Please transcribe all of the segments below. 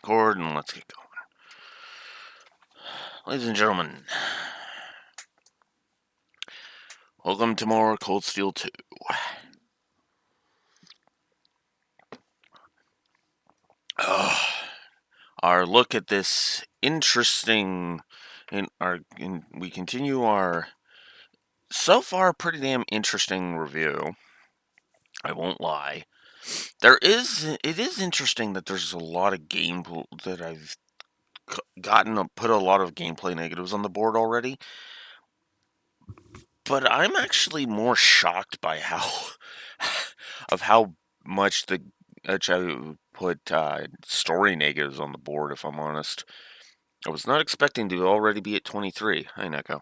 record, and let's get going. Ladies and gentlemen, welcome to more Cold Steel 2. Our look at this interesting, we continue our so far pretty damn interesting review. I won't lie. It is interesting that there's a lot of gameplay that I've put a lot of gameplay negatives on the board already. But I'm actually more shocked by how much I put story negatives on the board, if I'm honest. I was not expecting to already be at 23. Hi, Neko.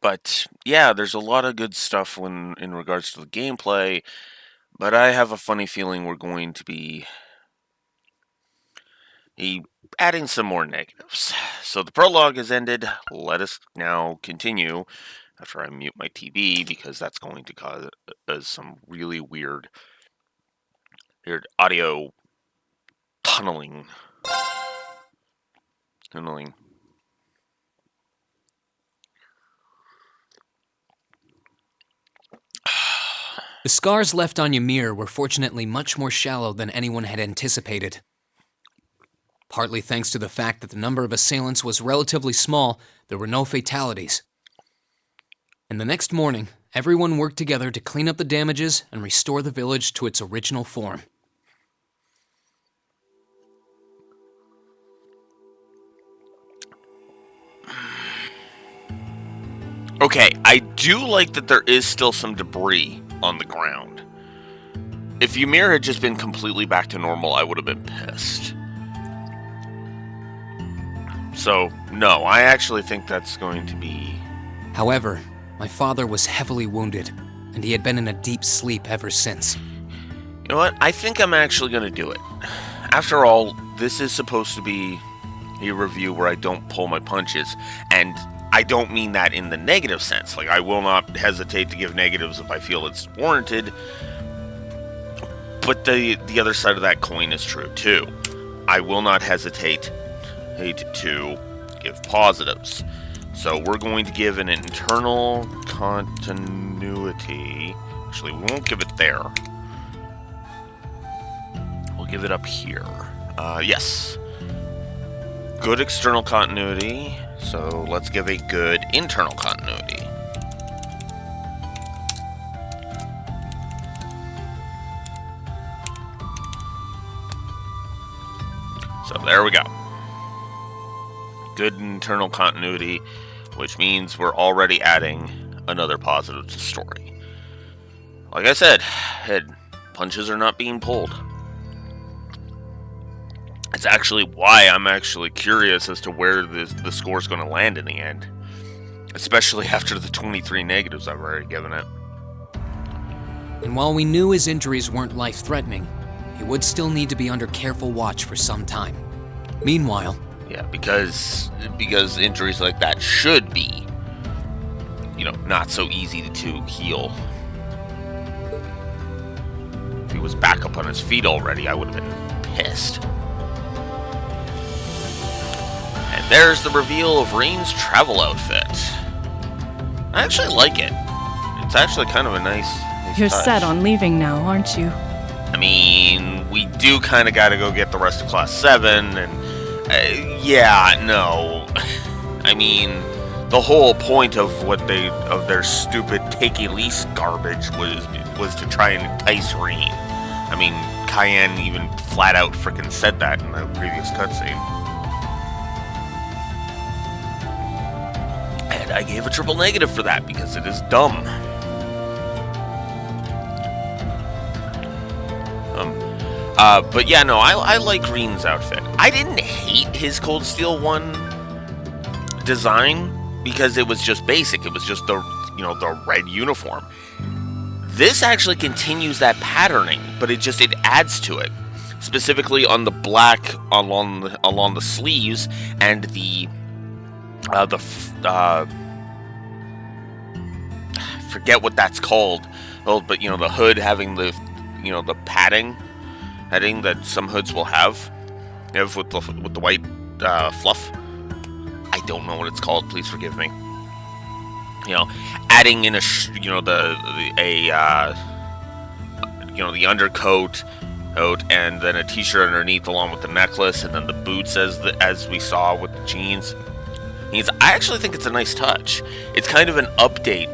But yeah, there's a lot of good stuff in regards to the gameplay, but I have a funny feeling we're going to be adding some more negatives. So the prologue has ended. Let us now continue after I mute my TV, because that's going to cause some really weird audio tunneling. The scars left on Ymir were fortunately much more shallow than anyone had anticipated. Partly thanks to the fact that the number of assailants was relatively small, there were no fatalities. And the next morning, everyone worked together to clean up the damages and restore the village to its original form. Okay, I do like that there is still some debris on the ground. If Ymir had just been completely back to normal, I would have been pissed. So, no, I actually think that's going to be... However, my father was heavily wounded, and he had been in a deep sleep ever since. You know what? I think I'm actually going to do it. After all, this is supposed to be a review where I don't pull my punches, and I don't mean that in the negative sense. Like, I will not hesitate to give negatives if I feel it's warranted. But the other side of that coin is true, too. I will not hesitate to give positives. So we're going to give an internal continuity. Actually, we won't give it there. We'll give it up here. Yes. Good external continuity. So let's give a good internal continuity. So there we go. Good internal continuity, which means we're already adding another positive to story. Like I said, punches are not being pulled. It's actually why I'm actually curious as to where the score's going to land in the end. Especially after the 23 negatives I've already given it. And while we knew his injuries weren't life-threatening, he would still need to be under careful watch for some time. Meanwhile... Yeah, because injuries like that should be, not so easy to heal. If he was back up on his feet already, I would have been pissed. And there's the reveal of Rain's travel outfit. I actually like it. It's actually kind of a nice You're touch. set on leaving now, aren't you? I mean, we do kind of got to go get the rest of Class 7, and no. I mean, the whole point of their stupid take a lease garbage was to try and entice Rain. I mean, Cayenne even flat out frickin' said that in the previous cutscene. And I gave a triple negative for that because it is dumb. But yeah, no, I like Green's outfit. I didn't hate his Cold Steel 1 design because it was just basic. It was just the red uniform. This actually continues that patterning, but it adds to it. Specifically on the black along the sleeves and forget what that's called. Oh, but you know, the hood having the, you know, the padding that some hoods will have, with the white fluff. I don't know what it's called. Please forgive me. You know, adding in the undercoat, and then a t-shirt underneath along with the necklace, and then the boots as we saw with the jeans. I actually think it's a nice touch. It's kind of an update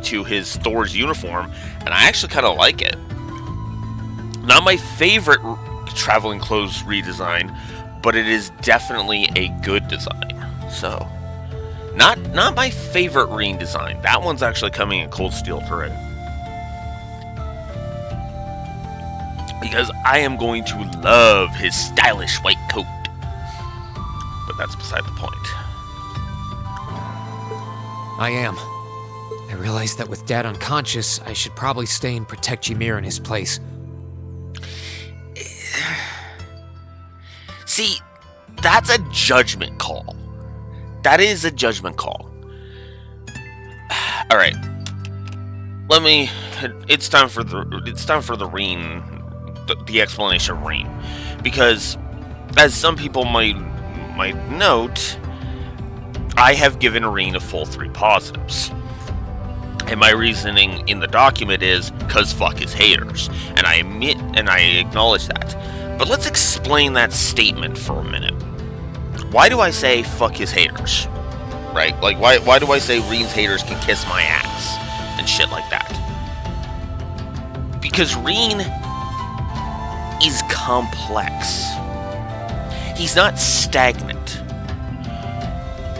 to his Thor's uniform, and I actually kind of like it. Not my favorite traveling clothes redesign, but it is definitely a good design. So, not my favorite Reen design. That one's actually coming in Cold Steel 3. Because I am going to love his stylish white coat. But that's beside the point. I am. I realized that with Dad unconscious, I should probably stay and protect Ymir in his place. See, that's a judgment call. That is a judgment call. All right. It's time for the Reen, the explanation of Reen, because as some people might note, I have given Reen a full 3 positives. And my reasoning in the document is, cause fuck his haters. And I admit and I acknowledge that. But let's explain that statement for a minute. Why do I say fuck his haters? Right? Like, why do I say Reen's haters can kiss my ass? And shit like that. Because Reen is complex. He's not stagnant.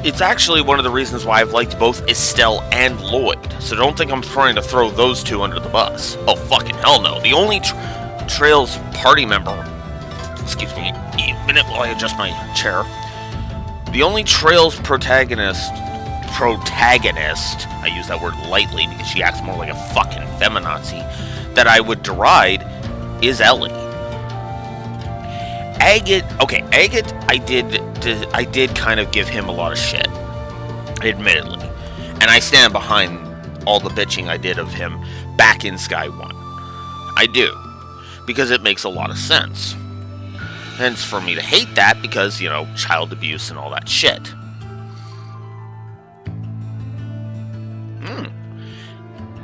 It's actually one of the reasons why I've liked both Estelle and Lloyd. So don't think I'm trying to throw those two under the bus. Oh, fucking hell no. The only Trails party member... Excuse me a minute while I adjust my chair. The only Trails protagonist... I use that word lightly because she acts more like a fucking feminazi, that I would deride is Ellie. Agate, I did kind of give him a lot of shit, admittedly, and I stand behind all the bitching I did of him back in Sky 1. I do, because it makes a lot of sense. Hence for me to hate that because, you know, child abuse and all that shit.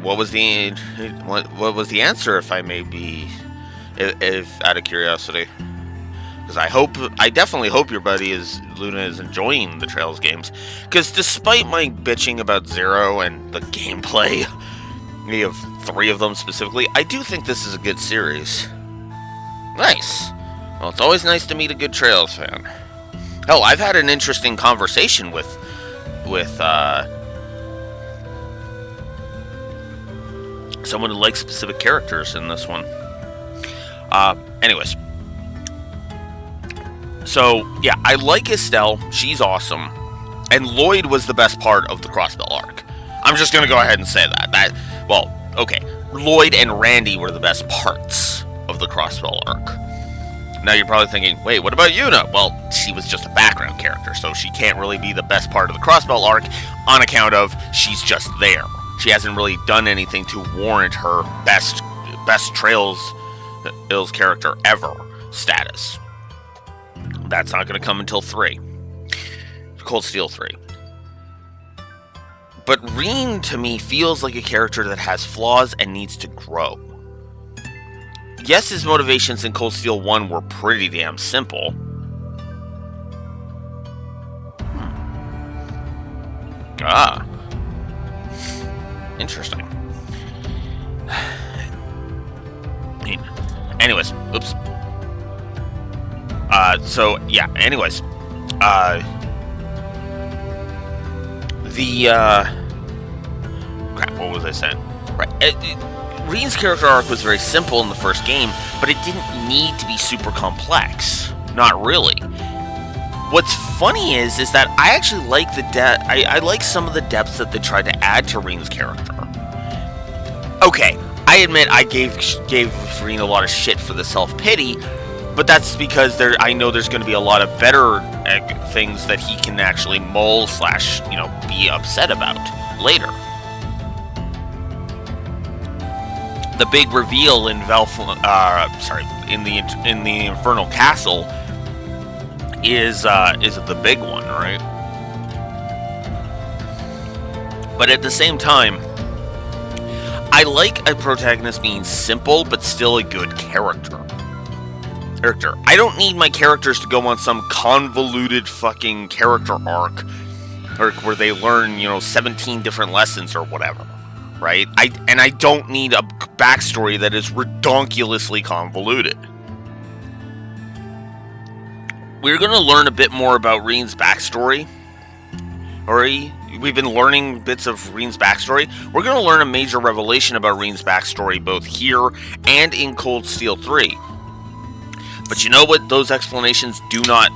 What was the answer, if I may be, if out of curiosity? Because I definitely hope your buddy Luna is enjoying the Trails games. Because despite my bitching about Zero and the gameplay, we have 3 of them specifically, I do think this is a good series. Nice. Well, it's always nice to meet a good Trails fan. Hell, I've had an interesting conversation with someone who likes specific characters in this one. Anyways. So, yeah, I like Estelle. She's awesome. And Lloyd was the best part of the Crossbell arc. I'm just going to go ahead and say that. Lloyd and Randy were the best parts of the Crossbell arc. Now you're probably thinking, wait, what about Yuna? Well, she was just a background character, so she can't really be the best part of the Crossbell arc on account of she's just there. She hasn't really done anything to warrant her best Trails character ever status. That's not going to come until 3. Cold Steel 3. But Reen, to me, feels like a character that has flaws and needs to grow. Yes, his motivations in Cold Steel 1 were pretty damn simple. Interesting. Anyways, oops. Crap, what was I saying? Right. Reen's character arc was very simple in the first game, but it didn't need to be super complex. Not really. What's funny is that I actually like I like some of the depths that they tried to add to Reen's character. Okay, I admit I gave Reen a lot of shit for the self-pity, but that's because I know there's going to be a lot of better things that he can actually mull / be upset about later. the big reveal in in the Infernal Castle is the big one, right? But at the same time, I like a protagonist being simple but still a good character. I don't need my characters to go on some convoluted fucking character arc where they learn, 17 different lessons or whatever, right? I don't need a backstory that is redonkulously convoluted. We're going to learn a bit more about Reen's backstory. We've been learning bits of Reen's backstory. We're going to learn a major revelation about Reen's backstory both here and in Cold Steel 3. But you know what those explanations do not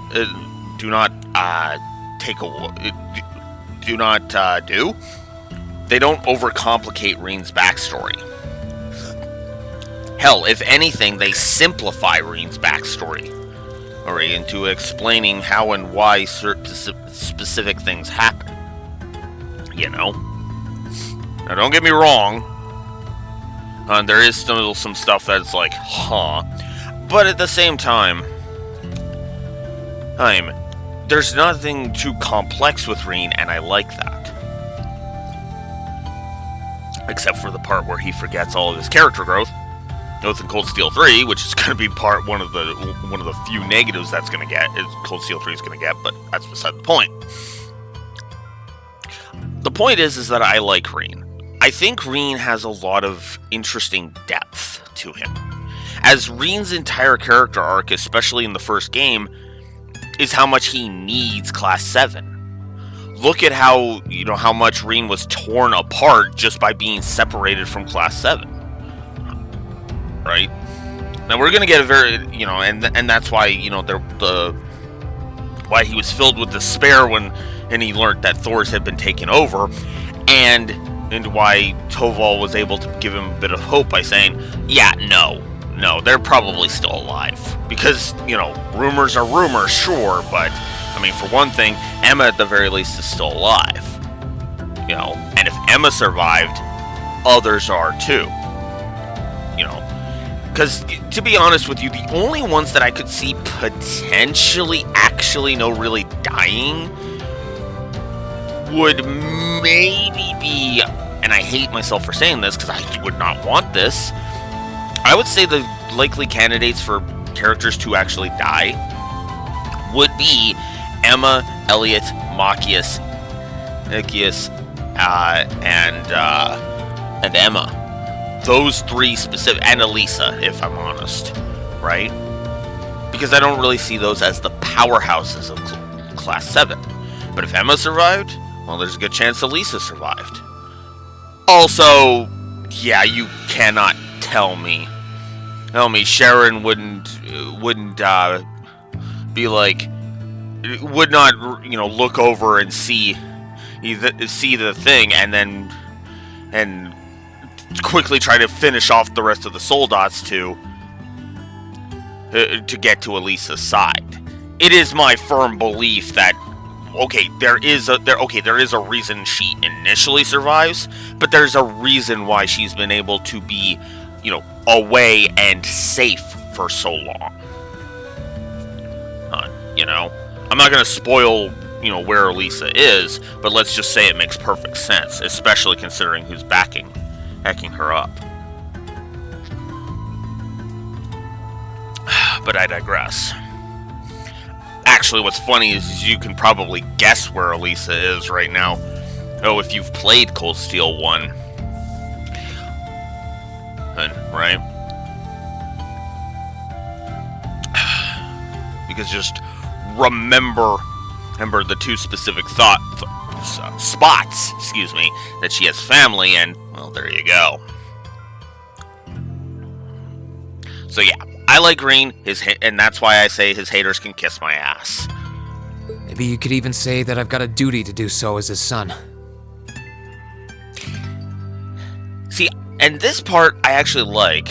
do? They don't overcomplicate Reen's backstory. Hell, if anything, they simplify Reen's backstory, into explaining how and why certain specific things happen. Now don't get me wrong. There is still some stuff that's like, huh. But at the same time, there's nothing too complex with Reen, and I like that. Except for the part where he forgets all of his character growth. Both in Cold Steel 3, which is going to be one of the few negatives that's going to get, Cold Steel 3 is going to get, but that's beside the point. The point is that I like Reen. I think Reen has a lot of interesting depth to him. As Reen's entire character arc, especially in the first game, is how much he needs Class 7. Look at how much Reen was torn apart just by being separated from Class 7. Right? Now we're going to get a very, and that's why, why he was filled with despair when he learned that Thors had been taken over, and why Toval was able to give him a bit of hope by saying, yeah, no, they're probably still alive. Because, rumors are rumors, sure, but, for one thing, Emma at the very least is still alive. And if Emma survived, others are too. Because, to be honest with you, the only ones that I could see potentially really dying would maybe be, and I hate myself for saying this because I would not want this, I would say the likely candidates for characters to actually die would be Emma, Elliot, Machias, Nikias, and Emma. Those three specific, and Elisa, if I'm honest, right? Because I don't really see those as the powerhouses of Class 7. But if Emma survived, well, there's a good chance Elisa survived. Also, yeah, you cannot tell me Sharon wouldn't be like, would not, look over and see the thing and quickly try to finish off the rest of the soul dots to get to Elisa's side. It is my firm belief that there is a reason she initially survives, but there's a reason why she's been able to be, away and safe for so long. I'm not going to spoil, where Elisa is, but let's just say it makes perfect sense, especially considering who's backing her up. But I digress. Actually, what's funny is you can probably guess where Elisa is right now. If you've played Cold Steel 1. Right? Because just remember the two specific spots, that she has family, and, well, there you go. So yeah, I like Reen, and that's why I say his haters can kiss my ass. Maybe you could even say that I've got a duty to do so as his son. See, and this part I actually like.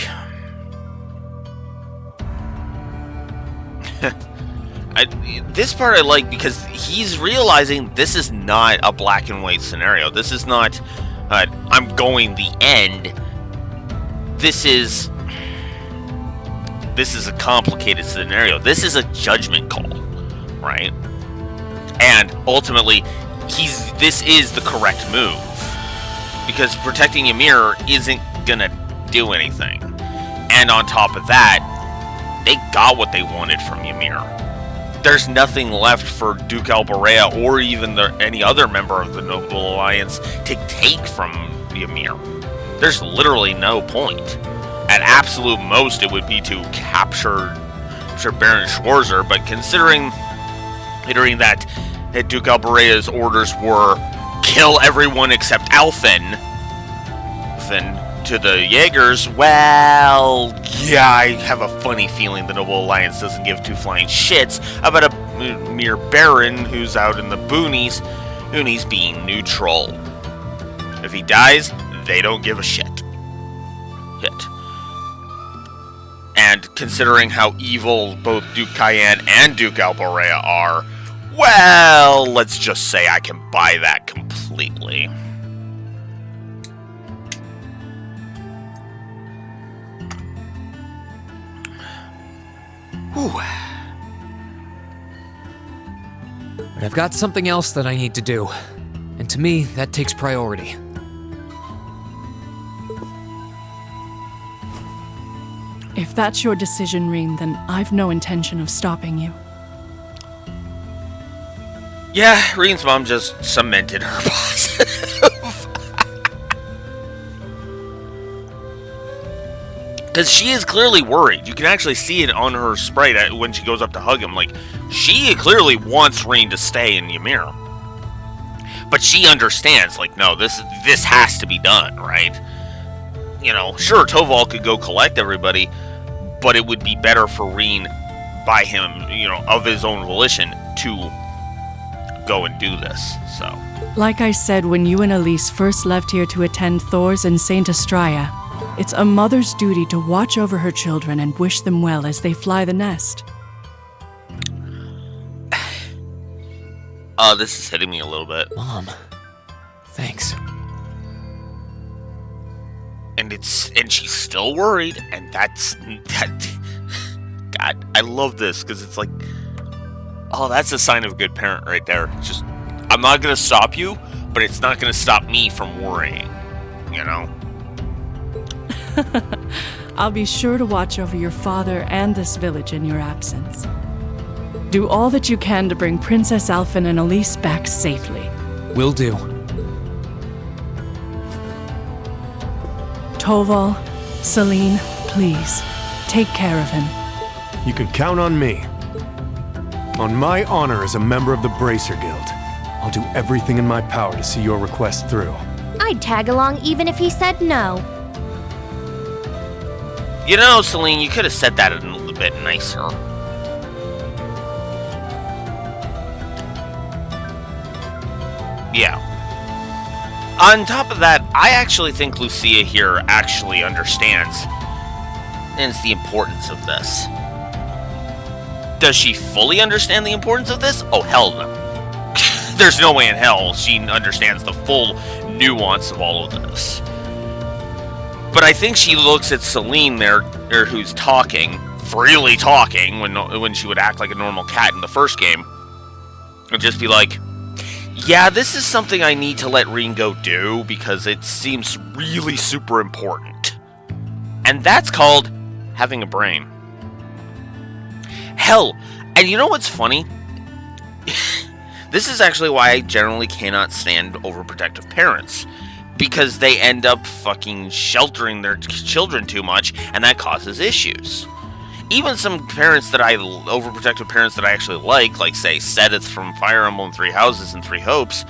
This part I like because he's realizing this is not a black and white scenario. This is not, I'm going the end. this is a complicated scenario. This is a judgment call, right? And ultimately, this is the correct move, because protecting Ymir isn't gonna do anything. And on top of that, they got what they wanted from Ymir. There's nothing left for Duke Alborea or even any other member of the Noble Alliance to take from Ymir. There's literally no point. At absolute most, it would be to capture Baron Schwarzer, but considering that Duke Alborea's orders were kill everyone except Alphen to the Jaegers, well, yeah, I have a funny feeling the Noble Alliance doesn't give two flying shits about a mere Baron who's out in the boonies being neutral. If he dies, they don't give a shit. And considering how evil both Duke Cayenne and Duke Alborea are, well, let's just say I can buy that completely. Whew. But I've got something else that I need to do, and to me, that takes priority. If that's your decision, Reen, then I've no intention of stopping you. Yeah, Reen's mom just cemented her positive. Because she is clearly worried. You can actually see it on her sprite when she goes up to hug him. Like, she clearly wants Reen to stay in Ymir. But she understands, like, no, this has to be done, right? You know, sure, Toval could go collect everybody, but it would be better for Reen, by him, you know, of his own volition, to go and do this, so. Like I said when you and Elise first left here to attend Thor's and Saint Astraea, it's a mother's duty to watch over her children and wish them well as they fly the nest. This is hitting me a little bit. Mom, thanks. And she's still worried, and that. God, I love this, because it's like, oh, that's a sign of a good parent right there. It's just, I'm not gonna stop you, but it's not gonna stop me from worrying, you know? I'll be sure to watch over your father and this village in your absence. Do all that you can to bring Princess Alphen and Elise back safely. Will do. Toval, Celine, please, take care of him. You can count on me. On my honor as a member of the Bracer Guild, I'll do everything in my power to see your request through. I'd tag along even if he said no. You know, Celine, you could have said that a little bit nicer. Yeah. On top of that, I actually think Lucia here actually understands the importance of this. Does she fully understand the importance of this? Oh, hell no. There's no way in hell she understands the full nuance of all of this. But I think she looks at Celine there, who's talking, freely talking, when she would act like a normal cat in the first game, and just be like, yeah, this is something I need to let Reen go do, because it seems really super important. And that's called having a brain. Hell, and you know what's funny? This is actually why I generally cannot stand overprotective parents. Because they end up fucking sheltering their children too much, and that causes issues. Even some parents that overprotective parents that I actually like say Sedith from Fire Emblem 3 Houses and 3 Hopes,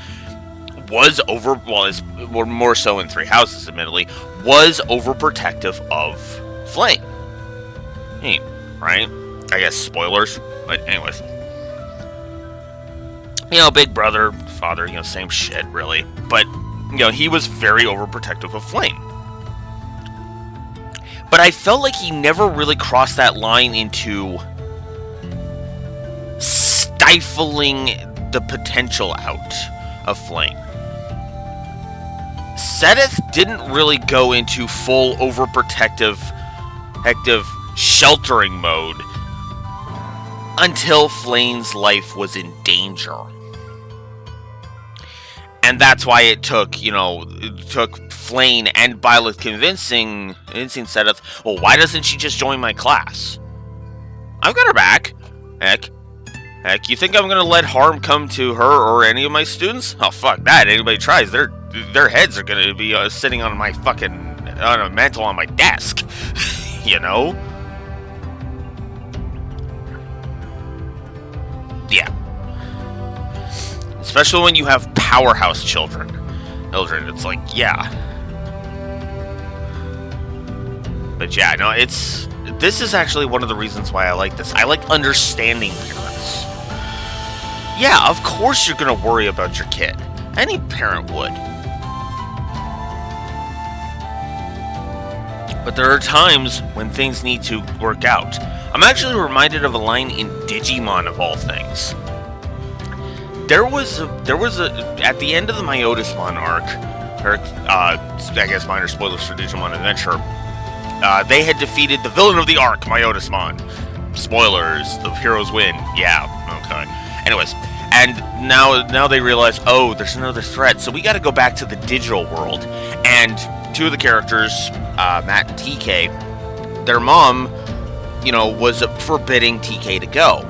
more so in 3 Houses, admittedly, was overprotective of Flame. Right? I guess spoilers, but anyways. You know, big brother, father, you know, same shit, really. But, you know, he was very overprotective of Flame. But I felt like he never really crossed that line into stifling the potential out of Flame. Sedith didn't really go into full overprotective, active sheltering mode until Flayn's life was in danger. And that's why it took Flayn and Byleth convincing Sedith, well, why doesn't she just join my class? I've got her back. Heck, you think I'm gonna let harm come to her or any of my students? Oh, fuck that. Anybody tries, their heads are gonna be sitting on my on a mantle on my desk. You know? Yeah. Especially when you have powerhouse children. It's like, yeah. But yeah, no, this is actually one of the reasons why I like this. I like understanding parents. Yeah, of course you're gonna worry about your kid. Any parent would. But there are times when things need to work out. I'm actually reminded of a line in Digimon, of all things. There was a at the end of the Myotismon arc, or I guess minor spoilers for Digimon Adventure, they had defeated the villain of the arc, Myotismon. Spoilers, the heroes win. Yeah, okay. Anyways, and now they realize, oh, there's another threat, so we got to go back to the digital world. And two of the characters, Matt and TK, their mom, was forbidding TK to go.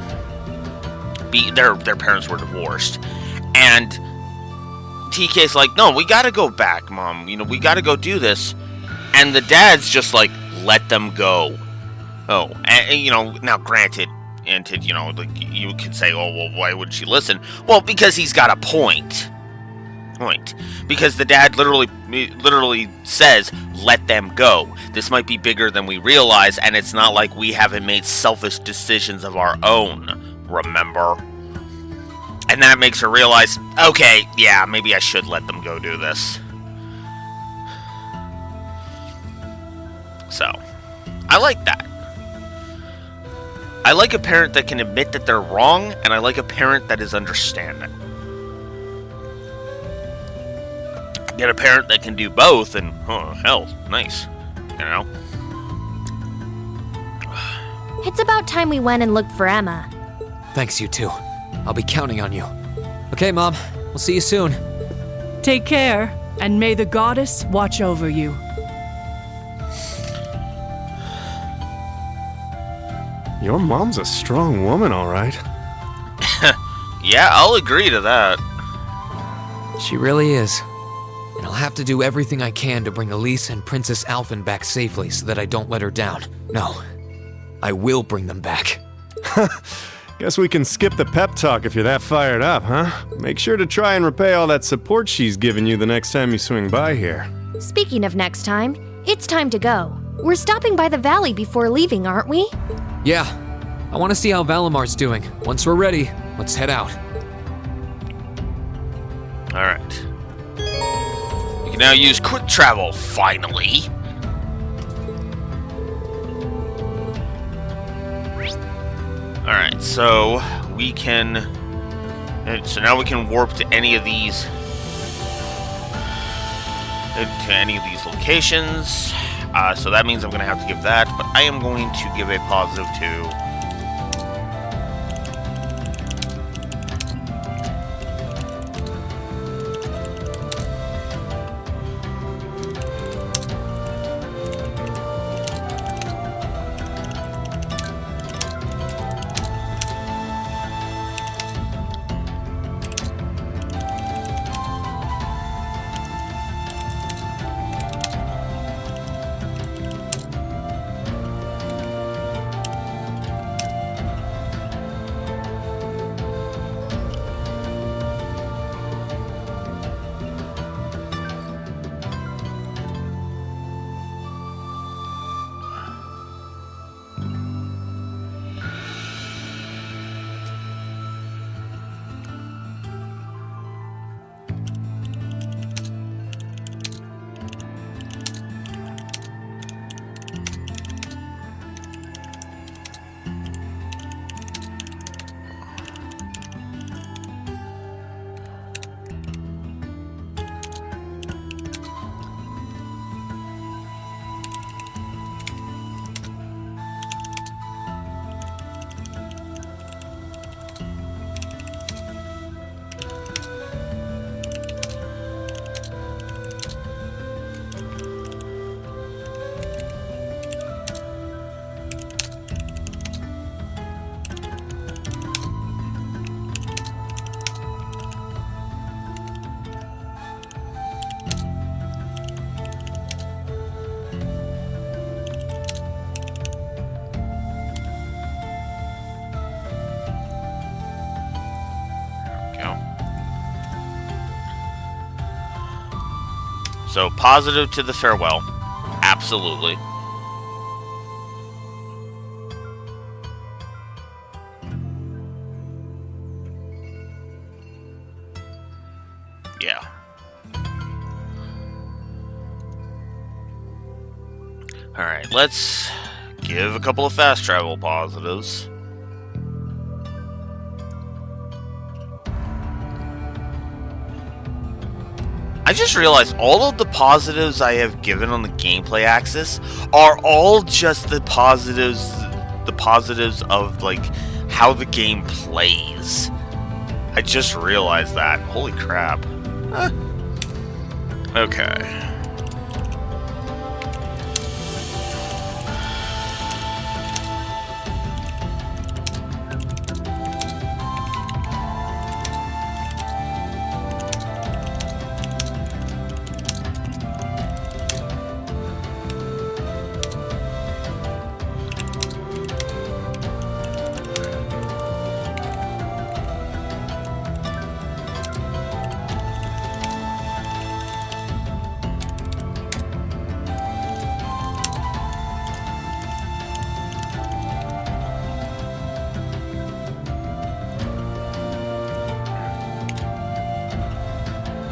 Their parents were divorced, and TK's like, no, we gotta go back, Mom. We gotta go do this. And the dad's just like, let them go. Oh, and now granted, you could say, oh, well, why would she listen? Well, because he's got a point. Because the dad literally says, let them go. This might be bigger than we realize, and it's not like we haven't made selfish decisions of our own. Remember? And that makes her realize, okay, yeah, maybe I should let them go do this. So, I like that. I like a parent that can admit that they're wrong, and I like a parent that is understanding. Get a parent that can do both, and, oh, hell, nice. It's about time we went and looked for Emma. Thanks, you two. I'll be counting on you. Okay, Mom. We'll see you soon. Take care, and may the goddess watch over you. Your mom's a strong woman, all right. Yeah, I'll agree to that. She really is. And I'll have to do everything I can to bring Elise and Princess Alphen back safely so that I don't let her down. No, I will bring them back. Guess we can skip the pep talk if you're that fired up, huh? Make sure to try and repay all that support she's given you the next time you swing by here. Speaking of next time, it's time to go. We're stopping by the valley before leaving, aren't we? Yeah. I want to see how Valamar's doing. Once we're ready, let's head out. Alright. You can now use quick travel, finally. Alright, so we can... So now we can warp to any of these... To any of these locations. So that means I'm going to have to give that, but I am going to give a positive to... So, positive to the farewell. Absolutely. Yeah. Alright, let's give a couple of fast travel positives. I just realized all of the positives I have given on the gameplay axis are all just the positives of, like, how the game plays. I just realized that. Holy crap. Okay.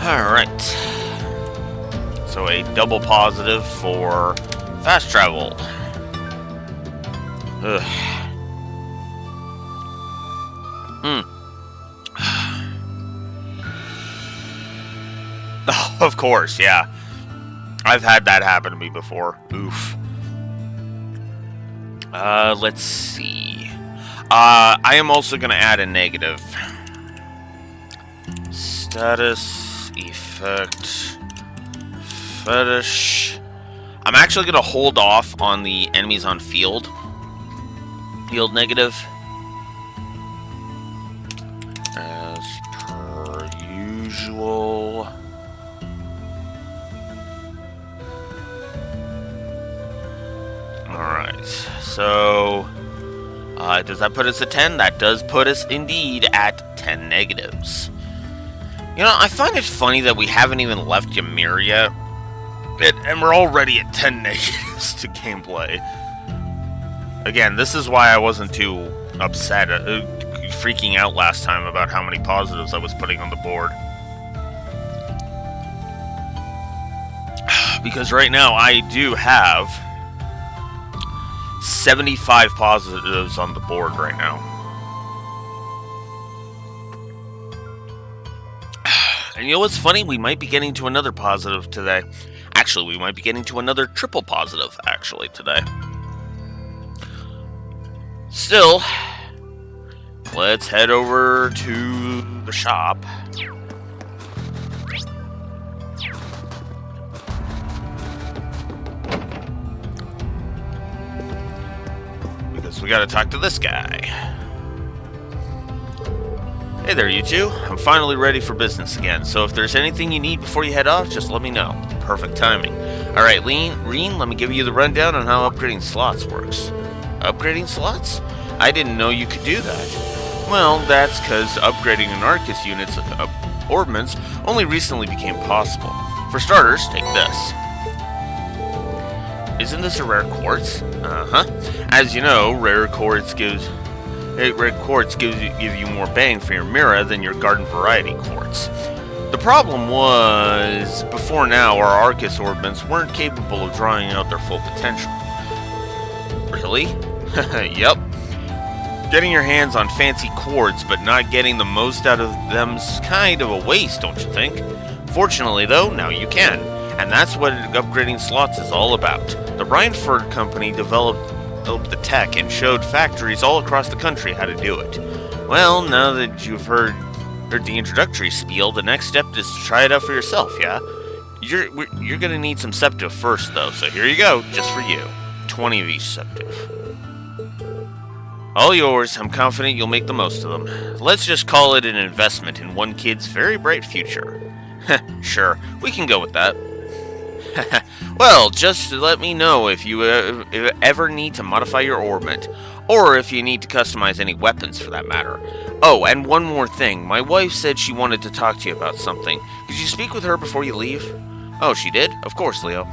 Alright. So a double positive for fast travel. Ugh. Oh, of course, yeah. I've had that happen to me before. Oof. Let's see. I am also going to add a negative. Status, effect, fetish. I'm actually going to hold off on the enemies on field. Field negative. As per usual. Alright, so does that put us at 10? That does put us indeed at 10 negatives. You know, I find it funny that we haven't even left Ymir yet, and we're already at 10 negatives to gameplay. Again, this is why I wasn't too upset, freaking out last time about how many positives I was putting on the board. Because right now I do have 75 positives on the board right now. And you know what's funny? We might be getting to another positive today. Actually, we might be getting to another triple positive, actually, today. Still, let's head over to the shop. Because we gotta talk to this guy. Hey there, you two. I'm finally ready for business again, so if there's anything you need before you head off, just let me know. Perfect timing. Alright, Reen, let me give you the rundown on how upgrading slots works. Upgrading slots? I didn't know you could do that. Well, that's because upgrading an Arcus unit's ordnance only recently became possible. For starters, take this. Isn't this a rare quartz? Uh-huh. As you know, rare quartz gives you more bang for your Mira than your garden variety quartz. The problem was, before now, our Arcus ordnance weren't capable of drawing out their full potential. Really? Yep. Getting your hands on fancy quartz but not getting the most out of them's kind of a waste, don't you think? Fortunately, though, now you can. And that's what upgrading slots is all about. The Reinford Company developed the tech and showed factories all across the country how to do it. Well, now that you've heard the introductory spiel, the next step is to try it out for yourself, yeah? You're gonna need some Septive first, though, so here you go, just for you. 20 of each Septive. All yours. I'm confident you'll make the most of them. Let's just call it an investment in one kid's very bright future. Sure, we can go with that. Well, just let me know if you ever need to modify your orbit, or if you need to customize any weapons for that matter. Oh, and one more thing. My wife said she wanted to talk to you about something. Could you speak with her before you leave? Oh, she did? Of course, Leo.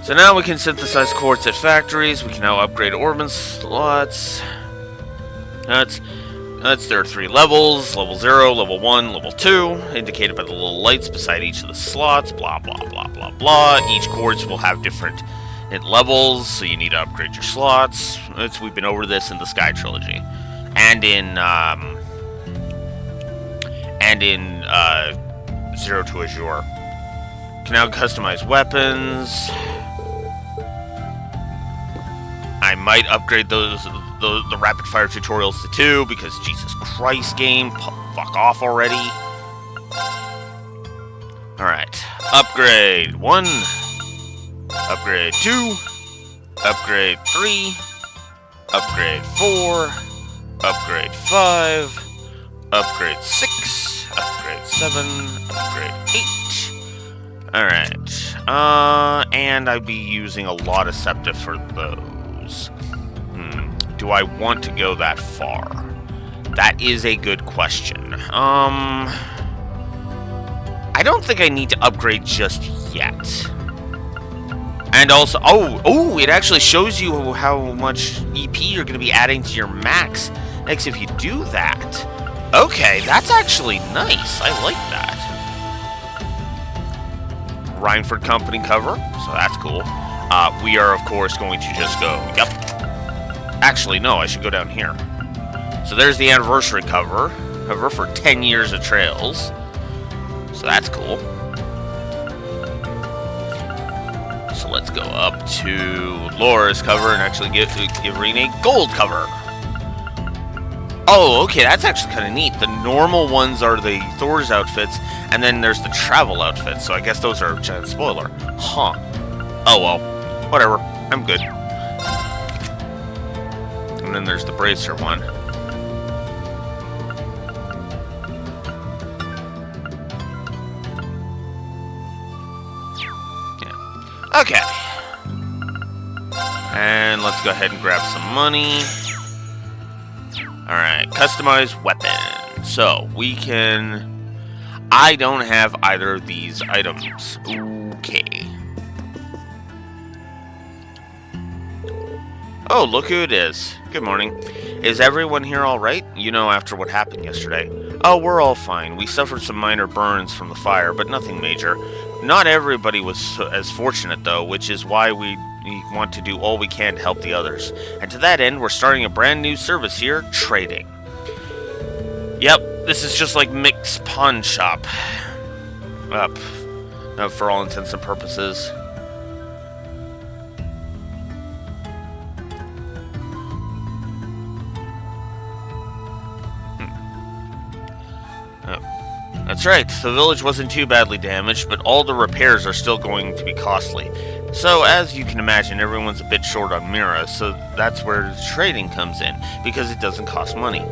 So now we can synthesize quartz at factories. We can now upgrade Orban slots. There are 3 levels. Level 0, Level 1, Level 2. Indicated by the little lights beside each of the slots. Blah, blah, blah, blah, blah. Each quartz will have different levels, so you need to upgrade your slots. We've been over this in the Sky Trilogy. And in Zero to Azure. You can now customize weapons. I might upgrade the rapid fire tutorials to 2 because Jesus Christ, game, fuck off already. All right, upgrade 1, upgrade 2, upgrade 3, upgrade 4, upgrade 5, upgrade 6, upgrade 7, upgrade 8. Alright, and I'd be using a lot of Septa for those. Do I want to go that far? That is a good question. I don't think I need to upgrade just yet. And also, oh, it actually shows you how much EP you're going to be adding to your max if you do that. Okay, that's actually nice. I like that. Rhineford Company cover, so that's cool. We are, of course, going to just go, yep. Actually, no, I should go down here. So there's the anniversary cover for 10 years of Trails. So that's cool. So let's go up to Laura's cover and actually give Rene gold cover. Oh, okay, that's actually kind of neat. The normal ones are the Thor's outfits, and then there's the travel outfits, so I guess those are a giant spoiler. Huh. Oh, well. Whatever. I'm good. And then there's the Bracer one. Yeah. Okay. And let's go ahead and grab some money. Alright, customize weapon. So, we can... I don't have either of these items. Okay. Oh, look who it is. Good morning. Is everyone here alright? You know, after what happened yesterday. Oh, we're all fine. We suffered some minor burns from the fire, but nothing major. Not everybody was as fortunate, though, which is why we want to do all we can to help the others. And to that end, we're starting a brand new service here, trading. Yep, this is just like Mick's pawn shop. For all intents and purposes. That's right, the village wasn't too badly damaged, but all the repairs are still going to be costly. So, as you can imagine, everyone's a bit short on Mira, so that's where trading comes in, because it doesn't cost money.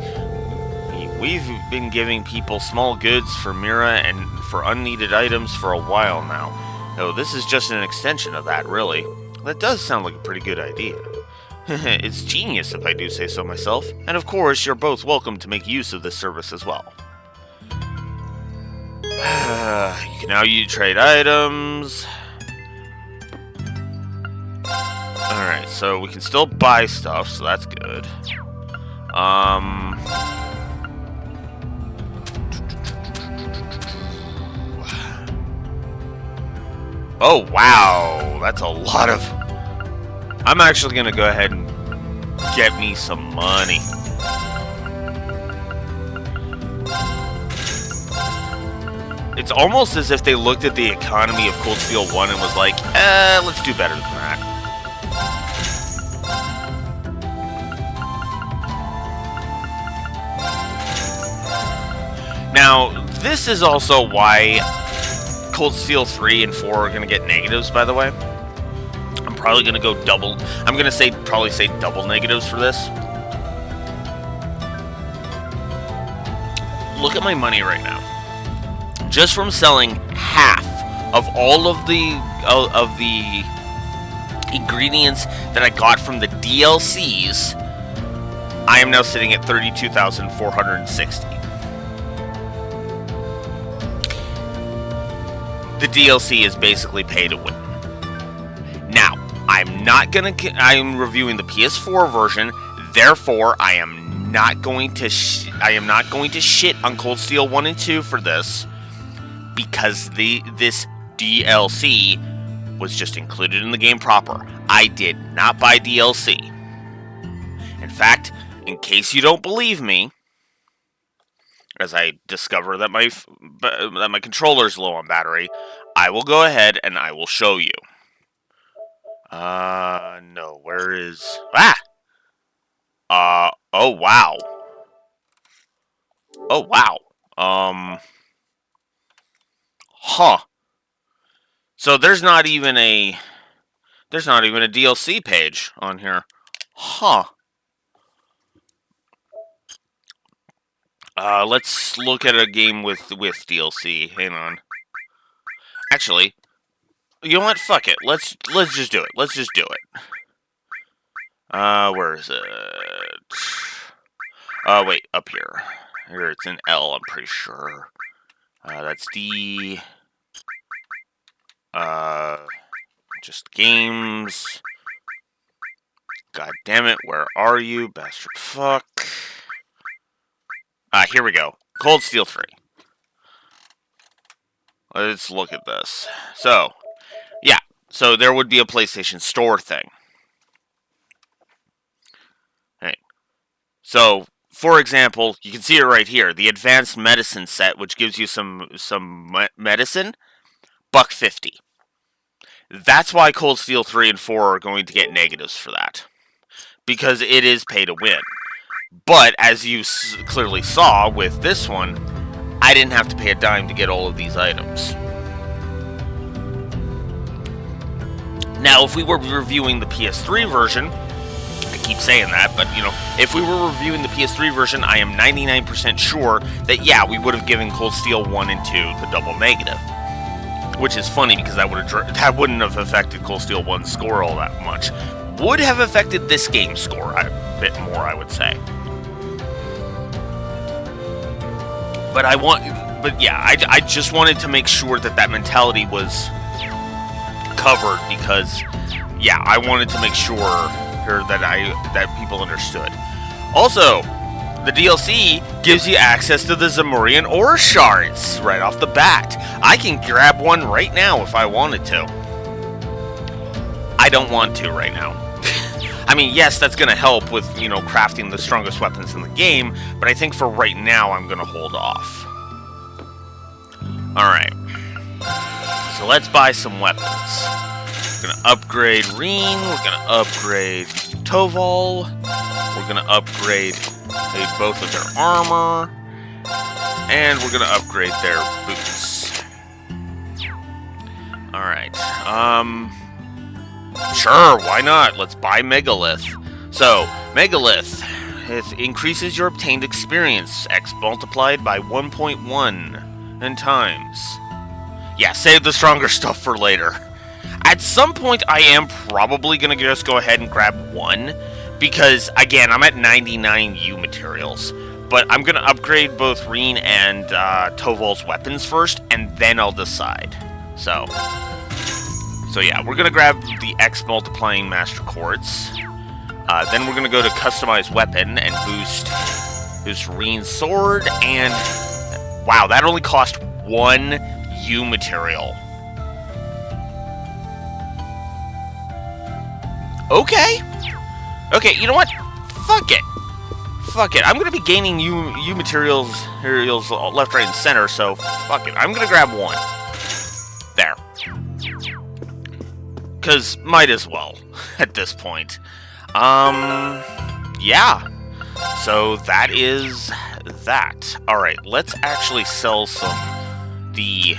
We've been giving people small goods for Mira and for unneeded items for a while now. Though this is just an extension of that, really. That does sound like a pretty good idea. It's genius, if I do say so myself. And of course, you're both welcome to make use of this service as well. You can now trade items. Alright, so we can still buy stuff, so that's good. Oh, wow. That's a lot of... I'm actually going to go ahead and get me some money. It's almost as if they looked at the economy of Cold Steel 1 and was like, let's do better than that. Now, this is also why Cold Steel 3 and 4 are going to get negatives, by the way. I'm probably going to go double. I'm going to probably say double negatives for this. Look at my money right now. Just from selling half of all of the ingredients that I got from the DLCs, I am now sitting at 32,460. the DLC is basically pay to win. Now, I'm reviewing the PS4 version, therefore I am not going to shit on Cold Steel 1 and 2 for this, because this DLC was just included in the game proper. I did not buy DLC. In fact, in case you don't believe me, as I discover that my controller's low on battery, I will go ahead and I will show you. No, where is... oh wow. Oh wow. Huh. So there's not even a DLC page on here. Huh. Let's look at a game with DLC. Hang on. Actually, you know what? Fuck it. Let's just do it. Let's just do it. Where is it? Wait, up here. Here, it's in L, I'm pretty sure. That's D. Just games. God damn it, where are you, bastard fuck? Here we go. Cold Steel 3. Let's look at this. So, yeah. So there would be a PlayStation Store thing. Right. So, for example, you can see it right here. The Advanced Medicine set, which gives you some medicine, $1.50. That's why Cold Steel 3 and 4 are going to get negatives for that. Because it is pay to win. But, as you clearly saw with this one, I didn't have to pay a dime to get all of these items. Now, if we were reviewing the PS3 version, I keep saying that, but, you know, if we were reviewing the PS3 version, I am 99% sure that, yeah, we would have given Cold Steel 1 and 2 the double negative. Which is funny, because that wouldn't have affected Cold Steel 1's score all that much. Would have affected this game's score a bit more, I would say. But I just wanted to make sure that that mentality was covered, because, yeah, I wanted to make sure that people understood. Also, the DLC gives you access to the Zamurian ore shards right off the bat. I can grab one right now if I wanted to. I don't want to right now. I mean, yes, that's going to help with, you know, crafting the strongest weapons in the game, but I think for right now, I'm going to hold off. Alright. So let's buy some weapons. We're going to upgrade Reen, we're going to upgrade Toval, we're going to upgrade both of their armor, and we're going to upgrade their boots. Alright, sure, why not? Let's buy Megalith. So, Megalith, it increases your obtained experience, X multiplied by 1.1 times. Yeah, save the stronger stuff for later. At some point, I am probably going to just go ahead and grab one, because, again, I'm at 99 U materials. But I'm going to upgrade both Reen and Toval's weapons first, and then I'll decide. So yeah, we're going to grab the X multiplying Master Quartz. Then we're going to go to customize weapon and boost Reen's sword, and wow, that only cost 1 U material. Okay, you know what? Fuck it. I'm going to be gaining U materials left, right, and center, so fuck it. I'm going to grab one. There. Because might as well, at this point. Yeah. So that is that. Alright, let's actually sell the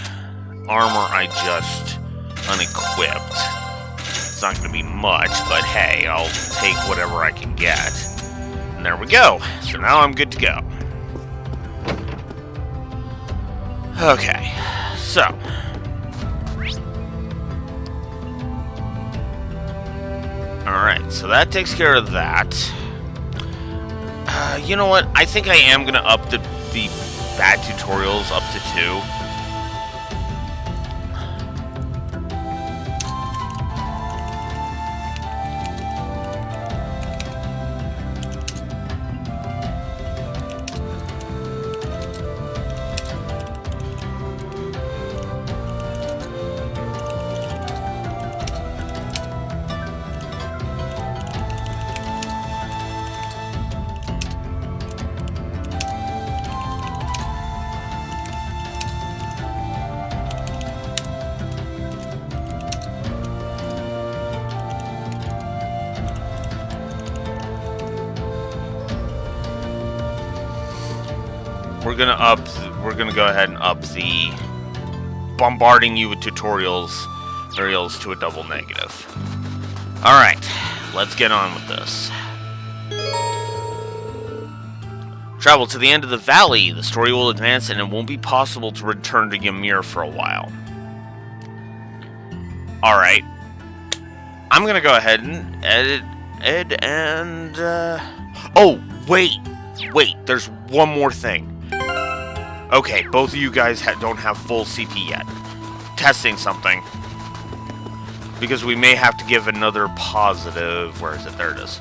armor I just unequipped. It's not going to be much, but hey, I'll take whatever I can get. And there we go. So now I'm good to go. Okay, so. Alright, so that takes care of that. You know what? I think I am going to up the bad tutorials up to 2. We're gonna go ahead and up the bombarding you with tutorials to a double negative. Alright, let's get on with this. Travel to the end of the valley. The story will advance and it won't be possible to return to Ymir for a while. Alright. I'm gonna go ahead and edit and... Oh, wait! Wait, there's one more thing. Okay, both of you guys don't have full CP yet. Testing something. Because we may have to give another positive... Where is it? There it is.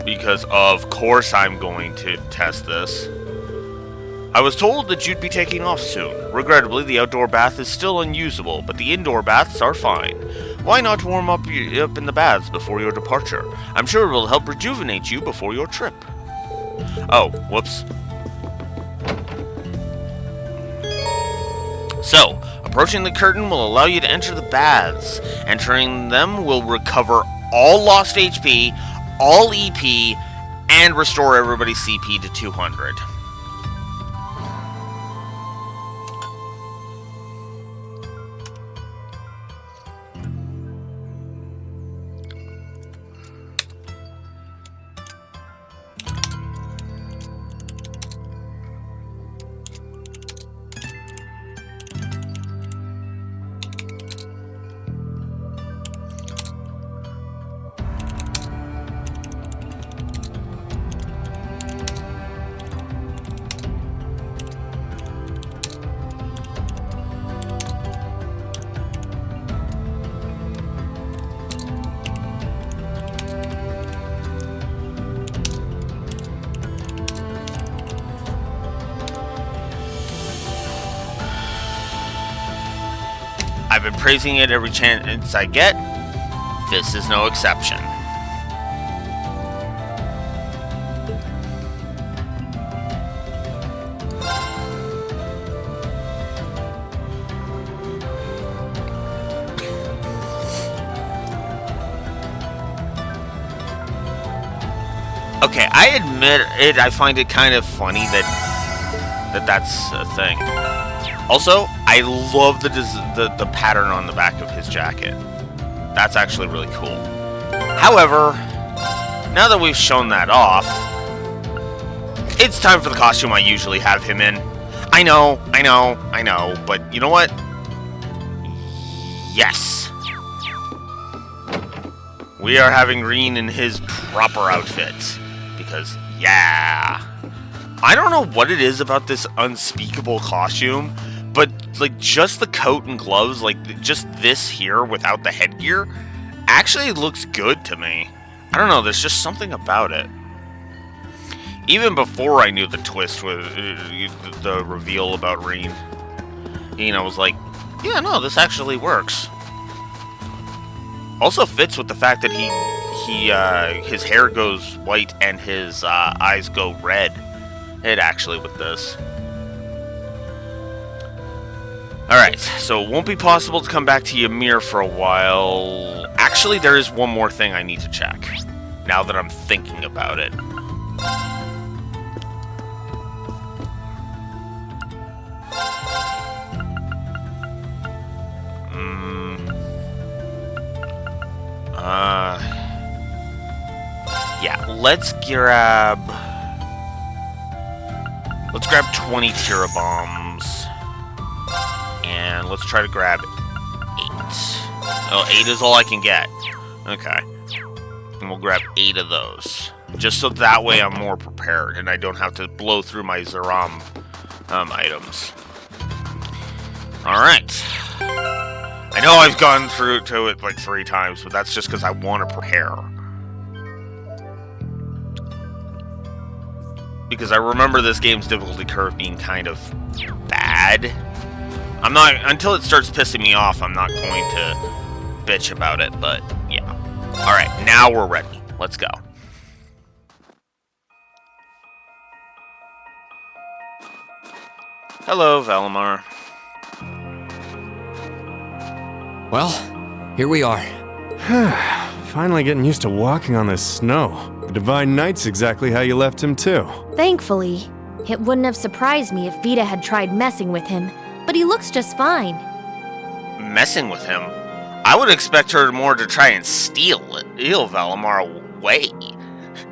Because of course I'm going to test this. I was told that you'd be taking off soon. Regrettably, the outdoor bath is still unusable, but the indoor baths are fine. Why not warm up in the baths before your departure? I'm sure it will help rejuvenate you before your trip. Oh, whoops. So, approaching the curtain will allow you to enter the baths. Entering them will recover all lost HP, all EP, and restore everybody's CP to 200. I've been praising it every chance I get. This is no exception. Okay, I admit it. I find it kind of funny that's a thing. Also, I love the pattern on the back of his jacket. That's actually really cool. However, now that we've shown that off, it's time for the costume I usually have him in. I know, but you know what? Yes. We are having Rean in his proper outfit. Because, yeah. I don't know what it is about this unspeakable costume, but, like, just the coat and gloves, like, just this here without the headgear, actually looks good to me. I don't know, there's just something about it. Even before I knew the twist with the reveal about Rean, you know, I was like, yeah, no, this actually works. Also fits with the fact that his hair goes white and his eyes go red. It actually with this. Alright, so it won't be possible to come back to Ymir for a while. Actually, there is one more thing I need to check, now that I'm thinking about it. Yeah, let's grab 20 Tira bombs. And let's try to grab 8. Oh, 8 is all I can get. Okay. And we'll grab 8 of those. Just so that way I'm more prepared and I don't have to blow through my Zeram items. Alright. I know I've gone through to it like 3 times, but that's just because I want to prepare. Because I remember this game's difficulty curve being kind of bad. I'm not, until it starts pissing me off, I'm not going to bitch about it, but yeah. Alright, now we're ready. Let's go. Hello, Valimar. Well, here we are. Finally getting used to walking on this snow. The Divine Knight's exactly how you left him, too. Thankfully. It wouldn't have surprised me if Vita had tried messing with him, but he looks just fine. Messing with him? I would expect her more to try and steal Valimar away,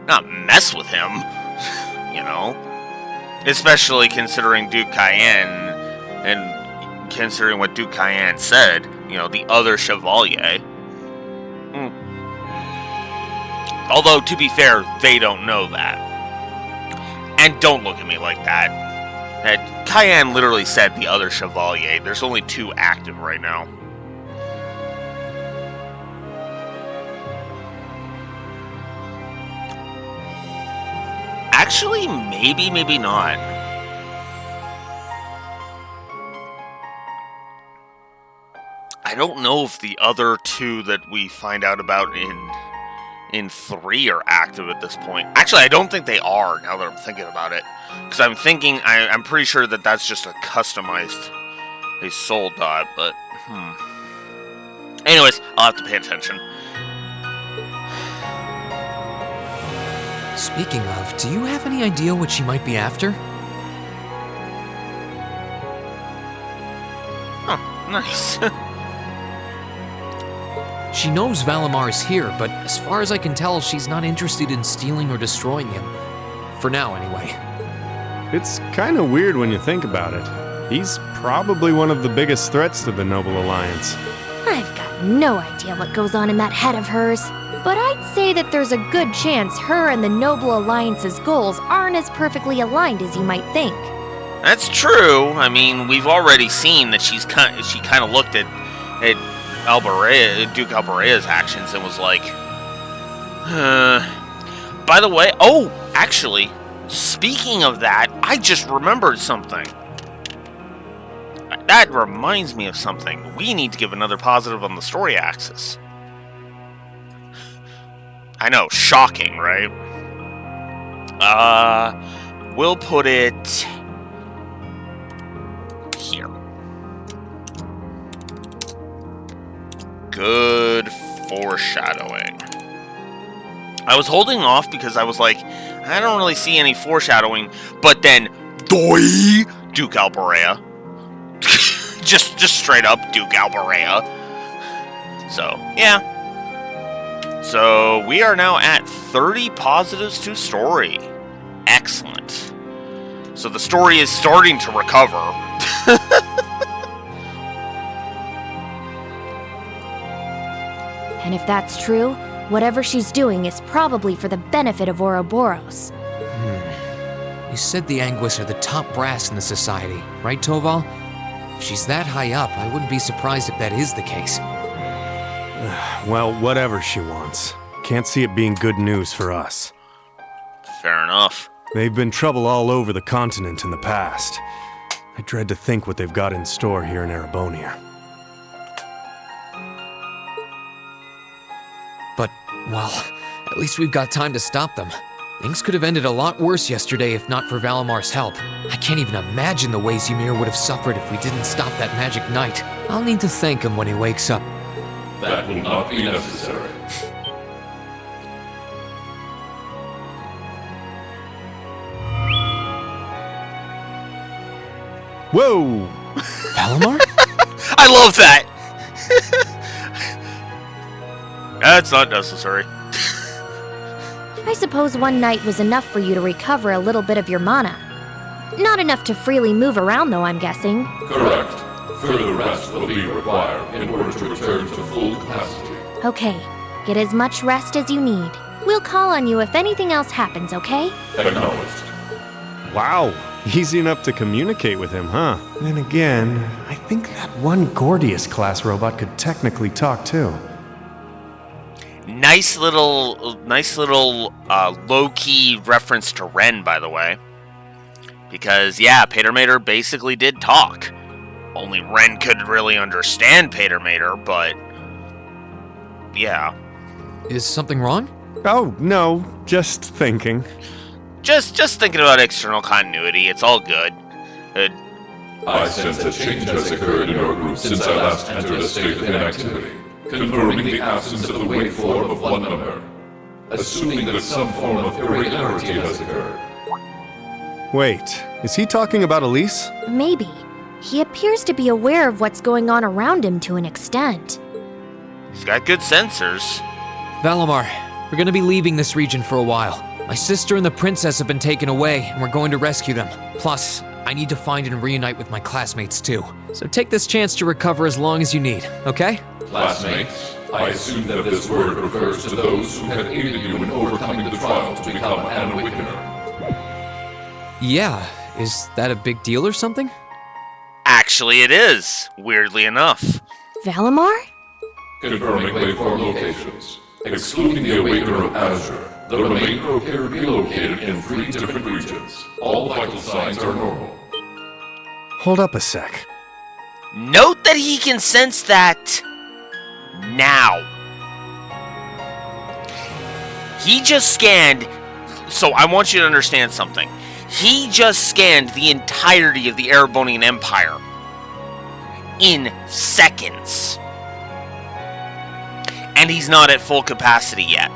not mess with him, you know? Especially considering Duke Cayenne, and considering what Duke Cayenne said, you know, the other Chevalier. Although, to be fair, they don't know that. And don't look at me like that. Cayenne literally said the other Chevalier. There's only 2 active right now. Actually, maybe not. I don't know if the other 2 that we find out about in 3 are active at this point. Actually, I don't think they are, now that I'm thinking about it. Because I'm pretty sure that that's just a customized soul dot, but, Anyways, I'll have to pay attention. Speaking of, do you have any idea what she might be after? Huh, nice. She knows Valimar is here, but as far as I can tell, she's not interested in stealing or destroying him. For now, anyway. It's kind of weird when you think about it. He's probably one of the biggest threats to the Noble Alliance. I've got no idea what goes on in that head of hers, but I'd say that there's a good chance her and the Noble Alliance's goals aren't as perfectly aligned as you might think. That's true. I mean, we've already seen that she kind of looked at Duke Alberea's actions and was like, by the way, actually, speaking of that, I just remembered something. That reminds me of something. We need to give another positive on the story axis. I know, shocking, right? We'll put it here. Good foreshadowing. I was holding off because I was like, I don't really see any foreshadowing, but then, Duke Alberea. just straight up Duke Alberea. So, yeah. So, we are now at 30 positives to story. Excellent. So the story is starting to recover. And if that's true, whatever she's doing is probably for the benefit of Ouroboros. You said the Anguis are the top brass in the society, right, Toval? If she's that high up, I wouldn't be surprised if that is the case. Well, whatever she wants. Can't see it being good news for us. Fair enough. They've been trouble all over the continent in the past. I dread to think what they've got in store here in Erebonia. But, well, at least we've got time to stop them. Things could have ended a lot worse yesterday if not for Valimar's help. I can't even imagine the ways Ymir would have suffered if we didn't stop that magic knight. I'll need to thank him when he wakes up. That will not be necessary. Whoa! Valimar? I love that! That's not necessary. I suppose one night was enough for you to recover a little bit of your mana. Not enough to freely move around, though, I'm guessing. Correct. Further rest will be required in order to return to full capacity. Okay, get as much rest as you need. We'll call on you if anything else happens, okay? Acknowledged. Wow, easy enough to communicate with him, huh? Then again, I think that one Gordius-class robot could technically talk too. Nice little low-key reference to Ren, by the way. Because, yeah, Patermater basically did talk. Only Ren couldn't really understand Patermater, but... yeah. Is something wrong? Oh, no, just thinking. Just thinking about external continuity, it's all good. I sense a change has occurred in your group since I last entered a state of inactivity, confirming the absence of the wake form of one member. assuming that some form of irregularity has occurred. Wait, is he talking about Elise? Maybe. He appears to be aware of what's going on around him to an extent. He's got good sensors. Valimar, we're gonna be leaving this region for a while. My sister and the princess have been taken away, and we're going to rescue them. Plus, I need to find and reunite with my classmates too. So take this chance to recover as long as you need, okay? Classmates, I assume that this word refers to those who had aided you in overcoming the trial to become an Awakener. Yeah, is that a big deal or something? Actually, it is, weirdly enough. Valimar? Confirming waveform locations. Excluding the Awakener of Azure, the remainder appear to be located in 3 different regions. All vital signs are normal. Hold up a sec. Note that he can sense that now. He just scanned, so I want you to understand something. He just scanned the entirety of the Erebonian Empire in seconds. And he's not at full capacity yet.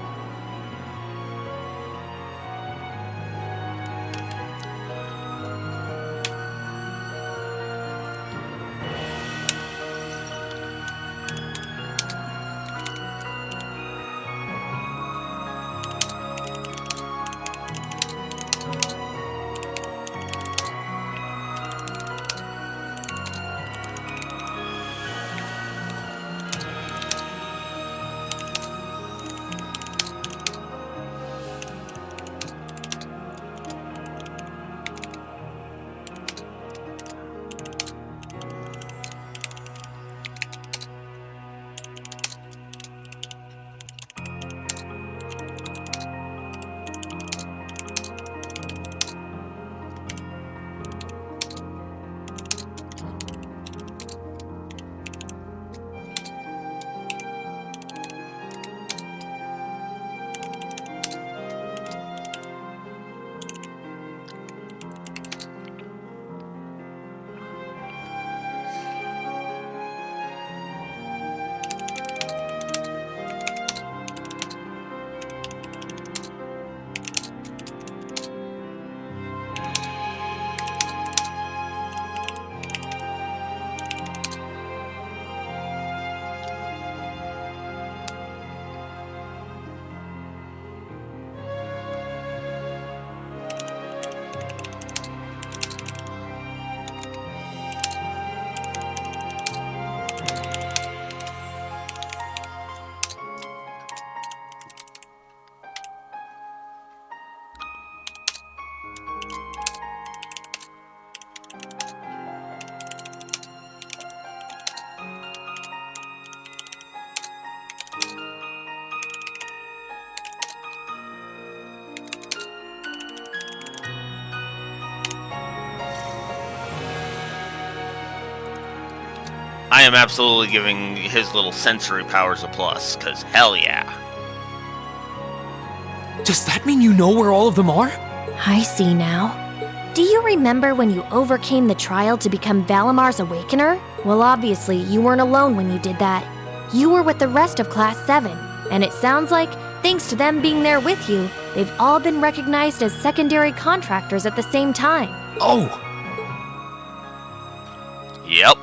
I am absolutely giving his little sensory powers a plus, because hell yeah. Does that mean you know where all of them are? I see now. Do you remember when you overcame the trial to become Valimar's Awakener? Well, obviously, you weren't alone when you did that. You were with the rest of Class 7, and it sounds like, thanks to them being there with you, they've all been recognized as secondary contractors at the same time. Oh! Yep.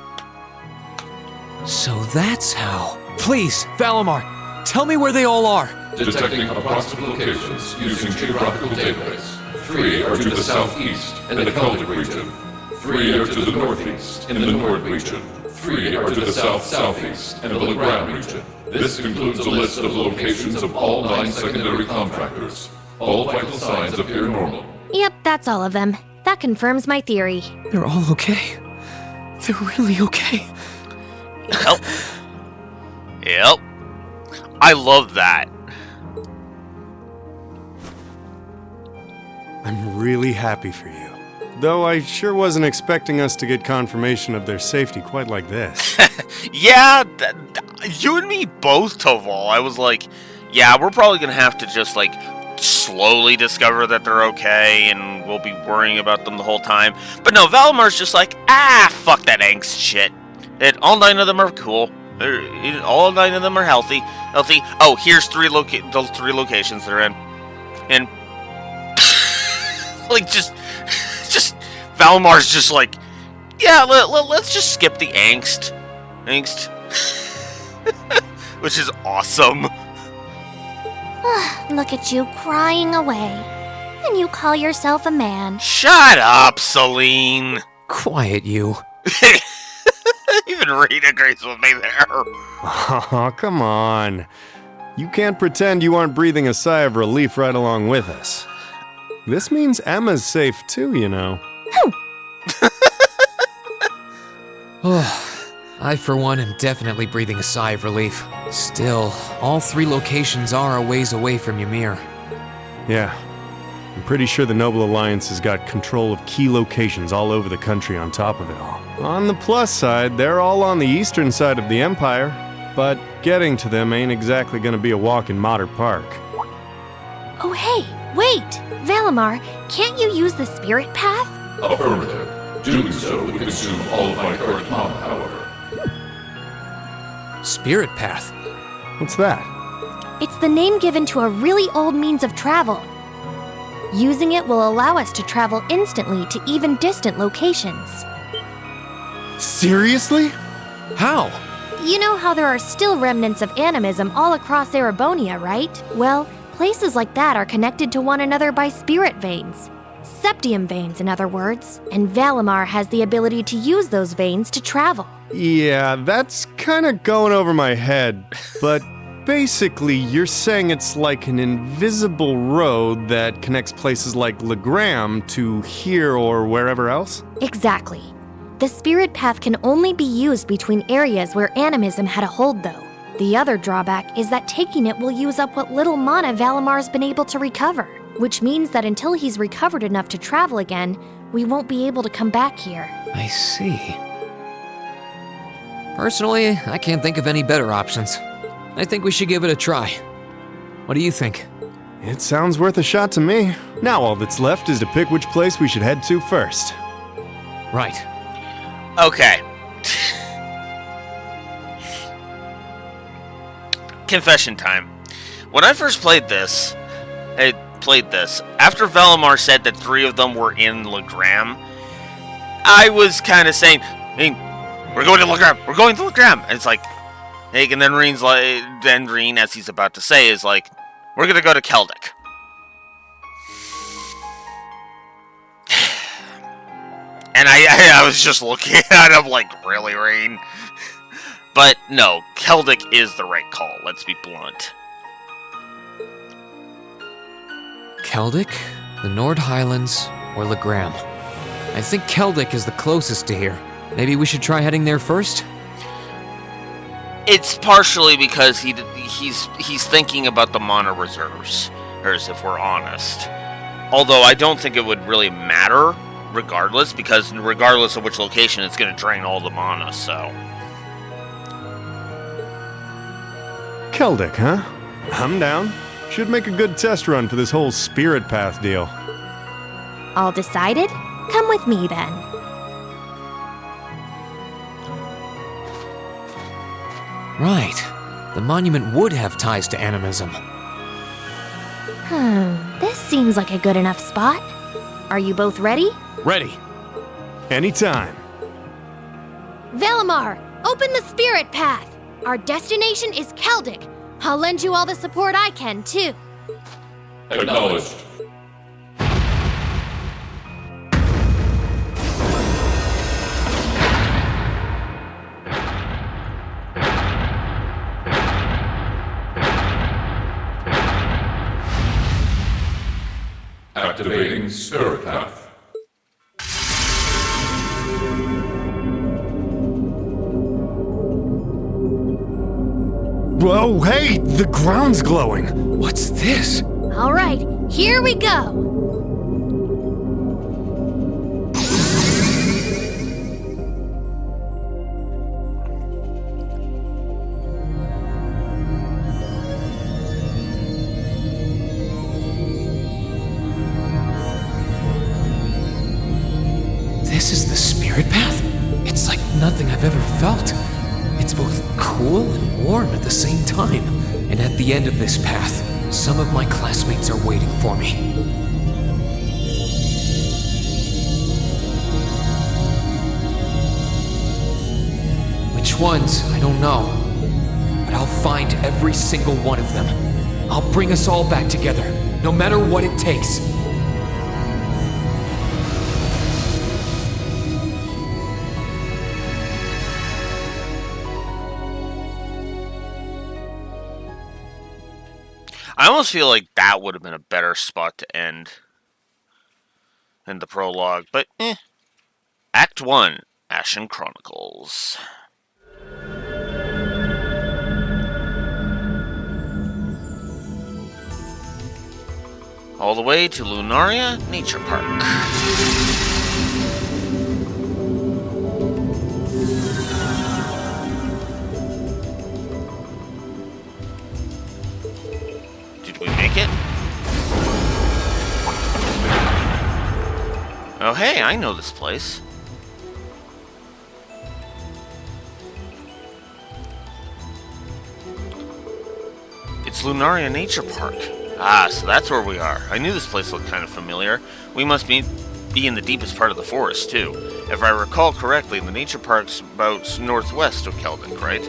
So that's how. Please, Valimar, tell me where they all are. Detecting approximate locations using geographical database. 3 are to the southeast in the Celtic region. 3 are to the northeast in the Nord region. 3 are to the south-southeast in the Legram region. This includes a list of locations of all 9 secondary contractors. All vital signs appear normal. Yep, that's all of them. That confirms my theory. They're all okay. They're really okay. Yep. Yep. I love that. I'm really happy for you. Though I sure wasn't expecting us to get confirmation of their safety quite like this. Yeah, you and me both, Toval. I was like, yeah, we're probably going to have to just, like, slowly discover that they're okay, and we'll be worrying about them the whole time. But no, Valimar's just like, fuck that angst shit. All 9 of them are cool. All 9 of them are healthy. Oh, here's the 3 locations they're in. And like just Valmar's just like, yeah, let's just skip the angst, which is awesome. Look at you crying away. And you call yourself a man. Shut up, Celine. Quiet, you. Even Reed agrees with me there. Oh, come on. You can't pretend you aren't breathing a sigh of relief right along with us. This means Emma's safe too, you know. I, for one, am definitely breathing a sigh of relief. Still, all 3 locations are a ways away from Ymir. Yeah. I'm pretty sure the Noble Alliance has got control of key locations all over the country on top of it all. On the plus side, they're all on the eastern side of the Empire, but getting to them ain't exactly gonna be a walk in Motter Park. Oh, hey, wait! Valimar, can't you use the spirit path? Affirmative. Doing so would consume all of my current mana, however. Spirit Path. What's that? It's the name given to a really old means of travel. Using it will allow us to travel instantly to even distant locations. Seriously? How? You know how there are still remnants of animism all across Erebonia, right? Well, places like that are connected to one another by spirit veins. Septium veins, in other words. And Valimar has the ability to use those veins to travel. Yeah, that's kinda going over my head, but basically you're saying it's like an invisible road that connects places like Legram to here or wherever else? Exactly. The spirit path can only be used between areas where animism had a hold, though. The other drawback is that taking it will use up what little mana Valimar's been able to recover, which means that until he's recovered enough to travel again, we won't be able to come back here. I see. Personally, I can't think of any better options. I think we should give it a try. What do you think? It sounds worth a shot to me. Now all that's left is to pick which place we should head to first. Right. Okay. Confession time. When I first played this, after Valimar said that 3 of them were in Legram, I was kind of saying, hey, we're going to Legram, and it's like, hey, and then Reen, as he's about to say, is like, we're going to go to Keldic. And I was just looking at him like, really, Reen? But no, Keldic is the right call, let's be blunt. Keldic, the Nord Highlands, or Legram? I think Keldic is the closest to here. Maybe we should try heading there first? It's partially because he's thinking about the mana reserves, or as if we're honest. Although I don't think it would really matter regardless, because regardless of which location, it's going to drain all the mana, so... Keldic, huh? I'm down. Should make a good test run for this whole spirit path deal. All decided? Come with me then. Right. The monument would have ties to animism. This seems like a good enough spot. Are you both ready? Ready. Anytime. Valimar, open the spirit path! Our destination is Keldic. I'll lend you all the support I can, too. Acknowledged. Activating Spirit Path. Whoa, hey! The ground's glowing! What's this? All right, here we go. This is the spirit path? It's like nothing I've ever felt. It's It's both cool and warm at the same time. And at the end of this path, some of my classmates are waiting for me. Which ones, I don't know. But I'll find every single one of them. I'll bring us all back together, no matter what it takes. I almost feel like that would have been a better spot to end in the prologue, but Act 1, Ashen Chronicles. All the way to Lunaria Nature Park. Did we make it? Oh hey, I know this place. It's Lunaria Nature Park. Ah, so that's where we are. I knew this place looked kind of familiar. We must be in the deepest part of the forest, too. If I recall correctly, the nature park's about northwest of Keldink, right?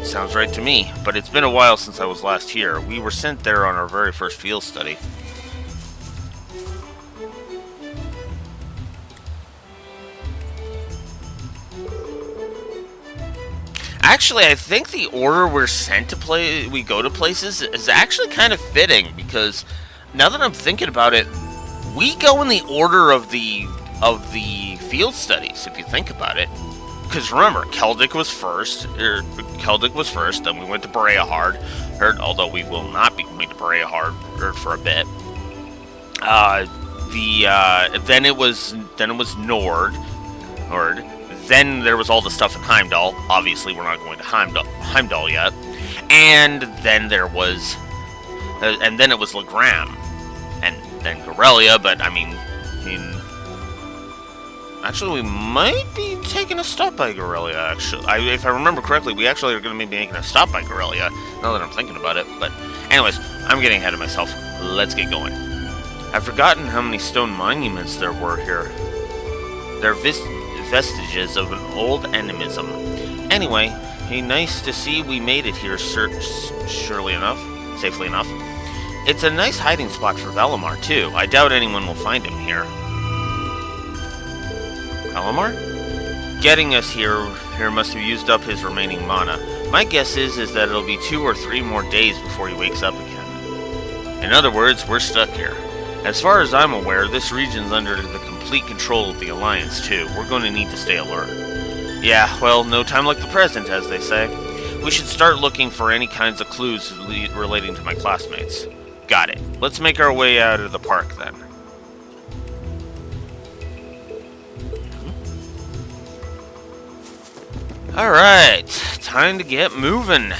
Sounds right to me, but it's been a while since I was last here. We were sent there on our very first field study. Actually, I think the order we're sent to we go to places is actually kind of fitting, because now that I'm thinking about it, we go in the order of the field studies, if you think about it. Because remember, Keldink was first, then we went to Breahard, although we will not be going to Breahard for a bit. Then it was Nord. Then there was all the stuff in Heimdall. Obviously, we're not going to Heimdall yet. And then there was, and then it was Legram, and then Gorelia. But I mean, actually, we might be taking a stop by Gorelia. Actually, if I remember correctly, we actually are going to be making a stop by Gorelia. Now that I'm thinking about it. But anyways, I'm getting ahead of myself. Let's get going. I've forgotten how many stone monuments there were here. They're vestiges of an old animism. Anyway, nice to see we made it here, safely enough. It's a nice hiding spot for Valimar, too. I doubt anyone will find him here. Valimar? Getting us here must have used up his remaining mana. My guess is that it'll be 2 or 3 more days before he wakes up again. In other words, we're stuck here. As far as I'm aware, this region's under the complete control of the Alliance, too. We're going to need to stay alert. Yeah, well, no time like the present, as they say. We should start looking for any kinds of clues relating to my classmates. Got it. Let's make our way out of the park, then. Alright, time to get moving.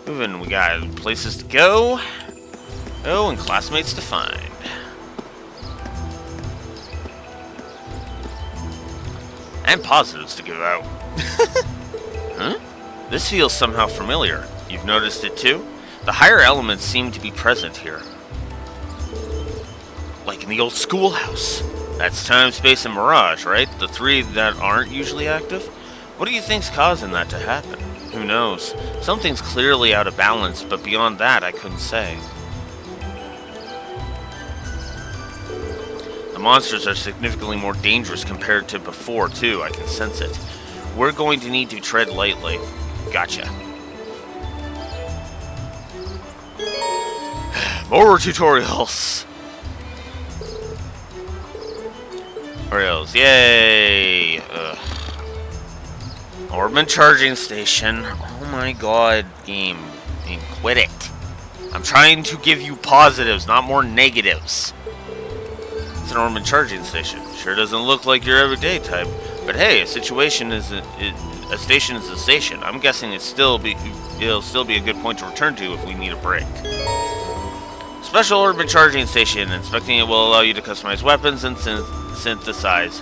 We got places to go. Oh, and classmates to find. And positives to give out. Huh? This feels somehow familiar. You've noticed it too? The higher elements seem to be present here. Like in the old schoolhouse. That's time, space, and mirage, right? The 3 that aren't usually active? What do you think's causing that to happen? Who knows? Something's clearly out of balance, but beyond that, I couldn't say. The monsters are significantly more dangerous compared to before, too. I can sense it. We're going to need to tread lightly. Gotcha. More tutorials! Tutorials, yay! Orbman charging station. Oh my god, game, quit it. I'm trying to give you positives, not more negatives. It's an Orbman charging station. Sure doesn't look like your everyday type, but hey, a station is a station. I'm guessing it'll still be a good point to return to if we need a break. Special Orbman charging station. Inspecting it will allow you to customize weapons and synthesize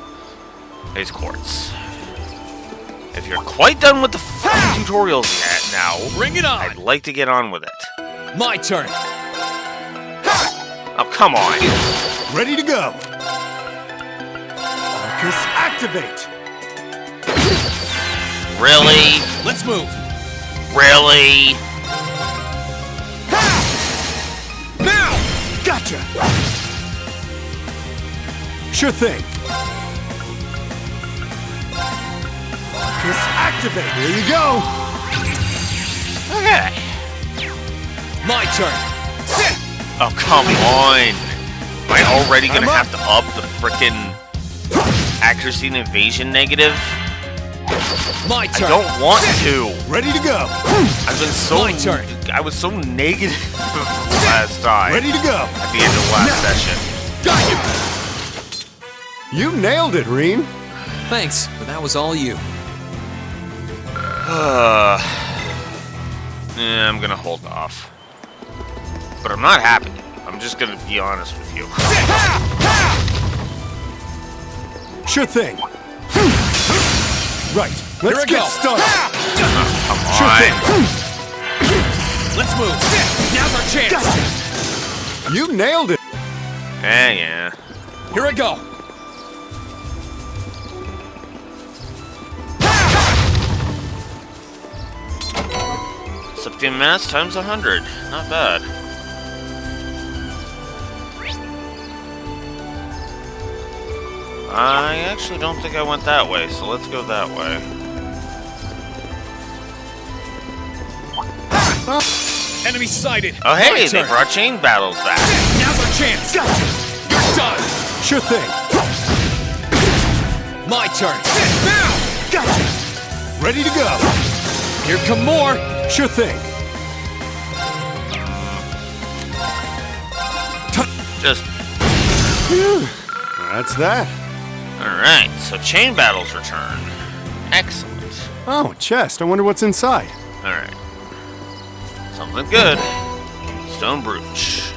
phase quartz. If you're quite done with the fucking tutorials yet now, Bring it on! I'd like to get on with it. My turn! Oh, come on. Ready to go. Arcus activate. Really? Let's move! Really? Now! Gotcha! Sure thing. Arcus activate. Here you go. Okay. My turn! Sit! Oh, come on. Am I already gonna I'm up. have to up the frickin' accuracy and evasion negative? My I turn! don't want to. Ready to go. I've been so My turn. I was so negative last time. Ready to go. At the end of last session. Got you! You nailed it, Reem. Thanks, but that was all you. Yeah, I'm gonna hold off. But I'm not happy. I'm just gonna be honest with you. Sure thing. Right. Here Let's we get go. started. Come Sure on. thing. Let's move! Now's our chance! Gotcha. You nailed it. Yeah. Here I go! Septium mass times 100. Not bad. I actually don't think I went that way, so let's go that way. Enemy sighted! Oh hey, My they turn. brought chain battles back. Now's our chance! Gotcha. You're done! Sure thing. My turn! Now! Gotcha. Ready to go. Here come more! Sure thing. Just That's that. alright, so chain battles return. Excellent. Oh, chest. I wonder what's inside. Alright. Something good. Stone brooch.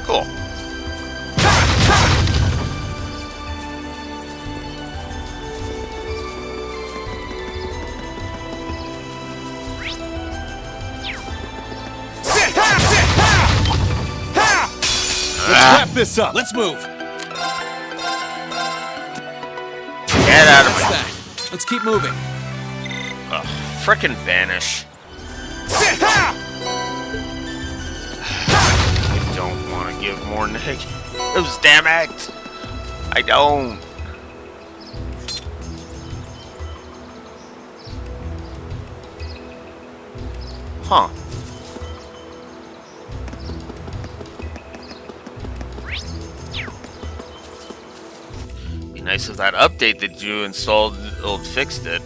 Cool. Sit! Sit! Let's wrap this up. Let's move! Get out of What's my... that? Let's keep moving. Ugh, frickin' vanish. Sit! I don't want to give more negatives, damn it! I don't. Huh. Be nice if that update that you installed fixed it.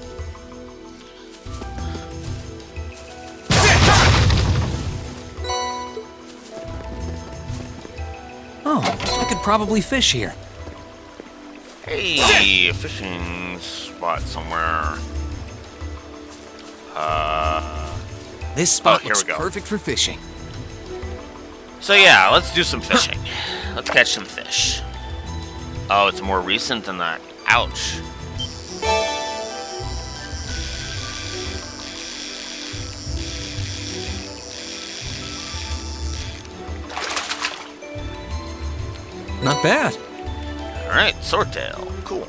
Oh, I could probably fish here. Hey, a fishing spot somewhere. This spot here looks we go. perfect for fishing. So yeah, let's do some fishing. Let's catch some fish. Oh, it's more recent than that. Ouch. Not bad. Alright, swordtail. Cool.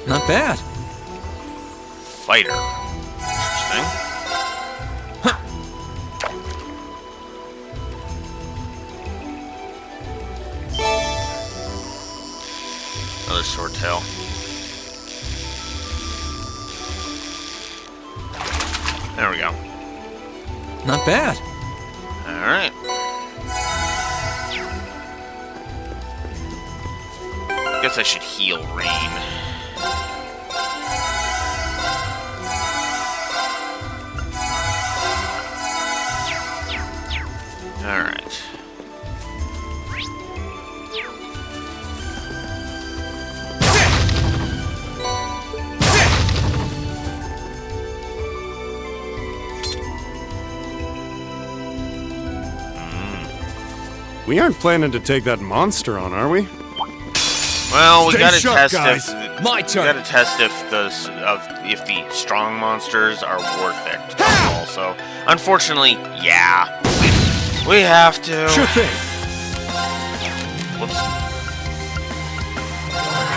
Not bad. Fighter. Interesting. Another swordtail. There we go. Not bad. Alright. Guess I should heal Rain. Alright. We aren't planning to take that monster on, are we? Well, we Stay gotta sharp, test guys. if My we turn. gotta test if the strong monsters are worth it. Also, unfortunately, yeah, we have to. Sure thing. Whoops.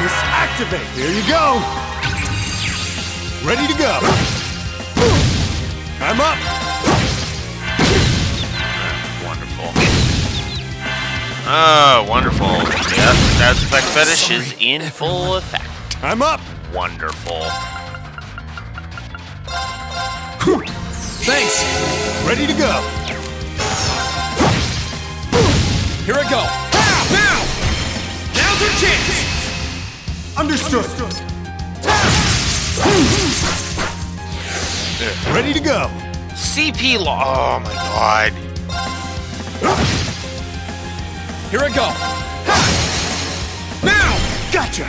Just activate. Here you go. Ready to go. I'm up. Wonderful. Oh, wonderful. Yes, the status effect fetish is in full effect. I'm up. Wonderful. Thanks. Ready to go. Here I go. Now! Now's our chance! Understood. Ready to go. CP law. Oh my god. Here I go. Now! Gotcha.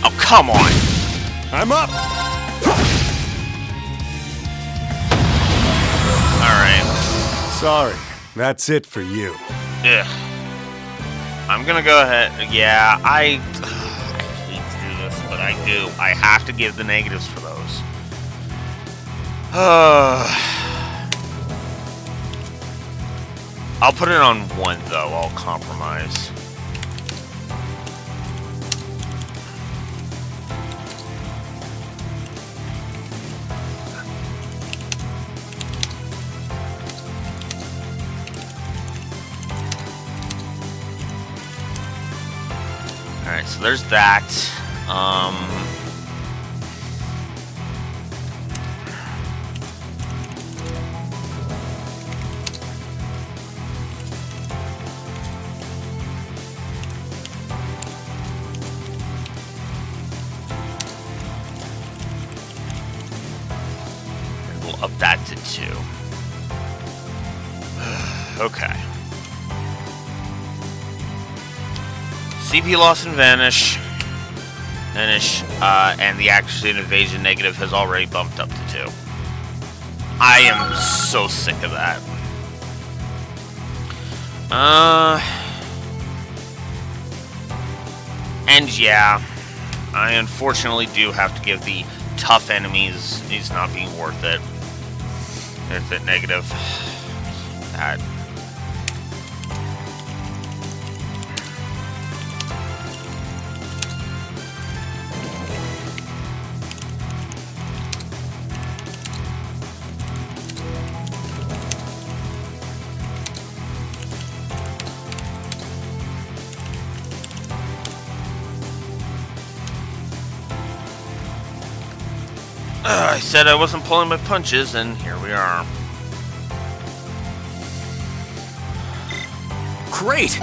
Oh, come on. I'm up. Alright. Sorry. That's it for you. Ugh. I'm gonna go ahead. Yeah, I hate to do this, but I do. I have to give the negatives for those. I'll put it on 1, though. I'll compromise. Alright, so there's that. We'll up that to 2. Okay. CP loss and vanish, and the accuracy and evasion negative has already bumped up to 2. I am so sick of that. And yeah, I unfortunately do have to give the tough enemies, he's not being worth it. There's that negative. That. I said I wasn't pulling my punches, and here we are. Great!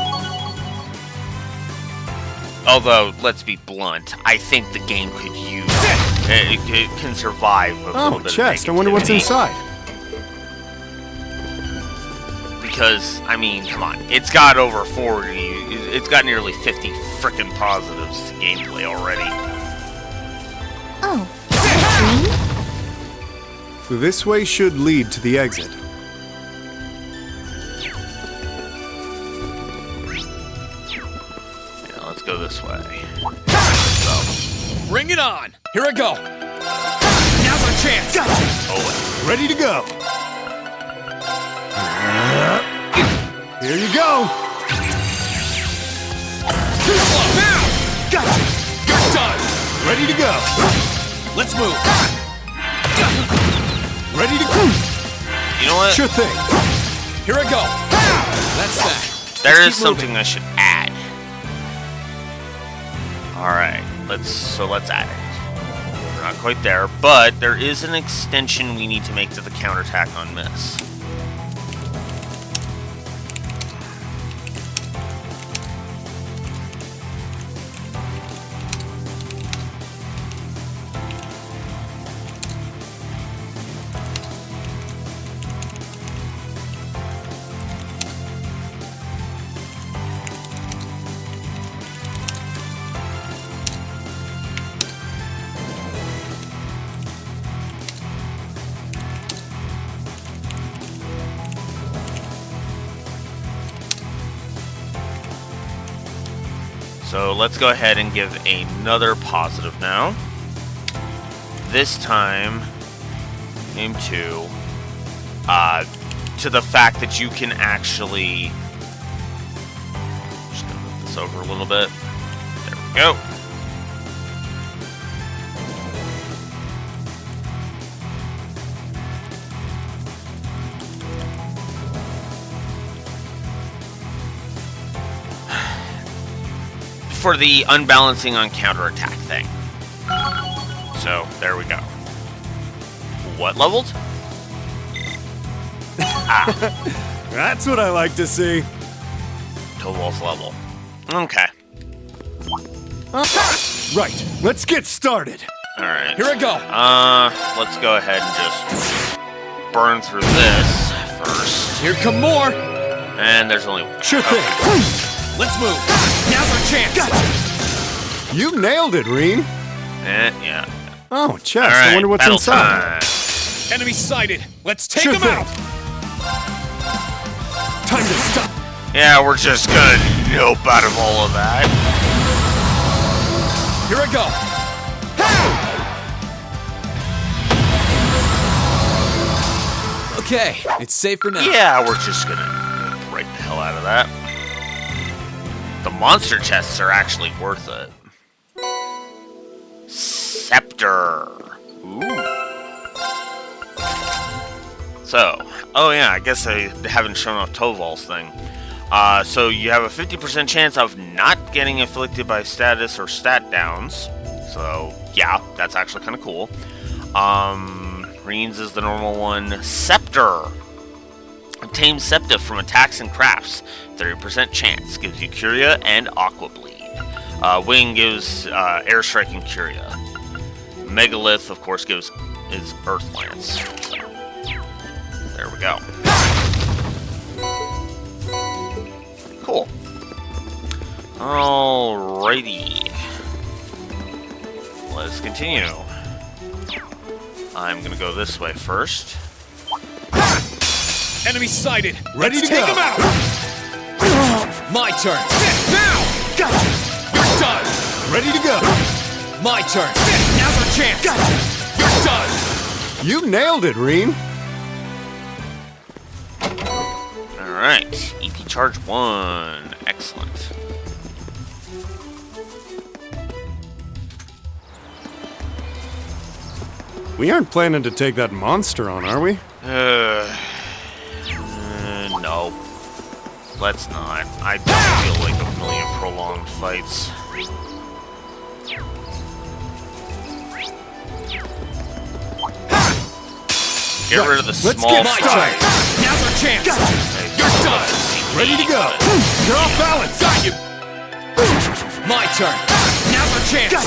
Although, let's be blunt, I think the game could use it can survive a little Oh, bit chest. I of wonder what's negativity. inside. Because, I mean, come on, it's got over 40, it's got nearly 50 frickin' positives to gameplay already. Oh, green? This way should lead to the exit. Yeah, let's go this way. Bring it on! Here I go! Now's our chance! Oh, Ready to go. Here you go. Too slow! Now! Gotcha. You're done! Ready to go. Let's move! Ready to go. you know what? Sure thing. Here I go! That's that. There is keep something I should add. Alright, let's add it. We're not quite there, but there is an extension we need to make to the counterattack on miss. So let's go ahead and give another positive now. This time into to the fact that you can actually, just gonna move this over a little bit. There we go. For the unbalancing on counterattack thing. So, there we go. What leveled? That's what I like to see. Toval's level. Okay. Right, let's get started. Alright. Here I go. Let's go ahead and just burn through this first. Here come more. And there's only one. Sure thing. Let's move. Now's our chance. Gotcha. You nailed it, Reen. Yeah. Oh, chest. Alright, I wonder what's battle inside. time. Enemy sighted. Let's take Sure them thing. out. Time to stop. Yeah, we're just gonna nope out of all of that. Here I go. Okay, it's safe for now. Yeah, we're just gonna break the hell out of that. The monster chests are actually worth it. Scepter. Ooh. So, oh yeah, I guess I haven't shown off Toval's thing. So you have a 50% chance of not getting afflicted by status or stat downs. So, yeah, that's actually kind of cool. Reen's is the normal one. Scepter. Obtain Septa from attacks and crafts. 30% chance. Gives you Curia and Aqua Bleed. Wing gives Airstrike and Curia. Megalith, of course, gives is Earth Lance. So, there we go. Cool. Alrighty. Let's continue. I'm gonna go this way first. Enemy sighted. Ready Let's to take go. them out. My turn. Sit now. Gotcha. You're done. Ready to go. My turn. Sit. Now's our chance. Gotcha. You're done. You nailed it, Reen. Alright. EP charge 1. Excellent. We aren't planning to take that monster on, are we? No. Let's not. I don't feel like a million prolonged fights. Get rid of the Let's small get My started. turn. Now's our chance. You're done. Ready to go. You're off balance. Got you. My turn. Now's our chance.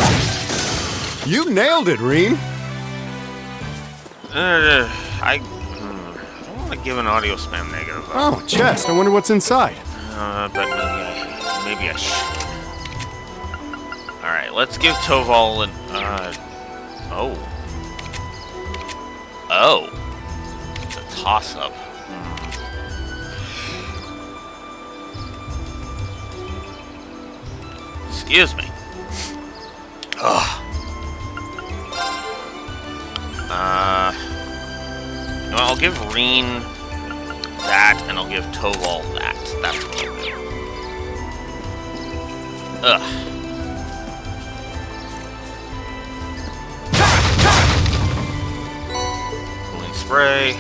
You nailed it, Reen. I don't want to give an audio spam negative, though. Oh, chest. I wonder what's inside. But maybe I should. Alright, let's give Toval an, oh. Oh. It's a toss-up. Excuse me. Ugh. You know, I'll give Reen that, and I'll give Toval that. That's what I'll do. Ugh. Cooling spray.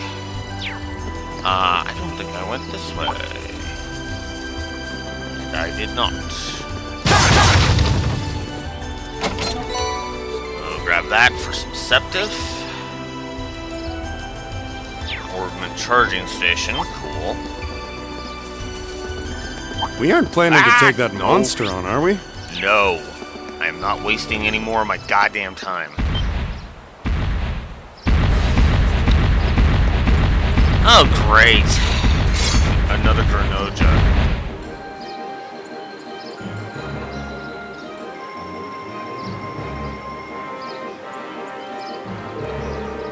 I don't think I went this way. I did not. So grab that for some Septif. Orbman charging station. Cool. We aren't planning to take that no. monster on, are we? No. I am not wasting any more of my goddamn time. Oh, great. Another Greninja.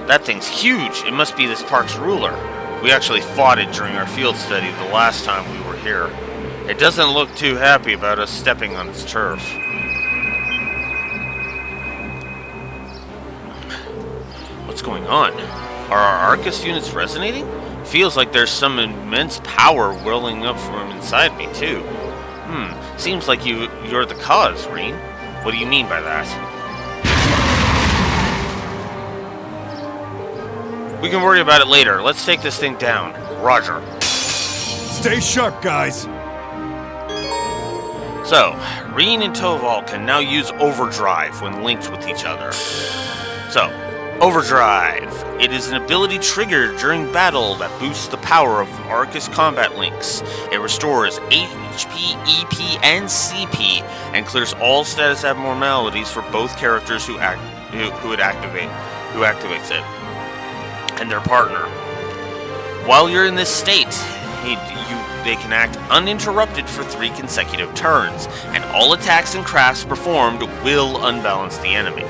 That thing's huge. It must be this park's ruler. We actually fought it during our field study the last time we were here. It doesn't look too happy about us stepping on its turf. What's going on? Are our Arcus units resonating? Feels like there's some immense power welling up from inside me, too. Seems like you're the cause, Reen. What do you mean by that? We can worry about it later. Let's take this thing down. Roger. Stay sharp, guys. So, Reen and Toval can now use Overdrive when linked with each other. So, Overdrive. It is an ability triggered during battle that boosts the power of Arcus combat links. It restores HP, EP, and CP, and clears all status abnormalities for both characters who activates it, and their partner. While you're in this state, they can act uninterrupted for 3 consecutive turns, and all attacks and crafts performed will unbalance the enemy.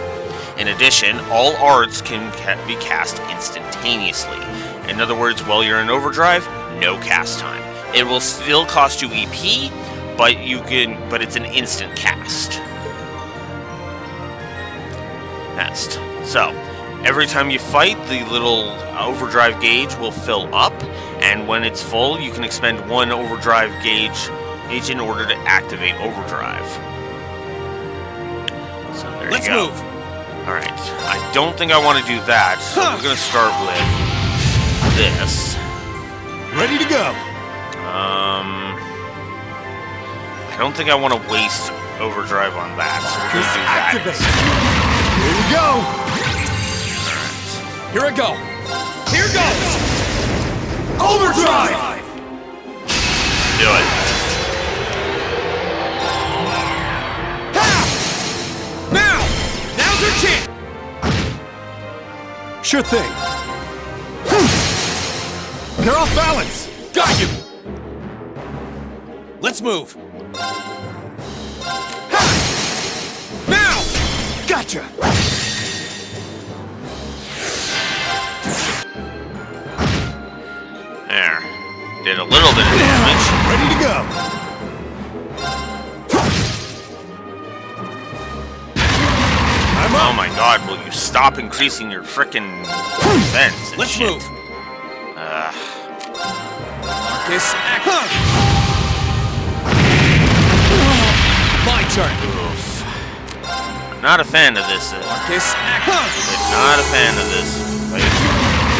In addition, all arts can be cast instantaneously. In other words, while you're in overdrive, no cast time. It will still cost you EP, but it's an instant cast. Next. So, every time you fight, the little overdrive gauge will fill up, and when it's full, you can expend 1 overdrive gauge in order to activate overdrive. So there you go. Let's move. Alright, I don't think I want to do that, so we're going to start with this. Ready to go. I don't think I want to waste overdrive on that, so we're going to do that. Activate. Here we go. Here I go. Here goes. Overdrive. Do it. Now! Now's your chance! Sure thing. They're off balance. Got you! Let's move. Now! Gotcha. There. Did a little bit of damage. Ready to go. I'm Oh up. my god, will you stop increasing your frickin' defense and Let's shit? move. Marcus, act. My turn. Oof. Not a fan of this. Marcus, act. Not a fan of this. Like,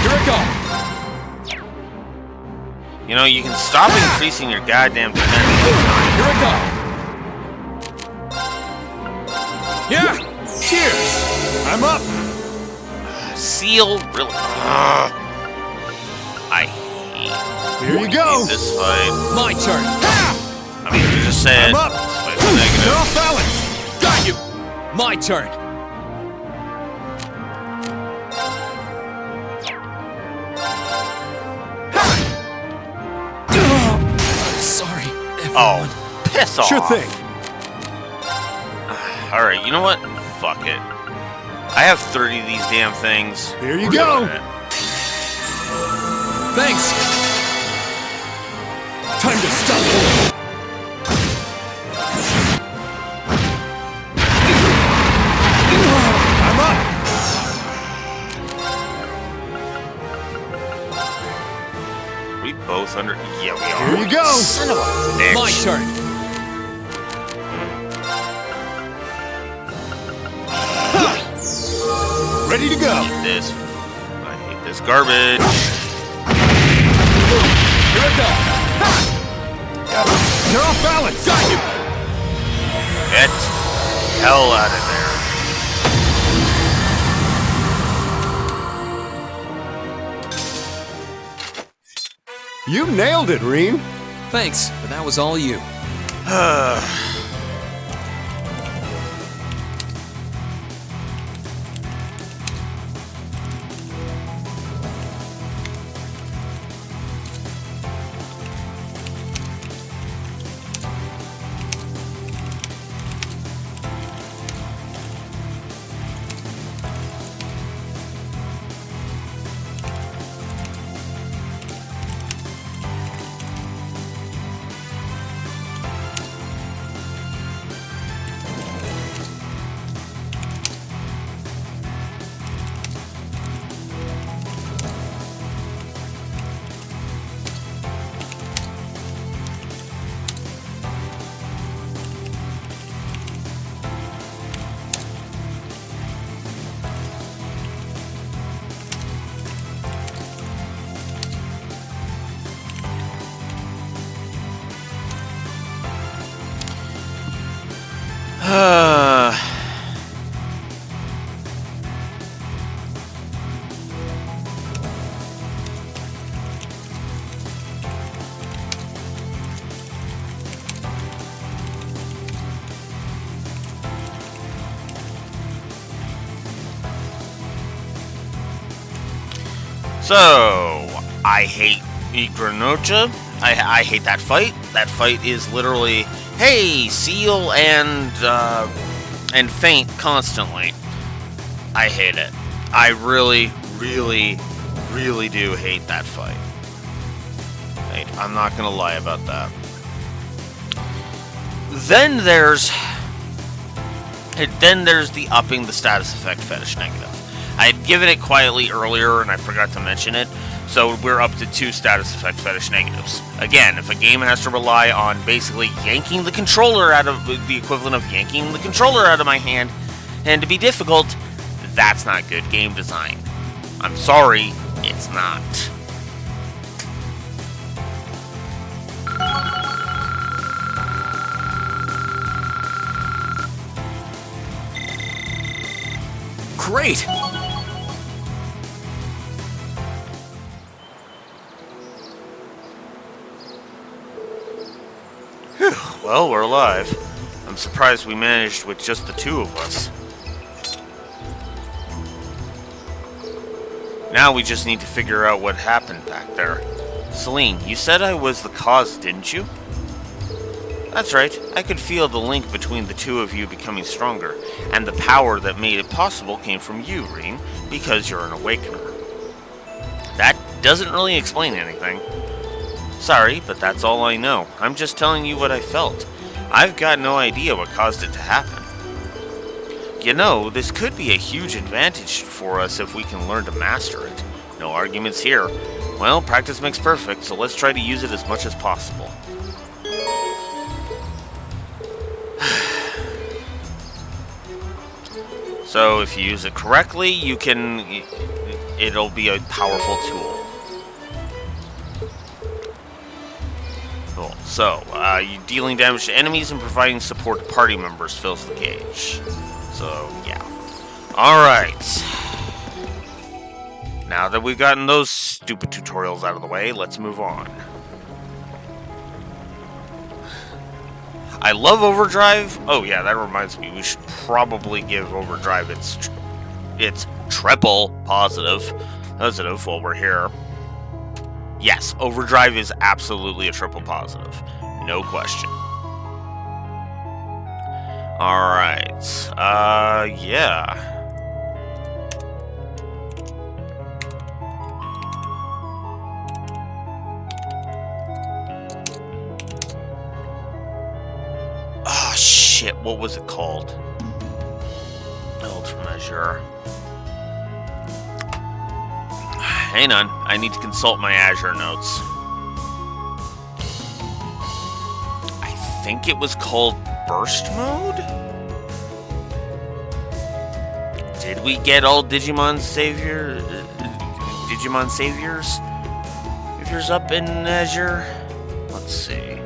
Here I go. you know, you can stop increasing your goddamn defense. Here I go. Yeah. Cheers. I'm up. Seal, really? I hate Here you go. this fight. My turn. I mean, you just said I'm up. this fight's They're negative. off balance. Got you. My turn. Sorry, everyone. Oh, piss off. Sure thing. Alright, you know what? Fuck it. I have 30 of these damn things. Here you We're go. doing it. Thanks. Time to stop. I'm up. We both under. Yeah, we are. Here you go. Son of a bitch. My turn. Ready to go. This. I hate this garbage. Here I go. They're off balance. Got you. Get hell out of there. You nailed it, Reen. Thanks, but that was all you. So, I hate Igranocha. I hate that fight. That fight is literally, hey, seal and faint constantly. I hate it. I really, really, really do hate that fight. I'm not gonna lie about that. Then there's the upping the status effect fetish negative. I had given it quietly earlier and I forgot to mention it, so we're up to 2 status effect fetish negatives. Again, if a game has to rely on basically yanking the controller out of the equivalent of yanking the controller out of my hand, and to be difficult, that's not good game design. I'm sorry, it's not. Great! Well, we're alive. I'm surprised we managed with just the 2 of us. Now we just need to figure out what happened back there. Celine, you said I was the cause, didn't you? That's right. I could feel the link between the 2 of you becoming stronger, and the power that made it possible came from you, Rean, because you're an awakener. That doesn't really explain anything. Sorry, but that's all I know. I'm just telling you what I felt. I've got no idea what caused it to happen. You know, this could be a huge advantage for us if we can learn to master it. No arguments here. Well, practice makes perfect, so let's try to use it as much as possible. So if you use it correctly, it'll be a powerful tool. Cool. So, you dealing damage to enemies and providing support to party members fills the gauge. So, yeah. Alright. Now that we've gotten those stupid tutorials out of the way, let's move on. I love Overdrive. Oh yeah, that reminds me. We should probably give Overdrive its triple positive while we're here. Yes, Overdrive is absolutely a triple positive. No question. Alright. Yeah. Oh, shit. What was it called? Ultra measure. Hang on. I need to consult my Azure notes. I think it was called Burst Mode? Did we get all Digimon Saviors up in Azure? Let's see.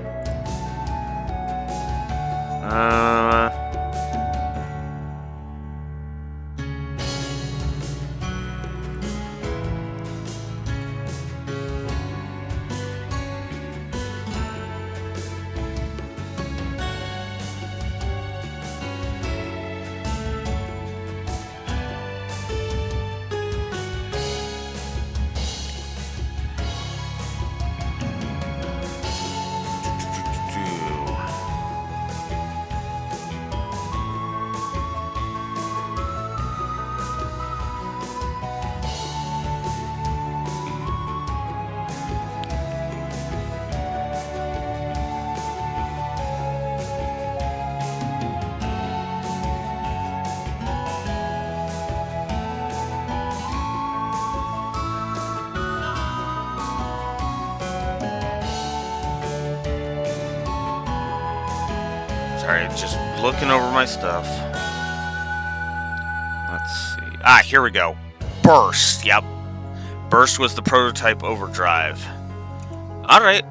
Sorry, just looking over my stuff. Let's see. Ah, here we go. Burst, yep. Burst was the prototype Overdrive. Alright.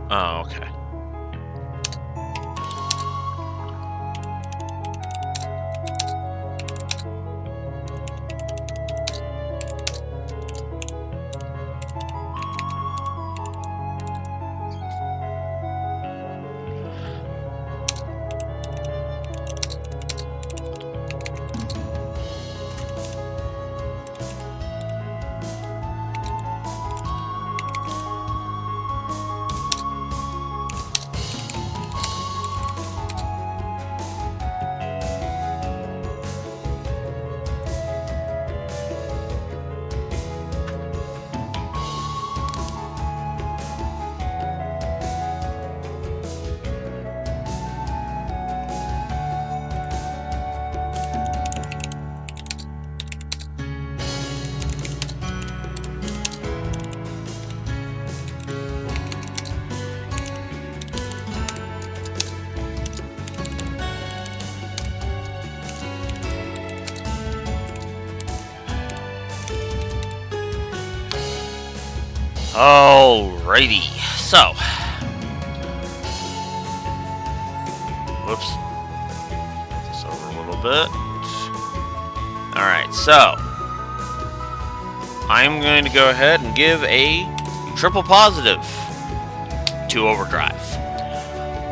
Oh, okay. Alrighty, so. Whoops. Put this over a little bit. Alright, so. I'm going to go ahead and give a triple positive to Overdrive.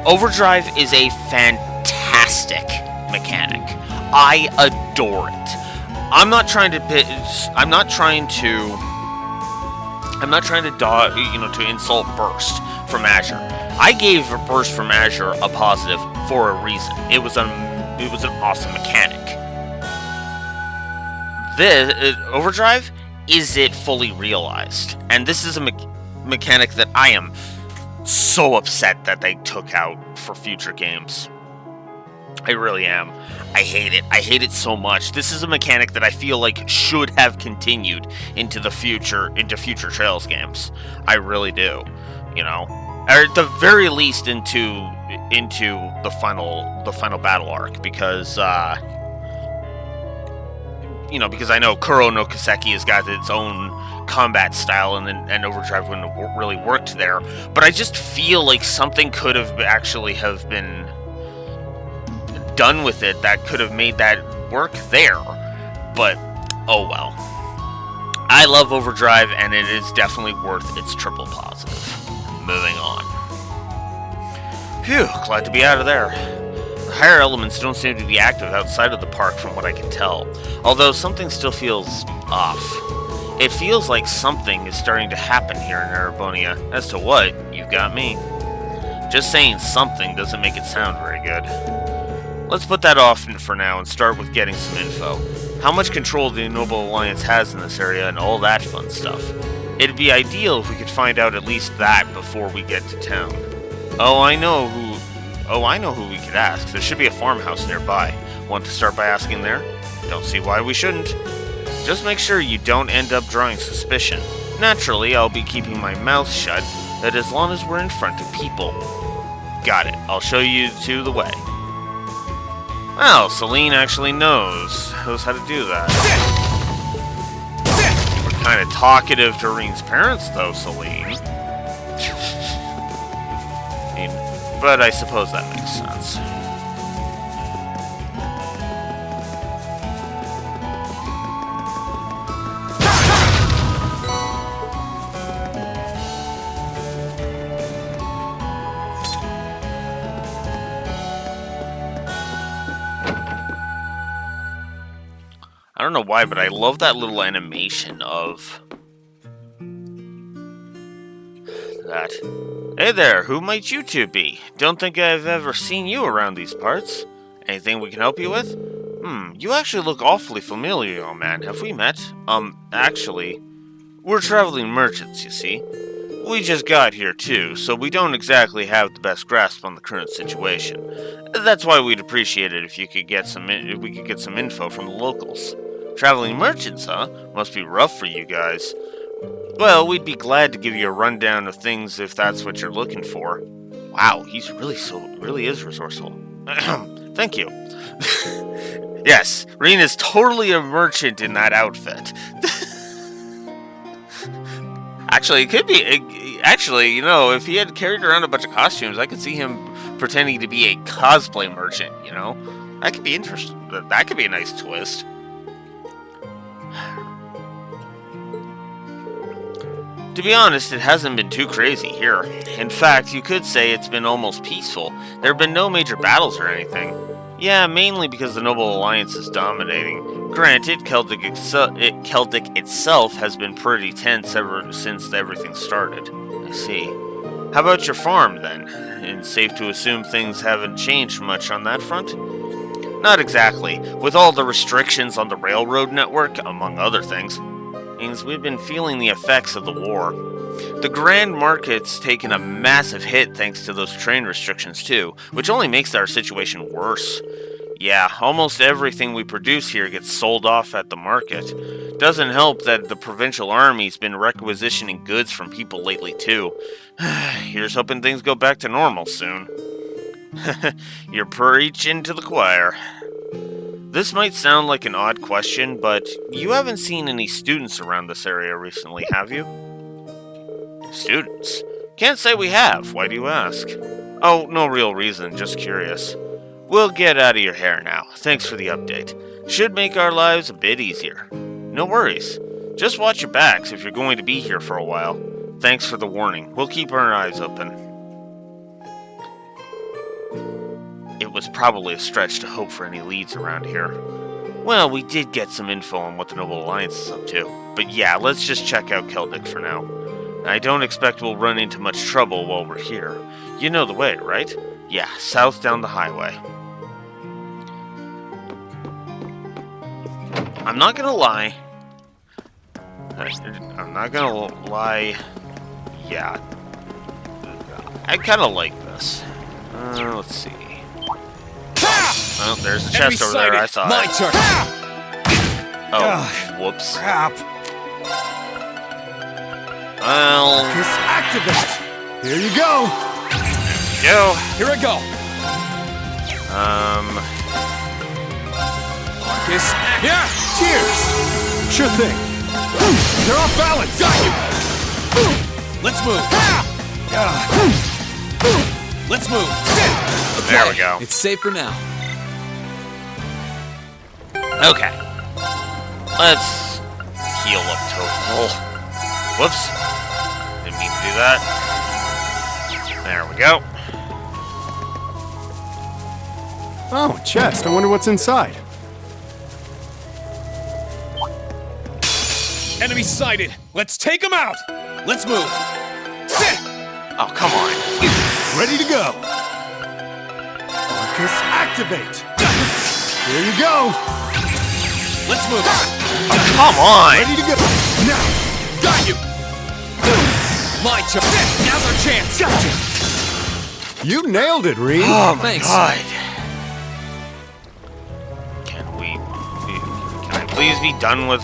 Overdrive is a fantastic mechanic. I adore it. I'm not trying to to insult Burst from Azure. I gave Burst from Azure a positive for a reason. It was an awesome mechanic. This Overdrive, is it fully realized? And this is a mechanic that I am so upset that they took out for future games. I really am. I hate it. I hate it so much. This is a mechanic that I feel like should have continued into future Trails games. I really do. You know, or at the very least into the final battle arc, because because I know Kuro no Kiseki has got its own combat style, and Overdrive wouldn't have really worked there. But I just feel like something could have have been done with it that could have made that work there. But oh well. I love Overdrive, and it is definitely worth its triple positive. Moving on. Phew, glad to be out of there. The higher elements don't seem to be active outside of the park from what I can tell, although something still feels off. It feels like something is starting to happen here in Erebonia. As to what, you've got me. Just saying something doesn't make it sound very good. Let's put that off for now and start with getting some info. How much control the Noble Alliance has in this area and all that fun stuff. It'd be ideal if we could find out at least that before we get to town. I know who we could ask. There should be a farmhouse nearby. Want to start by asking there? Don't see why we shouldn't. Just make sure you don't end up drawing suspicion. Naturally, I'll be keeping my mouth shut, but as long as we're in front of people. Got it. I'll show you to the way. Well, Celine actually knows how to do that. We're kind of talkative to Reen's parents, though, Celine. But I suppose that makes sense. I don't know why, but I love that little animation of that. Hey there, who might you two be? Don't think I've ever seen you around these parts. Anything we can help you with? You actually look awfully familiar, young man. Have we met? Actually, we're traveling merchants, you see. We just got here too, so we don't exactly have the best grasp on the current situation. That's why we'd appreciate it if we could get some info from the locals. Traveling merchants, huh? Must be rough for you guys. Well, we'd be glad to give you a rundown of things if that's what you're looking for. Wow, he's really is resourceful. Thank you. Yes, Reen is totally a merchant in that outfit. Actually, it could be. Actually, you know, if he had carried around a bunch of costumes, I could see him pretending to be a cosplay merchant, you know? That could be interesting. That could be a nice twist. To be honest, it hasn't been too crazy here. In fact, you could say it's been almost peaceful. There have been no major battles or anything. Yeah, mainly because the Noble Alliance is dominating. Granted, Celtic itself has been pretty tense ever since everything started. I see. How about your farm, then? It's safe to assume things haven't changed much on that front? Not exactly. With all the restrictions on the railroad network, among other things, means we've been feeling the effects of the war. The Grand Market's taken a massive hit thanks to those train restrictions too, which only makes our situation worse. Yeah, almost everything we produce here gets sold off at the market. Doesn't help that the provincial army's been requisitioning goods from people lately too. Here's hoping things go back to normal soon. You're preaching to the choir. This might sound like an odd question, but you haven't seen any students around this area recently, have you? Students? Can't say we have. Why do you ask? Oh, no real reason, just curious. We'll get out of your hair now. Thanks for the update. Should make our lives a bit easier. No worries. Just watch your backs if you're going to be here for a while. Thanks for the warning. We'll keep our eyes open. It was probably a stretch to hope for any leads around here. Well, we did get some info on what the Noble Alliance is up to. But yeah, let's just check out Celtic for now. I don't expect we'll run into much trouble while we're here. You know the way, right? Yeah, south down the highway. I'm not gonna lie. Yeah. I kinda like this. Let's see. Oh, there's a chest over there, I saw My it. turn! Oh, whoops. Crap. Well, Just activate. Here you go. go. Here I go! Marcus, yeah! Cheers. Sure thing. They're off balance. Got you! Let's move! Let's move! Sit! There we go. It's safe for now. Okay. Let's heal up Total. Whoops. Didn't mean to do that. There we go. Oh, chest. I wonder what's inside. Enemy sighted! Let's take him out! Let's move! Sit! Oh, come on. Ready to go. Marcus, activate. Here you go. Let's move! Oh, come on. Ready to go. Now. Got you! My turn! Sit! Now's our chance! Gotcha. You nailed it, Reed. Oh my Thanks. god. Can I please be done with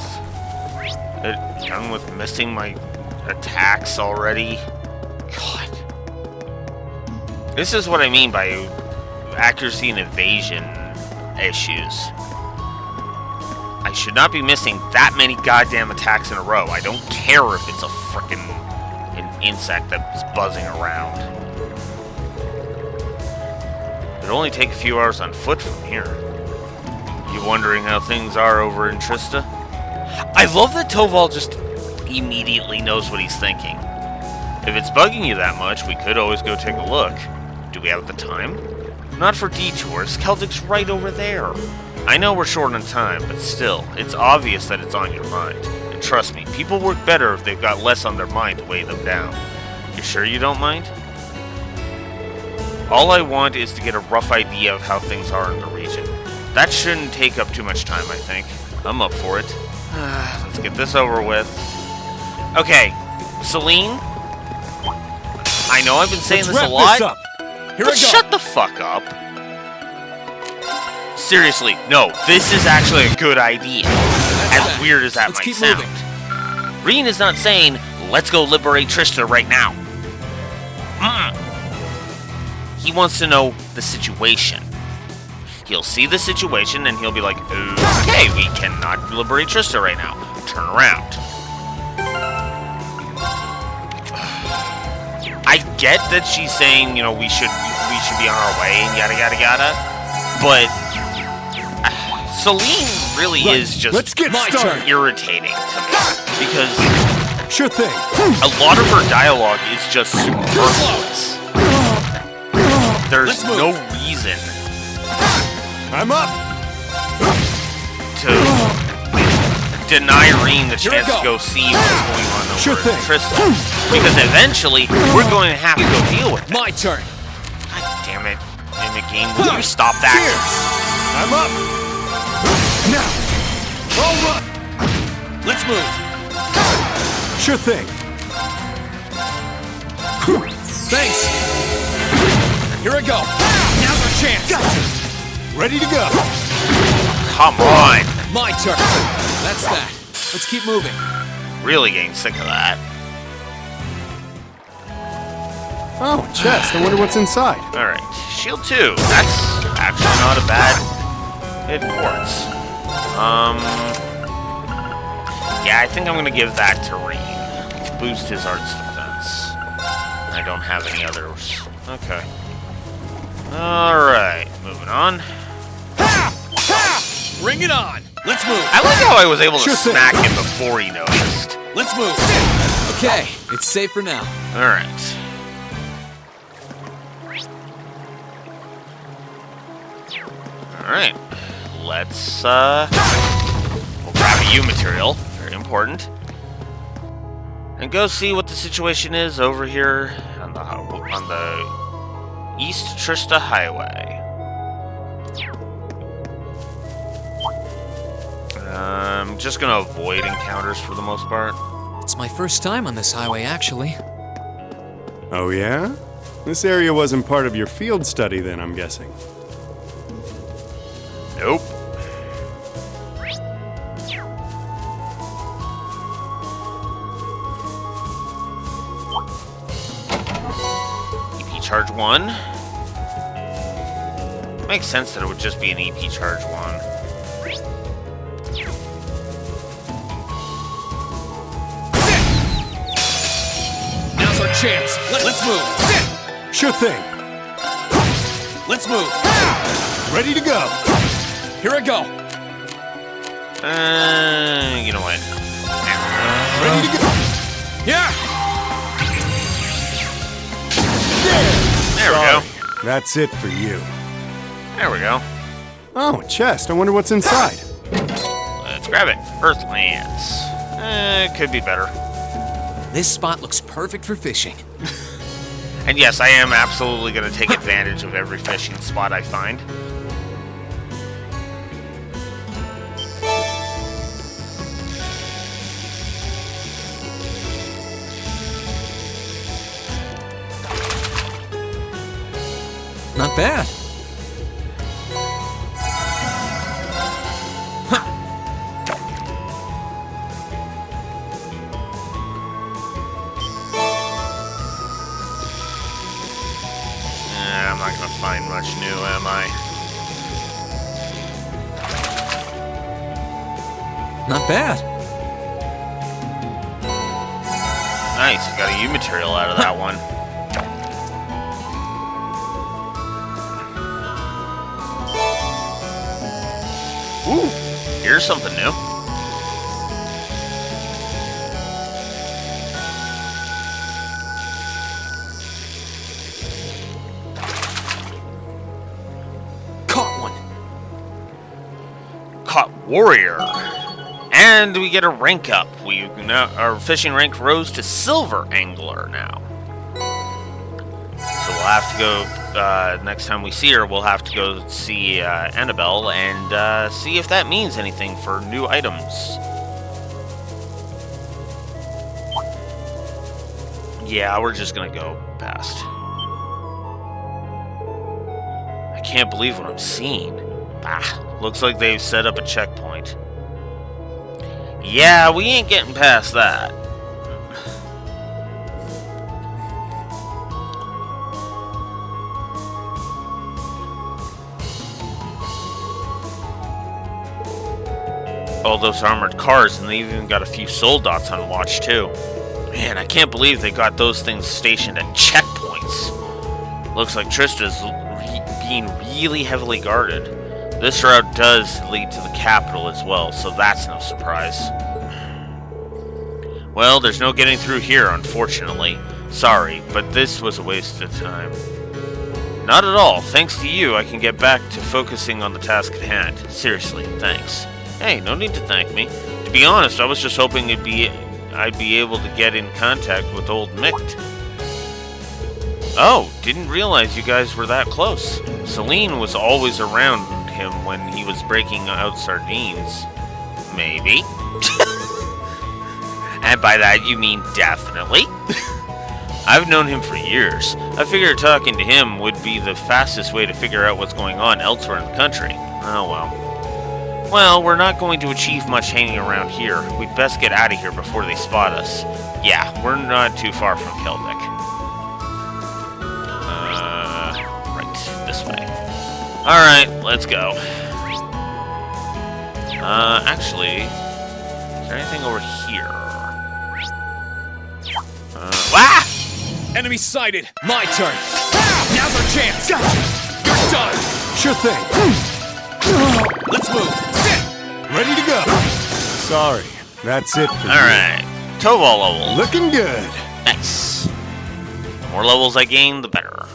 missing my attacks already? God. This is what I mean by accuracy and evasion issues. I should not be missing that many goddamn attacks in a row. I don't care if it's a frickin' an insect that's buzzing around. It'll only take a few hours on foot from here. You wondering how things are over in Trista? I love that Toval just immediately knows what he's thinking. If it's bugging you that much, we could always go take a look. Do we have the time? Not for detours. Celtic's right over there. I know we're short on time, but still, it's obvious that it's on your mind. And trust me, people work better if they've got less on their mind to weigh them down. You sure you don't mind? All I want is to get a rough idea of how things are in the region. That shouldn't take up too much time, I think. I'm up for it. Let's get this over with. Okay, Celine? I know I've been saying this a lot, Here but I go! shut the fuck up. Seriously, no, this is actually a good idea. As weird as that Let's might keep sound. moving. Reen is not saying, let's go liberate Trista right now. He wants to know the situation. He'll see the situation and he'll be like, okay, we cannot liberate Trista right now. Turn around. I get that she's saying, you know, we should be on our way and yada yada yada, but Celine really is just Let's get started. irritating to me because Sure thing. a lot of her dialogue is just superfluous. There's no reason I'm up. to deny Irene the chance to go see what's going on over Sure thing. Tristan, because eventually we're going to have to go deal with it. My turn. God damn it, in the game, will you stop that? I'm up. Now. All right. Let's move. Sure thing. Thanks. Here I go. Now's our chance. Ready to go. Come on, My turn. That's that. Let's keep moving. really getting sick of that. Oh, chest. I wonder what's inside. All right, shield 2. That's actually not a bad hit quartz. Yeah, I think I'm gonna give that to Reed. Boost his arts defense. I don't have any others. Okay. Alright, moving on. Bring it on. Let's move. I like how I was able to Sure thing. smack him before he noticed. Let's move. Okay, it's safe for now. Alright. Alright. Let's, we'll grab a U material. Very important. And go see what the situation is over here on the East Trista Highway. I'm just gonna avoid encounters for the most part. It's my first time on this highway, actually. Oh, yeah? This area wasn't part of your field study then, I'm guessing. Nope. EP charge 1. Makes sense that it would just be an EP charge 1. Now's our chance. Let's move. Sure thing. Let's move. Ready to go. Here I go. You know what? Ready to go. Yeah. There we go. That's it for you. There we go. Oh, chest. I wonder what's inside. Let's grab it. Earthlands. It could be better. This spot looks perfect for fishing. And yes, I am absolutely going to take advantage of every fishing spot I find. Not bad. I'm not going to find much new, am I? Not bad. Nice, I got a U material out of that one. Ooh, here's something new. Caught one. Caught warrior. And we get a rank up. We now, our fishing rank rose to silver angler now. So we'll have to go, next time we see her, we'll have to go see Annabelle and see if that means anything for new items. Yeah, we're just gonna go past. I can't believe what I'm seeing. Looks like they've set up a checkpoint. Yeah, we ain't getting past that. All those armored cars, and they've even got a few soldots on watch too. Man, I can't believe they got those things stationed at checkpoints. Looks like Trista's being really heavily guarded. This route does lead to the capital as well, so that's no surprise. Well, there's no getting through here, unfortunately. Sorry, but this was a waste of time. Not at all. Thanks to you, I can get back to focusing on the task at hand. Seriously, thanks. Hey, no need to thank me. To be honest, I was just hoping I'd be able to get in contact with old Mick. Oh, didn't realize you guys were that close. Celine was always around him when he was breaking out sardines. Maybe. And by that you mean definitely. I've known him for years. I figured talking to him would be the fastest way to figure out what's going on elsewhere in the country. Oh well. Well, we're not going to achieve much hanging around here. We'd best get out of here before they spot us. Yeah, we're not too far from Keldic. Right, this way. Alright, let's go. Actually, is there anything over here? Wah! Enemy sighted. My turn. Now's our chance. You're done. Sure thing. Let's move. Sit. Ready to go. Sorry, that's it for Alright, Tobal level. Looking good. Nice. The more levels I gain, the better.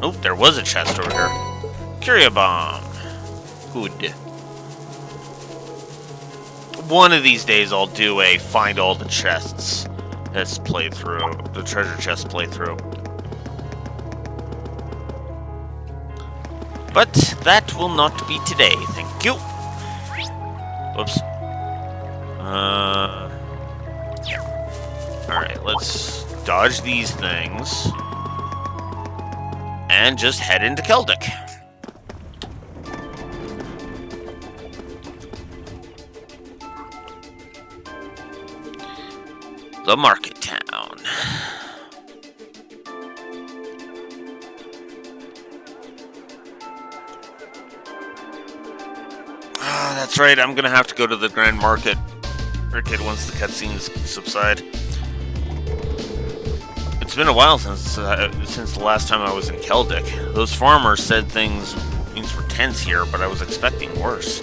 Oh, there was a chest over here. Curia Bomb. Good. One of these days I'll do a find all the chests. This playthrough, the treasure chest playthrough. But that will not be today, thank you. Whoops. Alright, let's dodge these things. And just head into Keldic. The market town. Ah, that's right. I'm gonna have to go to the Grand Market once the cutscenes subside. It's been a while since the last time I was in Keldic. Those farmers said things were tense here, but I was expecting worse.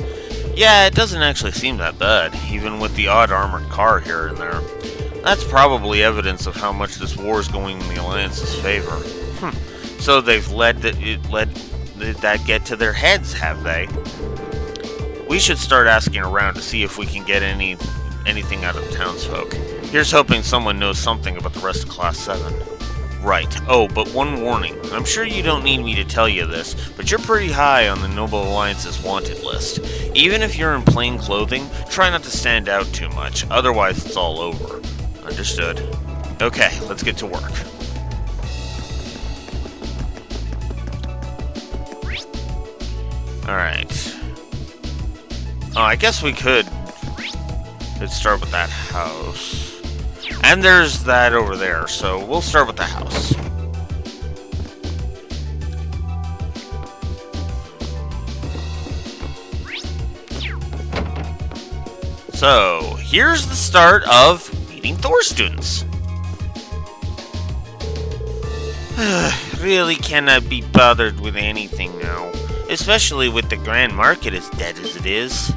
Yeah, it doesn't actually seem that bad, even with the odd armored car here and there. That's probably evidence of how much this war is going in the Alliance's favor. So they've let that get to their heads, have they? We should start asking around to see if we can get anything out of the townsfolk. Here's hoping someone knows something about the rest of Class 7. Right. Oh, but one warning. I'm sure you don't need me to tell you this, but you're pretty high on the Noble Alliance's wanted list. Even if you're in plain clothing, try not to stand out too much, otherwise it's all over. Understood. Okay, let's get to work. Alright. Oh, I guess we could start with that house. And there's that over there, so we'll start with the house. So, here's the start of meeting Thor students. Really cannot be bothered with anything now, especially with the Grand Market as dead as it is.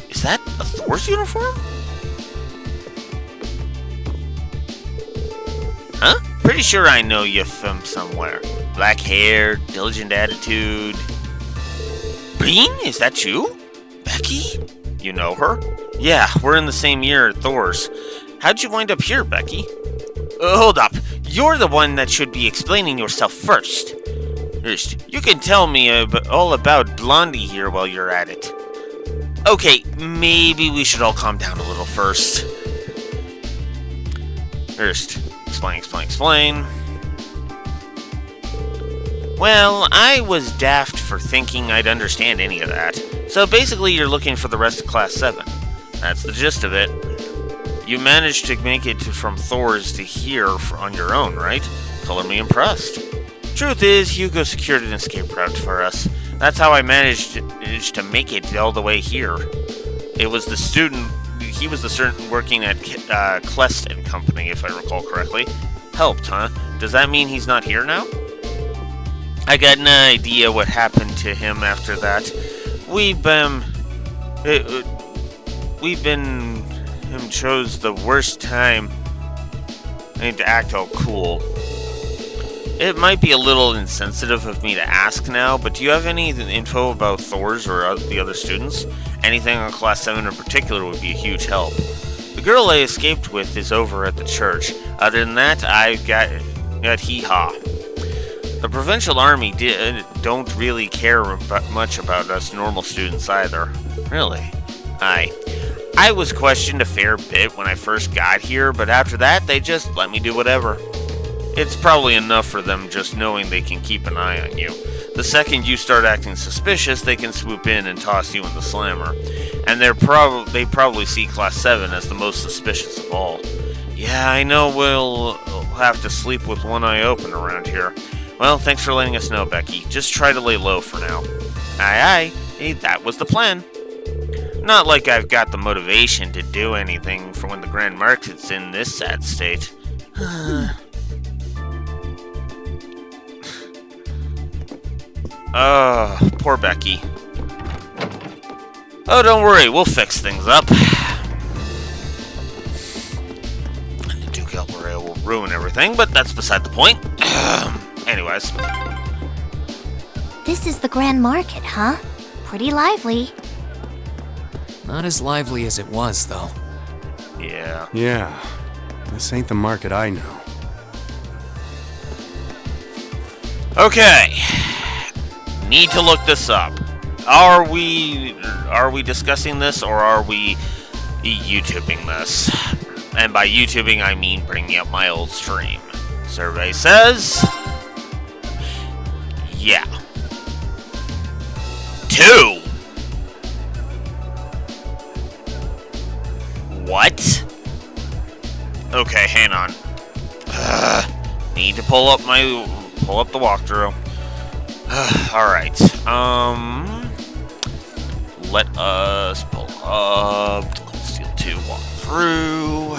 Is that a Thor's uniform? Huh? Pretty sure I know you from somewhere. Black hair, diligent attitude. Breen, is that you? Becky? You know her? Yeah, we're in the same year at Thor's. How'd you wind up here, Becky? Hold up. You're the one that should be explaining yourself first. First, you can tell me all about Blondie here while you're at it. Okay, maybe we should all calm down a little first. First, explain. Well, I was daft for thinking I'd understand any of that. So basically, you're looking for the rest of Class 7. That's the gist of it. You managed to make it from Thor's to here on your own, right? Color me impressed. Truth is, Hugo secured an escape route for us. That's how I managed to make it all the way here. It was the student he was the certain working at Clest and Company, if I recall correctly. Helped, huh? Does that mean he's not here now? I got no idea what happened to him after that. Him chose the worst time and to act all cool. It might be a little insensitive of me to ask now, but do you have any info about Thors or the other students? Anything on Class 7 in particular would be a huge help. The girl I escaped with is over at the church. Other than that, I've got Hee-Haw. The Provincial Army don't really care much about us normal students either. Really? I was questioned a fair bit when I first got here, but after that, they just let me do whatever. It's probably enough for them just knowing they can keep an eye on you. The second you start acting suspicious, they can swoop in and toss you in the slammer. And they probably see Class 7 as the most suspicious of all. Yeah, I know we'll have to sleep with one eye open around here. Well, thanks for letting us know, Becky. Just try to lay low for now. Aye, that was the plan. Not like I've got the motivation to do anything for when the Grand Market's in this sad state. Poor Becky. Oh, don't worry, we'll fix things up. Duke Alvarez will ruin everything, but that's beside the point. Anyways. This is the Grand Market, huh? Pretty lively. Not as lively as it was, though. Yeah. Yeah, this ain't the market I know. Okay. Need to look this up. Are we discussing this, or are we YouTubing this? And by YouTubing, I mean bringing up my old stream. Survey says... yeah. 2! What? Okay, hang on. Need to pull up the walkthrough. Alright, let us pull up the Cold Steel 2 walkthrough.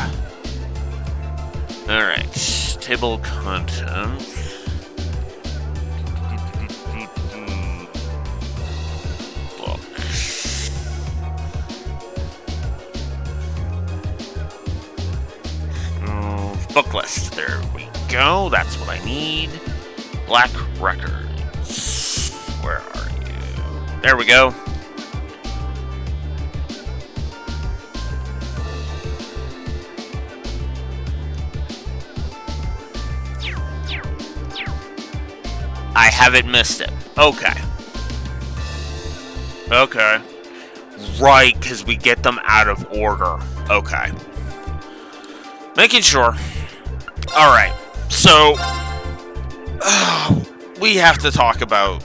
Alright, table of contents. Book list. There we go. That's what I need. Black Records. Where are you? There we go. I haven't missed it. Okay. Okay. Right, because we get them out of order. Okay. Making sure. Alright, so... we have to talk about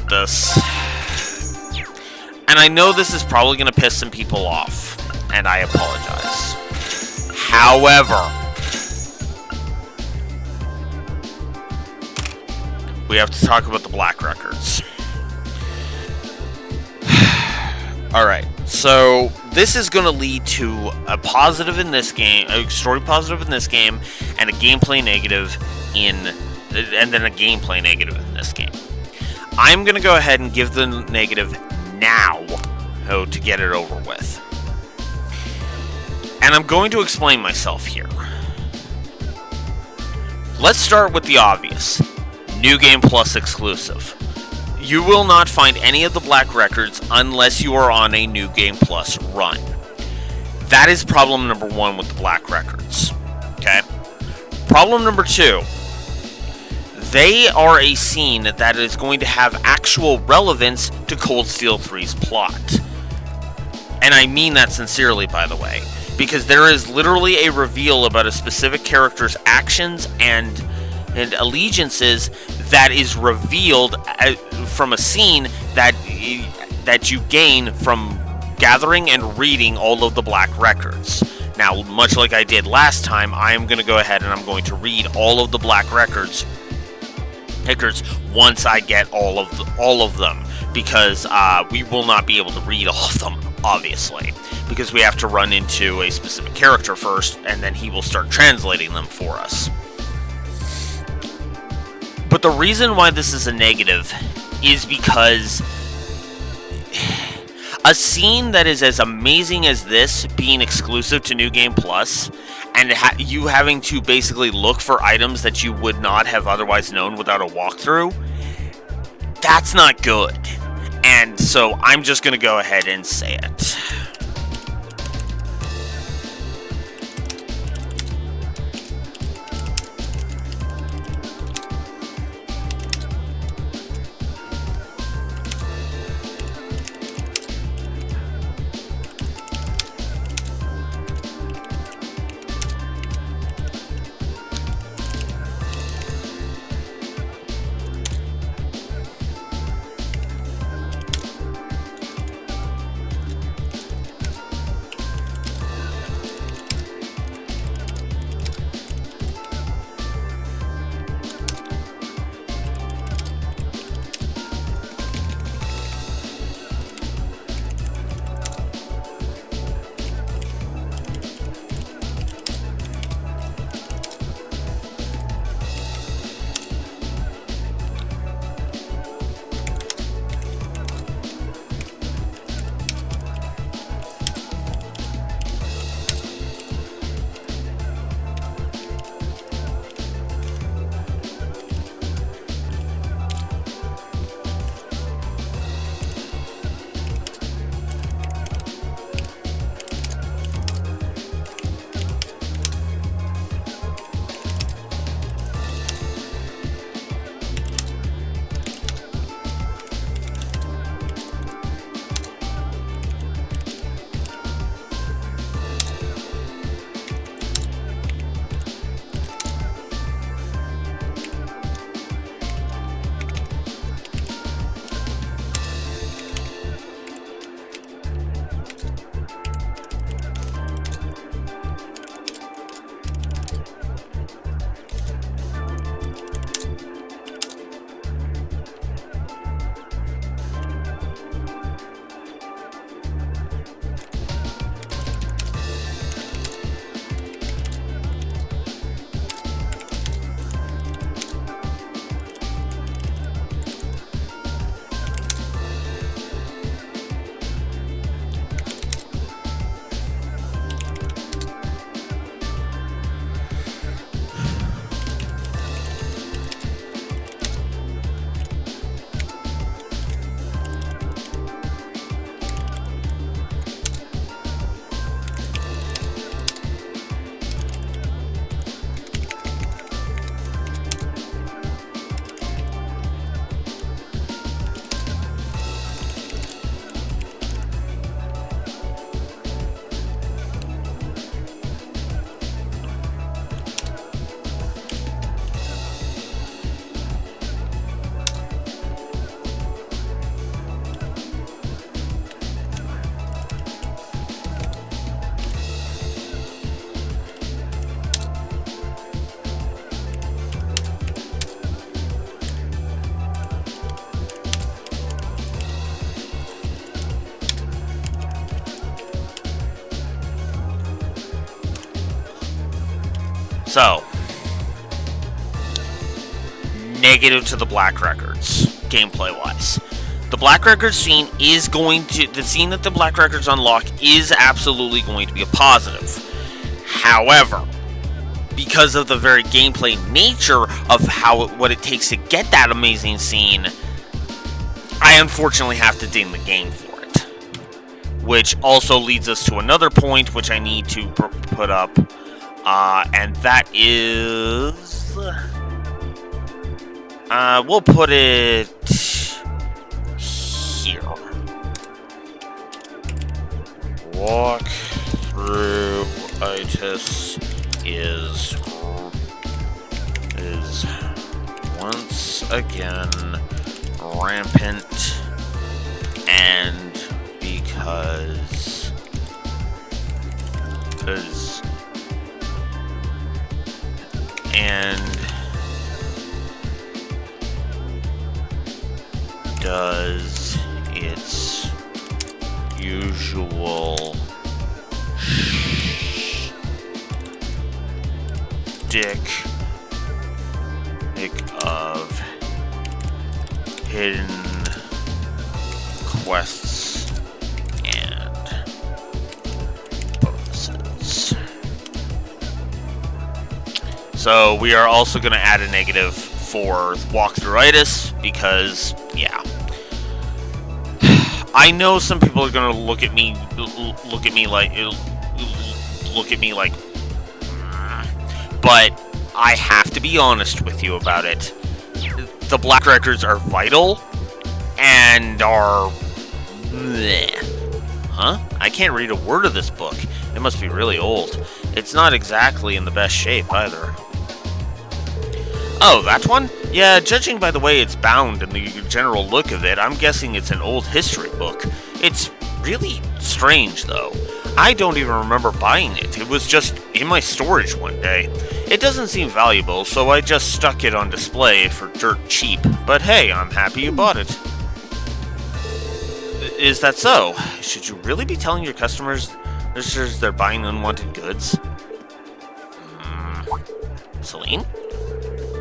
this. And I know this is probably going to piss some people off. And I apologize. However... we have to talk about the Black Records. Alright, so this is going to lead to a positive in this game, a story positive in this game, and a gameplay negative and then a gameplay negative in this game. I'm going to go ahead and give the negative now, to get it over with. And I'm going to explain myself here. Let's start with the obvious. New Game Plus exclusive. You will not find any of the Black Records unless you are on a New Game Plus run. That is problem number one with the Black Records. Okay? Problem number two. They are a scene that is going to have actual relevance to Cold Steel 3's plot. And I mean that sincerely, by the way. Because there is literally a reveal about a specific character's actions and allegiances that is revealed from a scene that you gain from gathering and reading all of the Black Records. Now, much like I did last time, I am going to go ahead and I'm going to read all of the Black Records once I get all of them, because we will not be able to read all of them, obviously. because we have to run into a specific character first, and then he will start translating them for us. But the reason why this is a negative is because a scene that is as amazing as this being exclusive to New Game Plus, and you having to basically look for items that you would not have otherwise known without a walkthrough, that's not good. And so I'm just going to go ahead and say it. So, negative to the Black Records, gameplay-wise. The Black Records scene is the scene that the Black Records unlock is absolutely going to be a positive. However, because of the very gameplay nature of what it takes to get that amazing scene, I unfortunately have to ding the game for it. Which also leads us to another point which I need to put up. And that is... we'll put it here. Walk through itis is once again rampant, and because does its usual stick of hidden quests and bonuses. So we are also going to add a negative for walkthroughitis because, yeah. I know some people are going to look at me like, but I have to be honest with you about it. The black records are vital and are... bleh. Huh? I can't read a word of this book. It must be really old. It's not exactly in the best shape either. Oh, that one? Yeah, judging by the way it's bound and the general look of it, I'm guessing it's an old history book. It's really strange, though. I don't even remember buying it. It was just in my storage one day. It doesn't seem valuable, so I just stuck it on display for dirt cheap. But hey, I'm happy you bought it. Is that so? Should you really be telling your customers they're buying unwanted goods? Celine?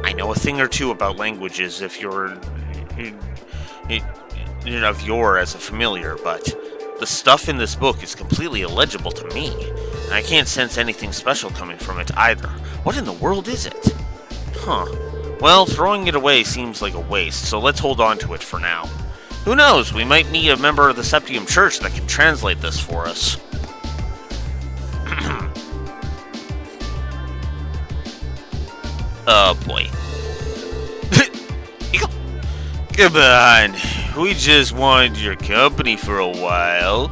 I know a thing or two about languages if you're of yore as a familiar, but the stuff in this book is completely illegible to me, and I can't sense anything special coming from it either. What in the world is it? Huh. Well, throwing it away seems like a waste, so let's hold on to it for now. Who knows, we might meet a member of the Septium Church that can translate this for us. Oh boy. Come on, we just wanted your company for a while.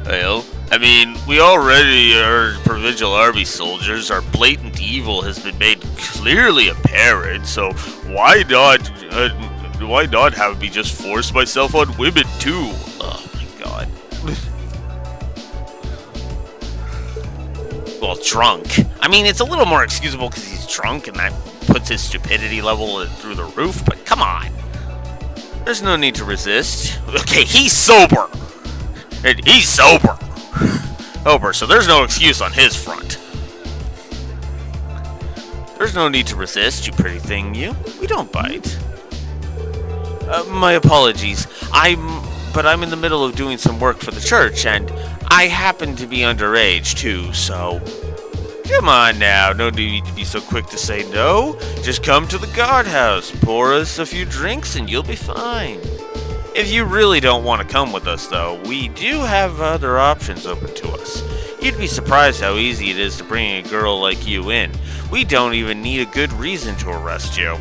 Well, I mean, we already are provincial army soldiers. Our blatant evil has been made clearly apparent, so why not have me just force myself on women too? Oh my god. Well, drunk. I mean, it's a little more excusable because he's drunk and that puts his stupidity level through the roof, but come on. There's no need to resist. Okay, he's sober. And he's sober. So there's no excuse on his front. There's no need to resist, you pretty thing, you. We don't bite. My apologies. But I'm in the middle of doing some work for the church, and I happen to be underage, too, so... Come on now, no need to be so quick to say no. Just come to the guardhouse, pour us a few drinks, and you'll be fine. If you really don't want to come with us, though, we do have other options open to us. You'd be surprised how easy it is to bring a girl like you in. We don't even need a good reason to arrest you.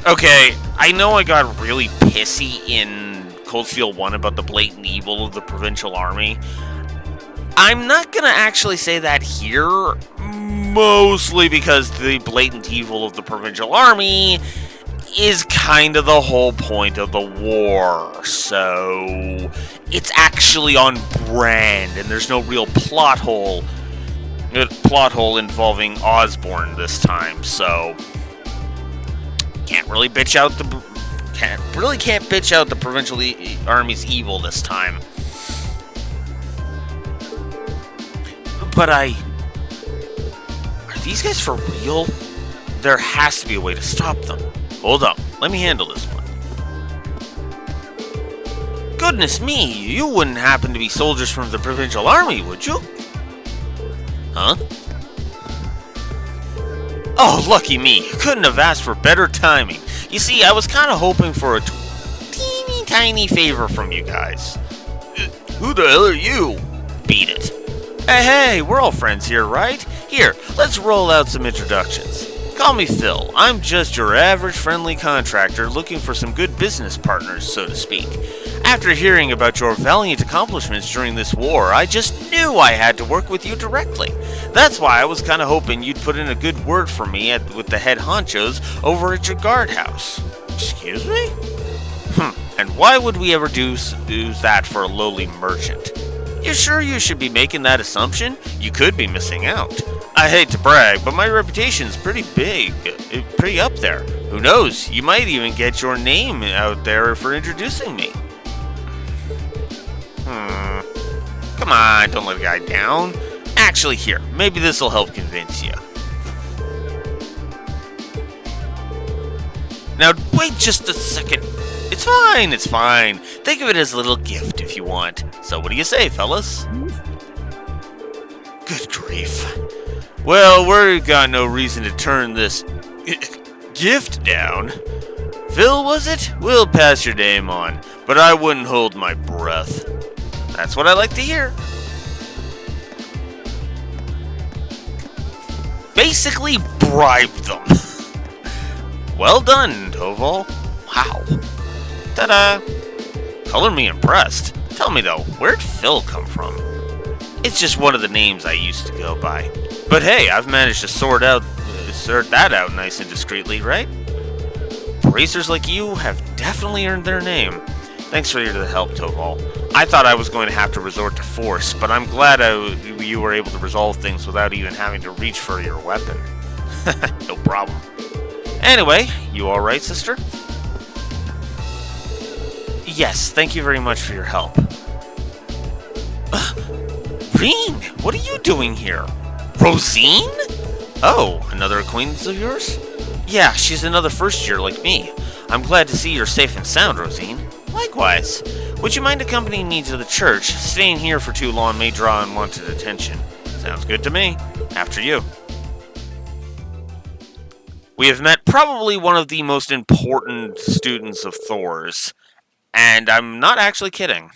Okay, I know I got really pissy in Cold Steel 1 about the blatant evil of the provincial army. I'm not gonna actually say that here, mostly because the blatant evil of the provincial army is kind of the whole point of the war, so it's actually on brand, and there's no real plot hole involving Osborn this time, so can't bitch out the provincial army's evil this time. But are these guys for real? There has to be a way to stop them. Hold up, let me handle this one. Goodness me, you wouldn't happen to be soldiers from the provincial army, would you? Huh? Oh, lucky me. Couldn't have asked for better timing. You see, I was kind of hoping for a teeny tiny favor from you guys. Who the hell are you? Beat it. Hey, we're all friends here, right? Here, let's roll out some introductions. Call me Phil. I'm just your average friendly contractor looking for some good business partners, so to speak. After hearing about your valiant accomplishments during this war, I just knew I had to work with you directly. That's why I was kind of hoping you'd put in a good word for me with the head honchos over at your guardhouse. Excuse me? And why would we ever do that for a lowly merchant? You sure you should be making that assumption? You could be missing out. I hate to brag, but my reputation's pretty big, pretty up there. Who knows, you might even get your name out there for introducing me. Come on, don't let a guy down. Actually, here, maybe this will help convince you. Now, wait just a second. It's fine, it's fine. Think of it as a little gift if you want. So what do you say, fellas? Good grief. Well, we've got no reason to turn this gift down. Phil, was it? We'll pass your name on, but I wouldn't hold my breath. That's what I like to hear. Basically, bribe them. Well done, Toval. Wow. Ta-da. Color me impressed. Tell me though, where'd Phil come from? It's just one of the names I used to go by. But hey, I've managed to sort that out nice and discreetly, right? Racers like you have definitely earned their name. Thanks for your help, Toval. I thought I was going to have to resort to force, but I'm glad you were able to resolve things without even having to reach for your weapon. No problem. Anyway, you alright, sister? Yes, thank you very much for your help. Reen, what are you doing here? Rosine? Oh, another acquaintance of yours? Yeah, she's another first year like me. I'm glad to see you're safe and sound, Rosine. Likewise. Would you mind accompanying me to the church? Staying here for too long may draw unwanted attention. Sounds good to me. After you. We have met probably one of the most important students of Thor's. And I'm not actually kidding.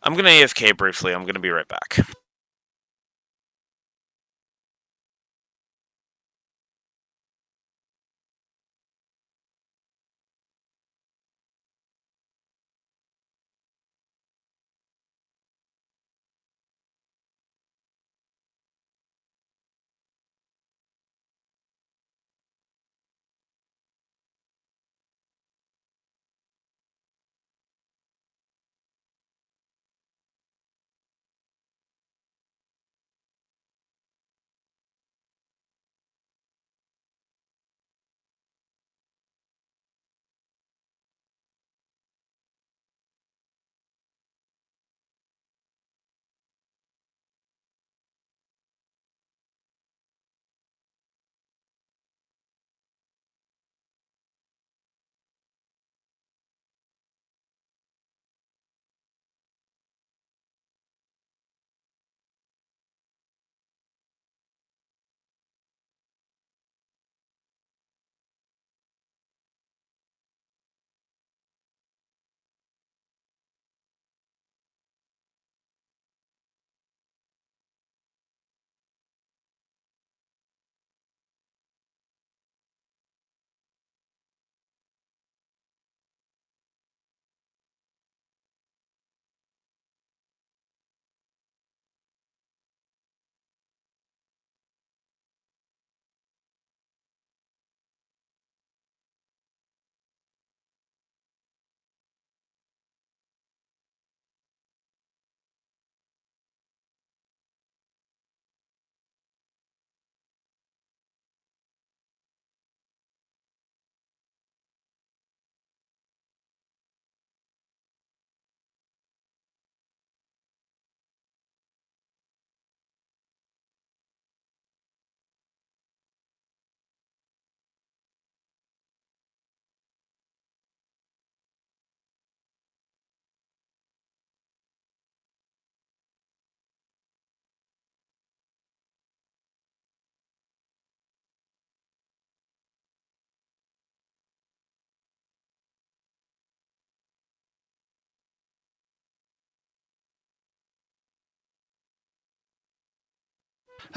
I'm going to AFK briefly. I'm going to be right back.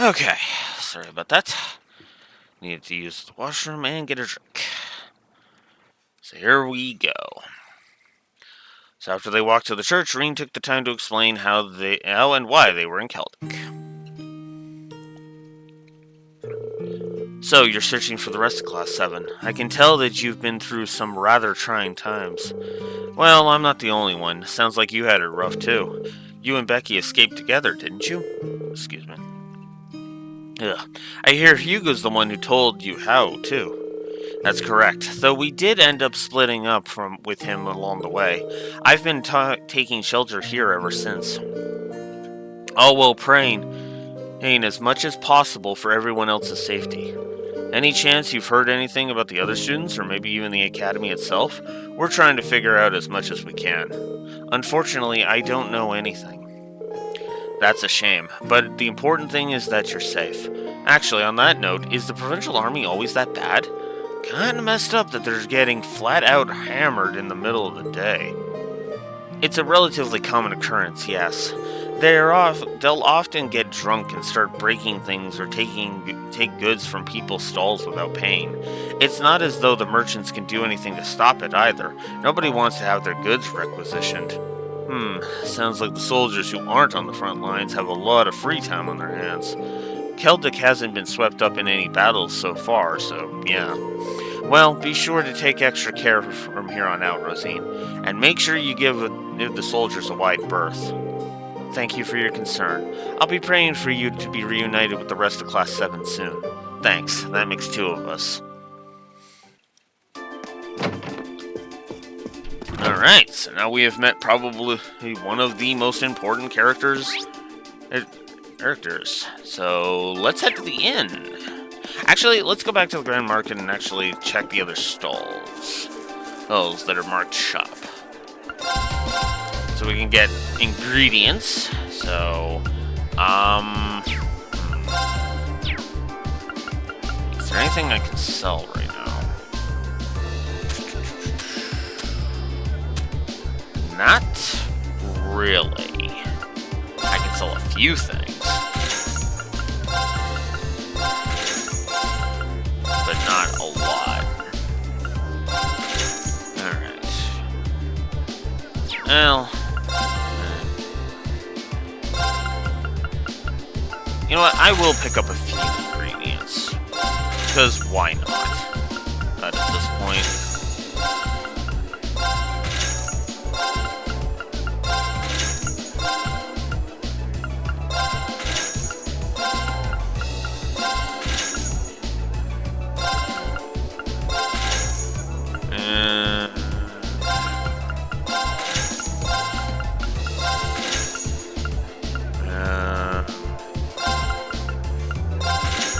Okay, sorry about that. Needed to use the washroom and get a drink. So here we go. So after they walked to the church, Reen took the time to explain how and why they were in Celtic. So, you're searching for the rest of Class 7. I can tell that you've been through some rather trying times. Well, I'm not the only one. Sounds like you had it rough, too. You and Becky escaped together, didn't you? Excuse me. Ugh. I hear Hugo's the one who told you how, too. That's correct, though we did end up splitting up with him along the way. I've been taking shelter here ever since. All while praying paying as much as possible for everyone else's safety. Any chance you've heard anything about the other students, or maybe even the academy itself? We're trying to figure out as much as we can. Unfortunately, I don't know anything. That's a shame, but the important thing is that you're safe. Actually, on that note, is the Provincial Army always that bad? Kinda messed up that they're getting flat out hammered in the middle of the day. It's a relatively common occurrence, yes. They'll often get drunk and start breaking things or take goods from people's stalls without paying. It's not as though the merchants can do anything to stop it either. Nobody wants to have their goods requisitioned. Sounds like the soldiers who aren't on the front lines have a lot of free time on their hands. Celtic hasn't been swept up in any battles so far, so yeah. Well, be sure to take extra care from here on out, Rosine, and make sure you give the soldiers a wide berth. Thank you for your concern. I'll be praying for you to be reunited with the rest of Class 7 soon. Thanks, that makes 2 of us. Alright, so now we have met probably one of the most important characters. So, let's head to the inn. Actually, let's go back to the Grand Market and actually check the other stalls. Those that are marked shop. So we can get ingredients. So, is there anything I can sell right now? Not really. I can sell a few things. But not a lot. Alright. Well. You know what? I will pick up a few ingredients. Because why not? But at this point.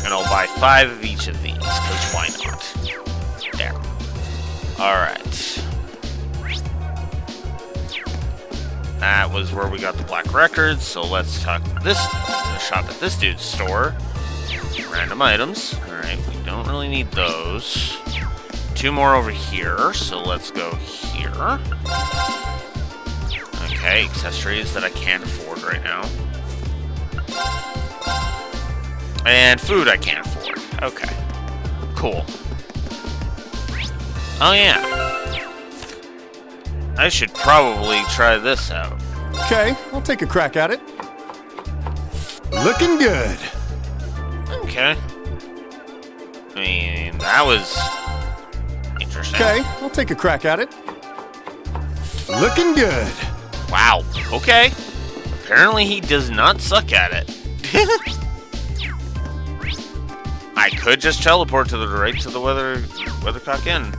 And I'll buy 5 of each of these, because why not? There. Alright. That was where we got the black records, so let's shop at this dude's store. Random items. Alright, we don't really need those. 2 more over here, so let's go here. Okay, accessories that I can't afford right now. And food I can't afford. Okay. Cool. Oh yeah. I should probably try this out. Okay, I'll take a crack at it. Looking good. Okay. I mean, that was interesting. Okay, I'll take a crack at it. Looking good. Wow. Okay. Apparently he does not suck at it. I could just teleport to the right to the Weathercock Inn,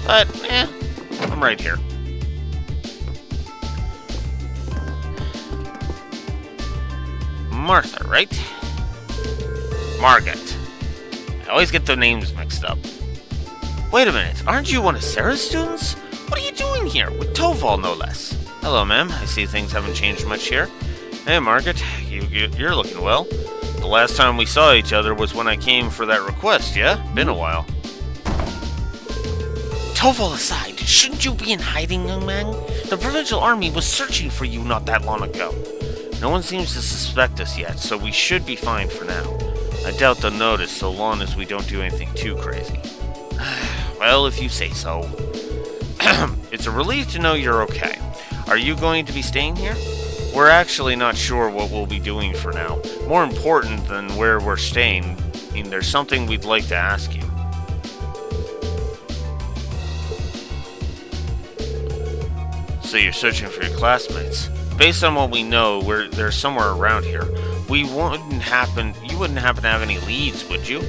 but I'm right here. Martha, right? Margaret. I always get the names mixed up. Wait a minute, aren't you one of Sarah's students? What are you doing here? With Toval, no less. Hello, ma'am. I see things haven't changed much here. Hey, Margaret. You're looking well. The last time we saw each other was when I came for that request, yeah? Been a while. Toval aside, shouldn't you be in hiding, young man? The Provincial Army was searching for you not that long ago. No one seems to suspect us yet, so we should be fine for now. I doubt they'll notice so long as we don't do anything too crazy. Well, if you say so. It's a relief to know you're okay. Are you going to be staying here? We're actually not sure what we'll be doing for now. More important than where we're staying, there's something we'd like to ask you. So you're searching for your classmates. Based on what we know, they're somewhere around here. You wouldn't happen to have any leads, would you?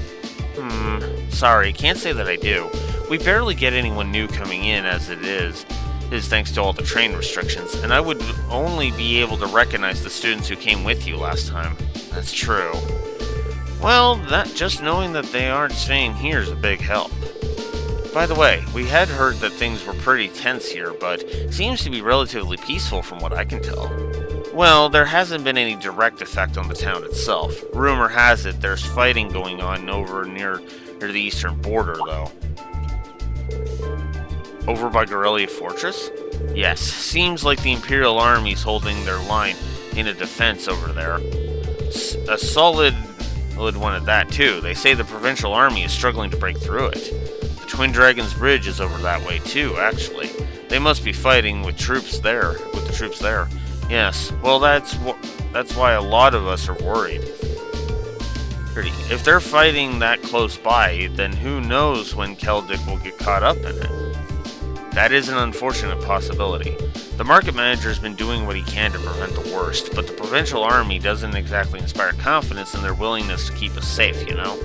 Sorry, can't say that I do. We barely get anyone new coming in as it is. is thanks to all the train restrictions, and I would only be able to recognize the students who came with you last time. That's true. Well, just knowing that they aren't staying here is a big help. By the way, we had heard that things were pretty tense here, but it seems to be relatively peaceful from what I can tell. Well, there hasn't been any direct effect on the town itself. Rumor has it there's fighting going on over near the eastern border, though. Over by Gorelia Fortress? Yes, seems like the Imperial Army's holding their line in a defense over there. A solid one at that, too. They say the Provincial Army is struggling to break through it. The Twin Dragons Bridge is over that way, too, actually. They must be fighting with the troops there. Yes, well, that's why a lot of us are worried. If they're fighting that close by, then who knows when Keldic will get caught up in it. That is an unfortunate possibility. The market manager has been doing what he can to prevent the worst, but the Provincial Army doesn't exactly inspire confidence in their willingness to keep us safe, you know?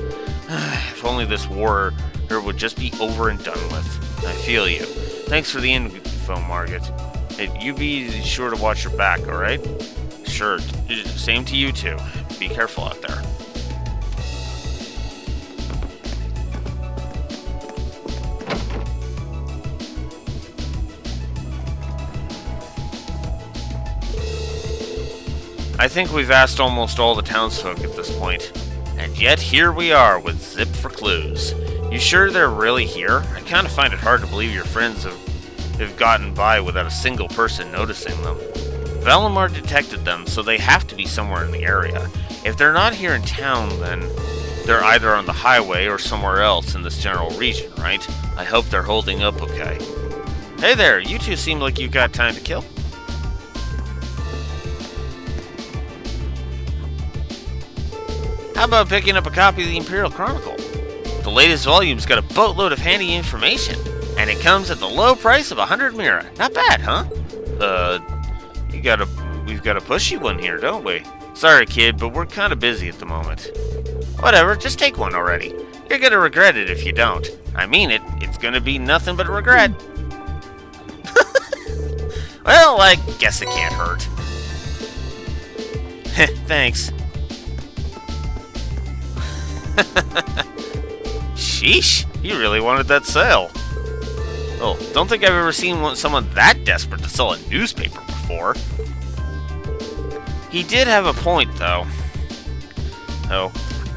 If only this war would just be over and done with. I feel you. Thanks for the info, Margit. Hey, you be sure to watch your back, alright? Sure. Same to you, too. Be careful out there. I think we've asked almost all the townsfolk at this point. And yet here we are with Zip for clues. You sure they're really here? I kind of find it hard to believe your friends have gotten by without a single person noticing them. Valimar detected them, so they have to be somewhere in the area. If they're not here in town, then they're either on the highway or somewhere else in this general region, right? I hope they're holding up okay. Hey there, you two seem like you've got time to kill. How about picking up a copy of the Imperial Chronicle? The latest volume's got a boatload of handy information, and it comes at the low price of 100 Mira. Not bad, huh? We've got a pushy one here, don't we? Sorry, kid, but we're kind of busy at the moment. Whatever, just take one already. You're gonna regret it if you don't. I mean it. It's gonna be nothing but a regret. Well, I guess it can't hurt. Thanks. Sheesh, you really wanted that sale. Oh, don't think I've ever seen someone that desperate to sell a newspaper before. He did have a point, though. Oh,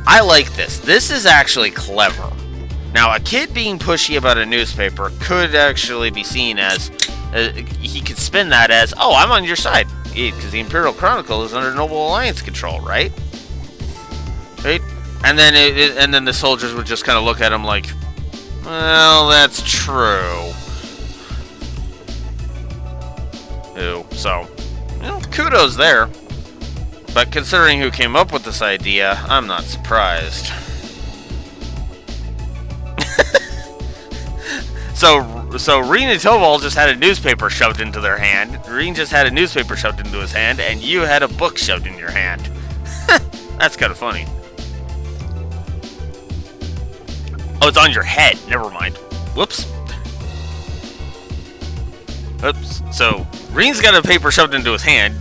I like this. This is actually clever. Now, a kid being pushy about a newspaper could actually be seen as... he could spin that as, oh, I'm on your side. Because the Imperial Chronicle is under Noble Alliance control, right? Right? And then the soldiers would just kind of look at him like, well, that's true. Ew. So, kudos there. But considering who came up with this idea, I'm not surprised. So Reen and Toval just had a newspaper shoved into their hand. Reen just had a newspaper shoved into his hand, and you had a book shoved in your hand. That's kind of funny. Oh, it's on your head. Never mind. Whoops. Oops. So, Reen's got a paper shoved into his hand,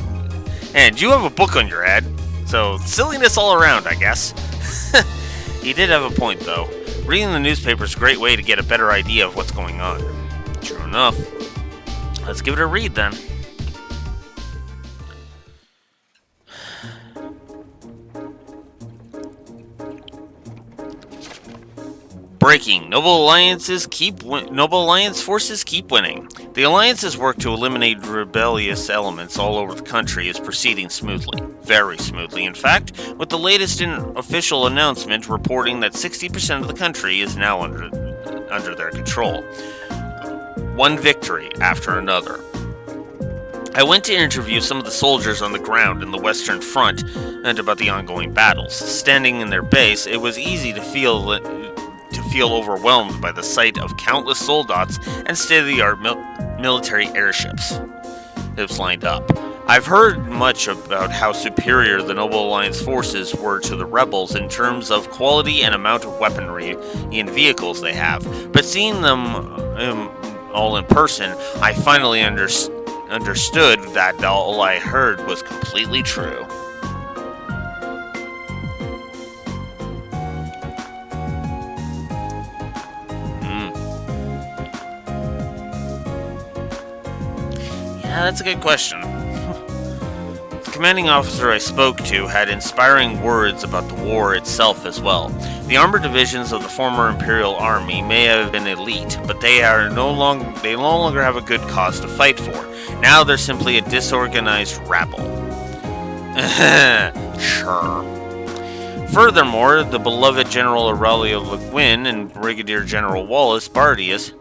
and you have a book on your head. So, silliness all around, I guess. He did have a point, though. Reading the newspaper is a great way to get a better idea of what's going on. True enough. Let's give it a read, then. Breaking. Noble Alliance forces keep winning. The Alliance's work to eliminate rebellious elements all over the country is proceeding smoothly. Very smoothly, in fact, with the latest official announcement reporting that 60% of the country is now under their control. One victory after another. I went to interview some of the soldiers on the ground in the Western Front and about the ongoing battles. Standing in their base, it was easy to feel overwhelmed by the sight of countless soldats and state-of-the-art military airships lined up. I've heard much about how superior the Noble Alliance forces were to the rebels in terms of quality and amount of weaponry and vehicles they have, but seeing them all in person, I finally understood that all I heard was completely true. Yeah, that's a good question. The commanding officer I spoke to had inspiring words about the war itself as well. The armored divisions of the former Imperial Army may have been elite, but they no longer have a good cause to fight for. Now they're simply a disorganized rabble. Sure. Furthermore, the beloved General Aurelio Le Guin and Brigadier General Wallace Bardius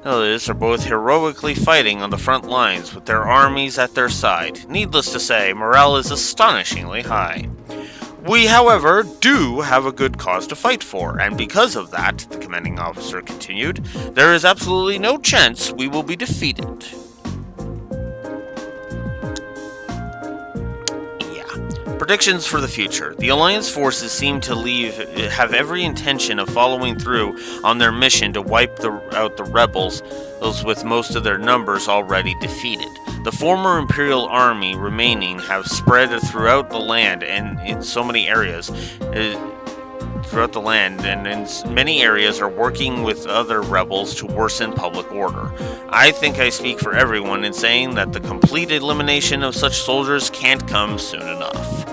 are both heroically fighting on the front lines with their armies at their side. Needless to say, morale is astonishingly high. We, however, do have a good cause to fight for, and because of that, the commanding officer continued, there is absolutely no chance we will be defeated. Predictions for the future. The Alliance forces seem to have every intention of following through on their mission to wipe out the rebels, those with most of their numbers already defeated. The former Imperial Army remaining have spread throughout the land and in so many areas. Throughout the land and in many areas are working with other rebels to worsen public order. I think I speak for everyone in saying that the complete elimination of such soldiers can't come soon enough.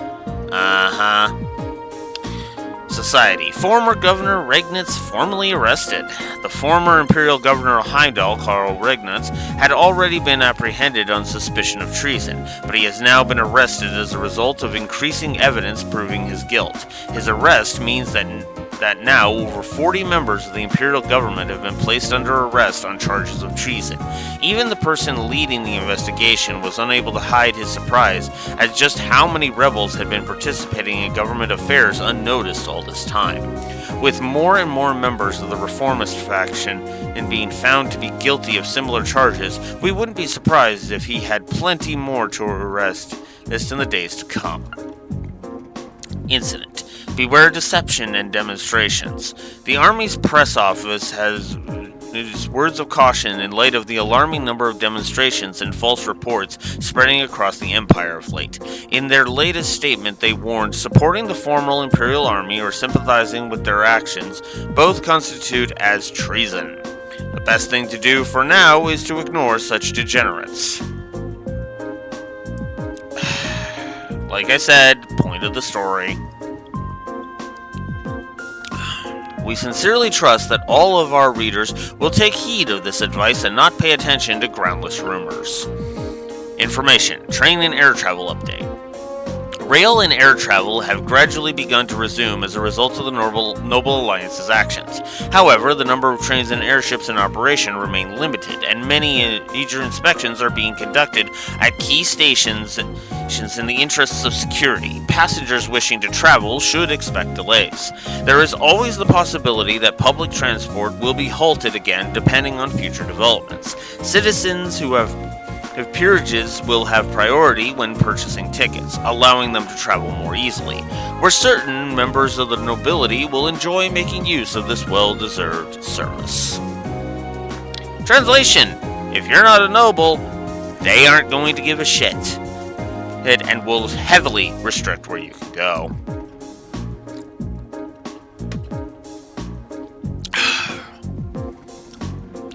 Society. Former Governor Regnitz formally arrested. The former Imperial Governor of Heimdall, Karl Regnitz, had already been apprehended on suspicion of treason, but he has now been arrested as a result of increasing evidence proving his guilt. His arrest means that now over 40 members of the Imperial government have been placed under arrest on charges of treason. Even the person leading the investigation was unable to hide his surprise at just how many rebels had been participating in government affairs unnoticed all this time. With more and more members of the reformist faction being found to be guilty of similar charges, we wouldn't be surprised if he had plenty more to arrest this in the days to come. Incident. Beware deception and demonstrations. The Army's press office has used words of caution in light of the alarming number of demonstrations and false reports spreading across the Empire of late. In their latest statement, they warned supporting the former Imperial Army or sympathizing with their actions both constitute as treason. The best thing to do for now is to ignore such degenerates. Like I said, point of the story. We sincerely trust that all of our readers will take heed of this advice and not pay attention to groundless rumors. Information. Train and air travel update. Rail and air travel have gradually begun to resume as a result of the Noble Alliance's actions. However, the number of trains and airships in operation remain limited, and many major inspections are being conducted at key stations in the interests of security. Passengers wishing to travel should expect delays. There is always the possibility that public transport will be halted again depending on future developments. Citizens who have peerages will have priority when purchasing tickets, allowing them to travel more easily. We're certain members of the nobility will enjoy making use of this well-deserved service. Translation: if you're not a noble, they aren't going to give a shit, and will heavily restrict where you can go.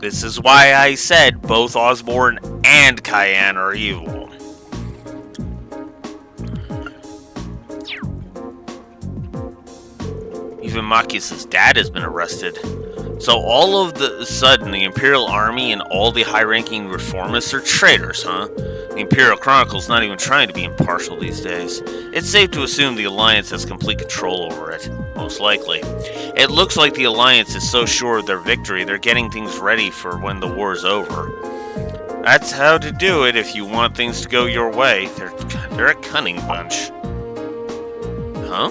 This is why I said both Osborne and Cayenne are evil. Even Machias' dad has been arrested. So all of the sudden, the Imperial Army and all the high-ranking reformists are traitors, huh? The Imperial Chronicle's not even trying to be impartial these days. It's safe to assume the Alliance has complete control over it. Most likely. It looks like the Alliance is so sure of their victory, they're getting things ready for when the war's over. That's how to do it if you want things to go your way. They're a cunning bunch. Huh?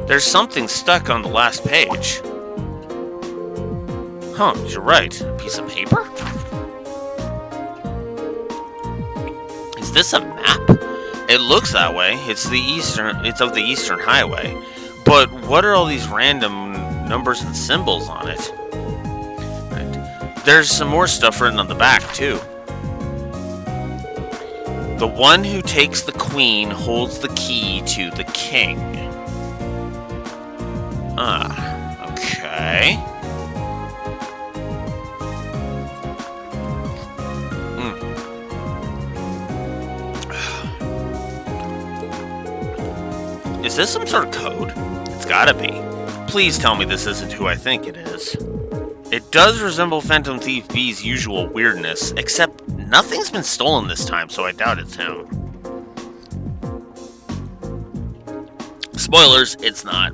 There's something stuck on the last page. Huh, you're right. A piece of paper? Is this a map? It looks that way. It's of the Eastern Highway. But what are all these random numbers and symbols on it? Right. there's some more stuff written on the back, too. The one who takes the queen holds the key to the king. Okay. Is this some sort of code? It's gotta be. Please tell me this isn't who I think it is. It does resemble Phantom Thief B's usual weirdness, except nothing's been stolen this time, so I doubt it's him. Spoilers, it's not.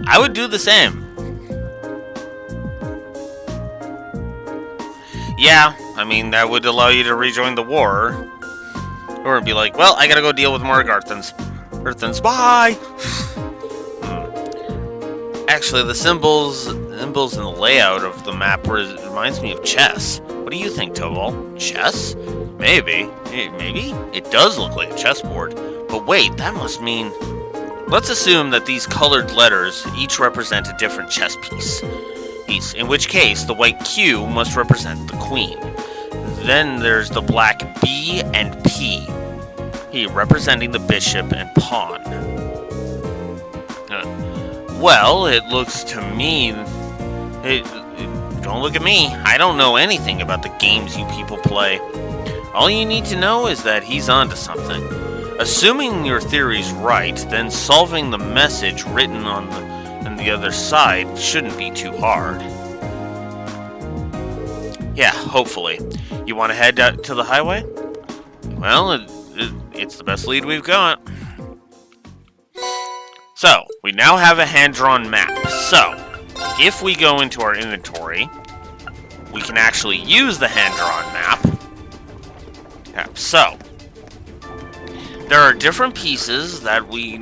I would do the same. Yeah, I mean, that would allow you to rejoin the war. Or be like, well, I gotta go deal with more Garthans. Earthens, bye! Actually, the symbols and the layout of the map reminds me of chess. What do you think, Tobal? Chess? Maybe. Maybe? It does look like a chessboard. But wait, that must mean... Let's assume that these colored letters each represent a different chess piece. In which case, the white Q must represent the queen. Then there's the black B and P, representing the bishop and pawn. Well, it looks to me... don't look at me. I don't know anything about the games you people play. All you need to know is that he's onto something. Assuming your theory's right, then solving the message written on the other side shouldn't be too hard. Yeah, hopefully. You want to head out to the highway? Well, it's the best lead we've got. So, we now have a hand-drawn map. So, if we go into our inventory, we can actually use the hand-drawn map. So, there are different pieces that we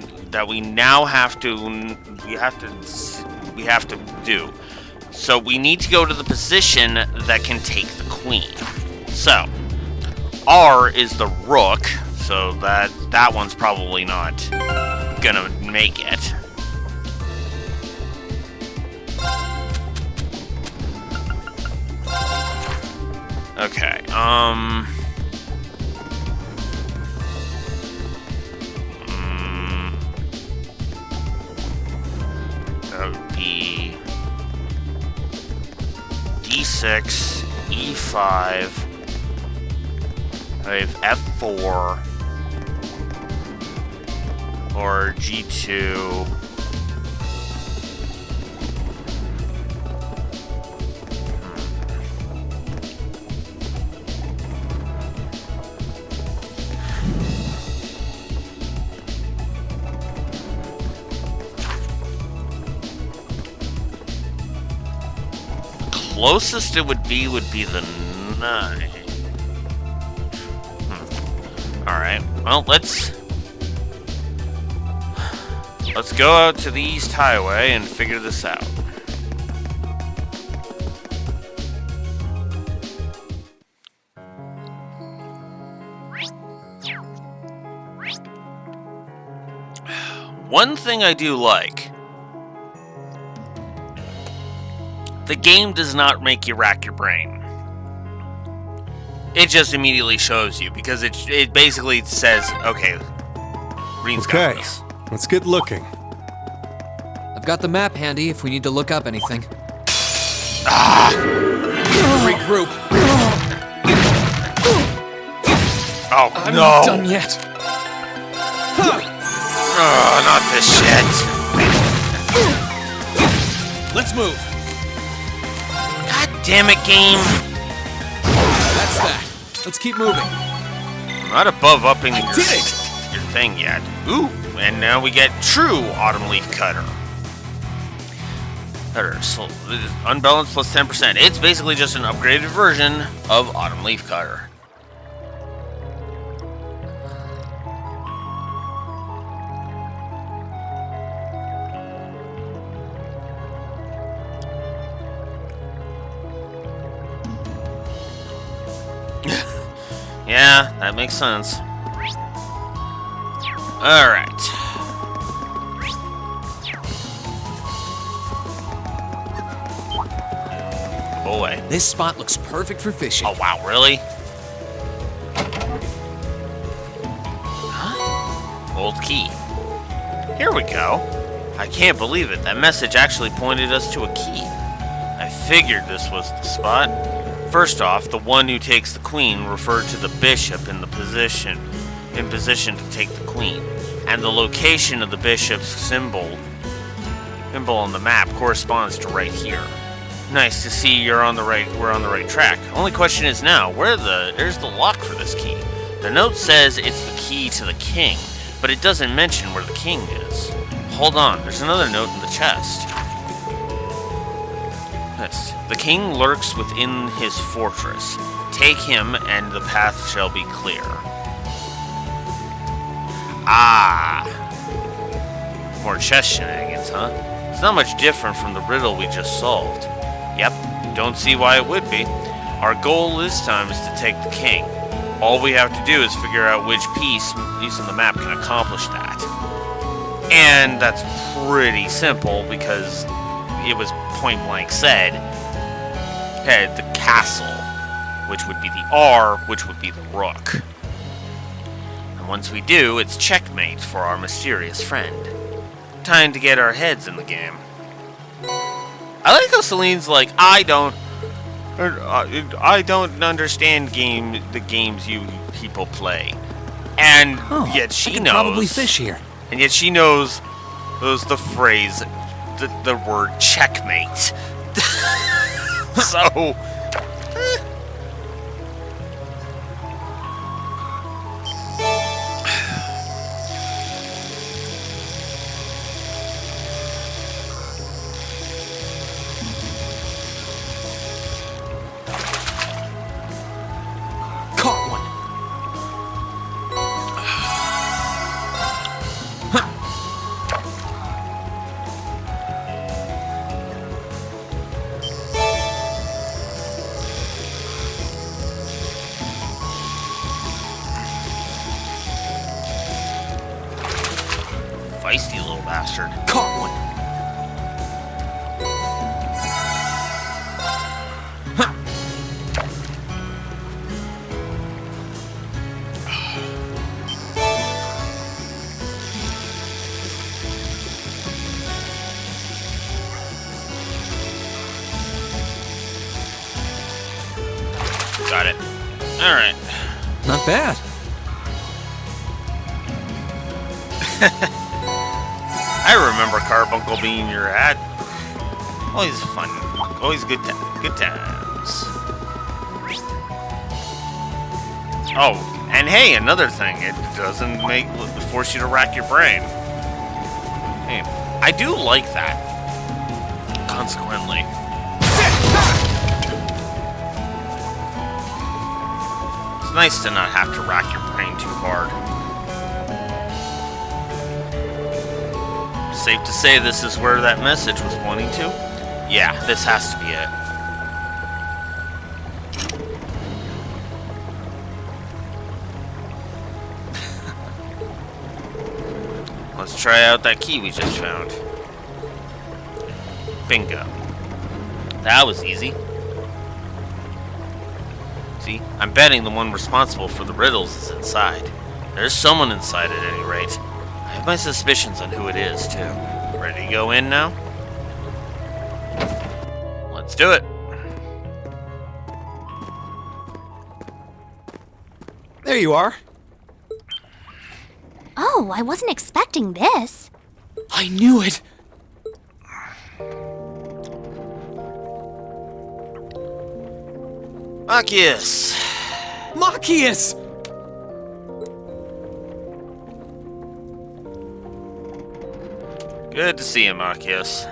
now have to do. So we need to go to the position that can take the queen. So R is the rook, so that one's probably not gonna make it. Okay, that would be D6, E5, I have F4, or G2. Closest it would be the 9. Alright, well, let's go out to the East Highway and figure this out. One thing I do like, the game does not make you rack your brain. It just immediately shows you, because it basically says, okay, Green's got this. Let's get looking. I've got the map handy if we need to look up anything. Regroup. Oh, I'm no. not done yet. Oh, not this shit. Let's move. God damn it, game. That's that. Let's keep moving. I'm not above upping your thing yet. Ooh, and now we get true Autumn Leaf Cutter. So, unbalanced plus 10%. It's basically just an upgraded version of Autumn Leaf Cutter. Yeah, that makes sense. Alright. Boy. This spot looks perfect for fishing. Oh, wow, really? Huh? Old key. Here we go. I can't believe it. That message actually pointed us to a key. I figured this was the spot. First off, the one who takes the queen referred to the bishop in position to take the queen. And the location of the bishop's symbol on the map corresponds to right here. Nice to see we're on the right track. Only question is now, there's the lock for this key. The note says it's the key to the king, but it doesn't mention where the king is. Hold on, there's another note in the chest. Yes. The king lurks within his fortress. Take him and the path shall be clear. Ah. More chess shenanigans, huh? It's not much different from the riddle we just solved. Yep, don't see why it would be. Our goal this time is to take the king. All we have to do is figure out which piece on the map can accomplish that. And that's pretty simple because it was point blank said, head the castle, which would be the R, which would be the rook. And once we do, it's checkmate for our mysterious friend. Time to get our heads in the game. I like how Celine's like, I don't understand the games you people play, and yet she knows. Probably fish here. And yet she knows the phrase, the word checkmate. So. Caught one. Feisty little bastard. Caught one. Got it. Alright. Not bad. I remember Carbuncle being your ad. Always fun. Always good times. Oh, and hey, another thing. It doesn't force you to rack your brain. Hey, I do like that. Consequently. It's nice to not have to rack your brain too hard. Safe to say this is where that message was pointing to? Yeah, this has to be it. Let's try out that key we just found. Bingo. That was easy. See, I'm betting the one responsible for the riddles is inside. There's someone inside at any rate. I have my suspicions on who it is, too. Ready to go in now? Let's do it. There you are. Oh, I wasn't expecting this. I knew it. Machias! Machias! Good to see you, Machias.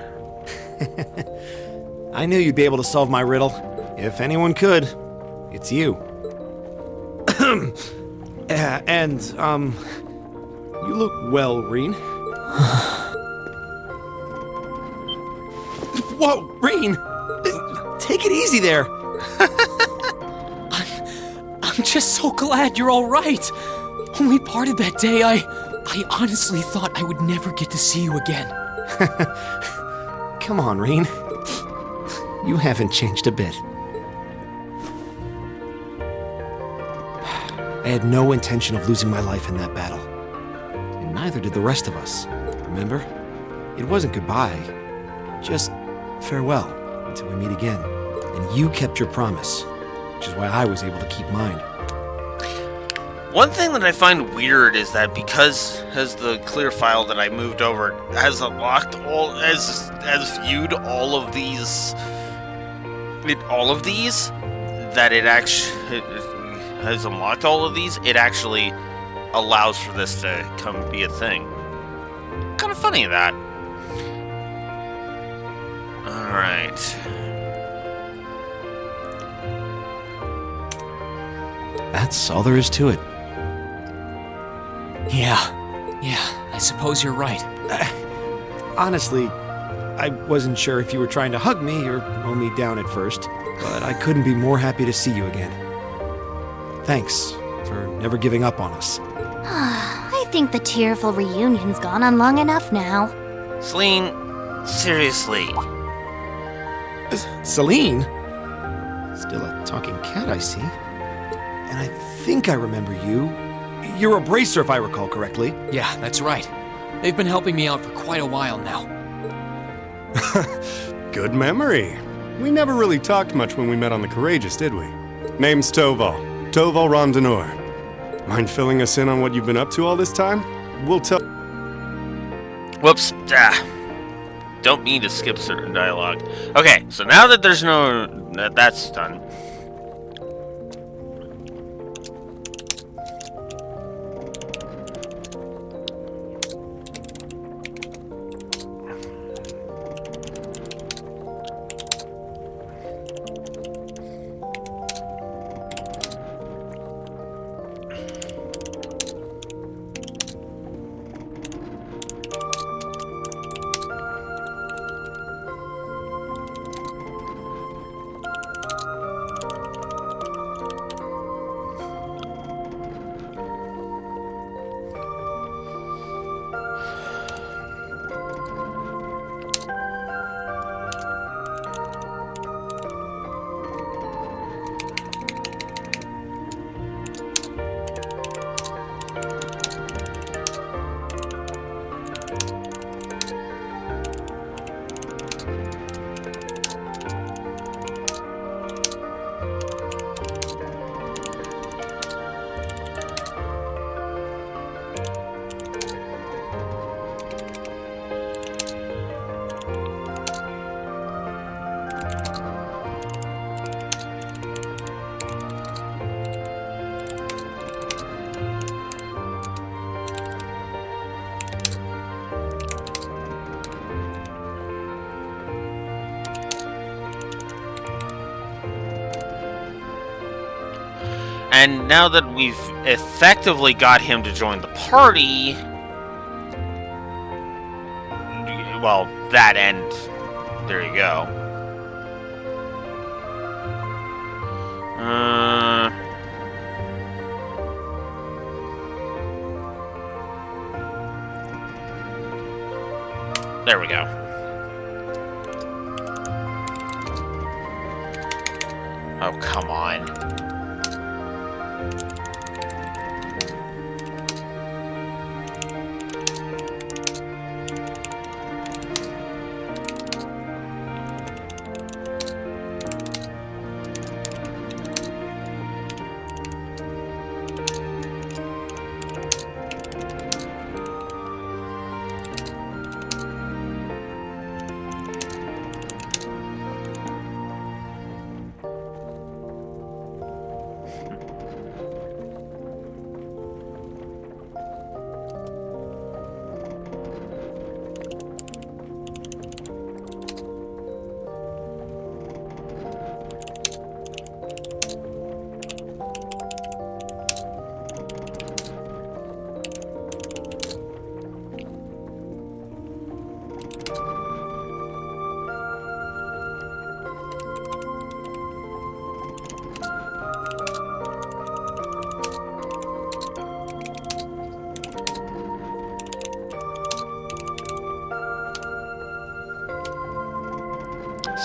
I knew you'd be able to solve my riddle. If anyone could, it's you. And, you look well, Reen. Whoa, Reen! Take it easy there! I'm just so glad you're all right. When we parted that day, I honestly thought I would never get to see you again. Come on, Rain. You haven't changed a bit. I had no intention of losing my life in that battle. And neither did the rest of us. Remember? It wasn't goodbye. Just farewell until we meet again. And you kept your promise, which is why I was able to keep mine. One thing that I find weird is that because as the clear file that I moved over has unlocked has viewed all of these, that it actually has unlocked all of these, it actually allows for this to come be a thing. Kind of funny that. All right. That's all there is to it. Yeah, I suppose you're right. Honestly, I wasn't sure if you were trying to hug me or mow me down at first, but I couldn't be more happy to see you again. Thanks for never giving up on us. I think the tearful reunion's gone on long enough now. Celine, seriously. Celine? Still a talking cat, I see. And I think I remember you. You're a bracer, if I recall correctly. Yeah, that's right. They've been helping me out for quite a while now. Good memory. We never really talked much when we met on the Courageous, did we? Name's Toval. Toval Rondanor. Mind filling us in on what you've been up to all this time? We'll tell... Whoops. Don't mean to skip certain dialogue. Okay, so now that there's that's done. And now that we've effectively got him to join the party, well, that end, there you go. There we go. Oh, come on.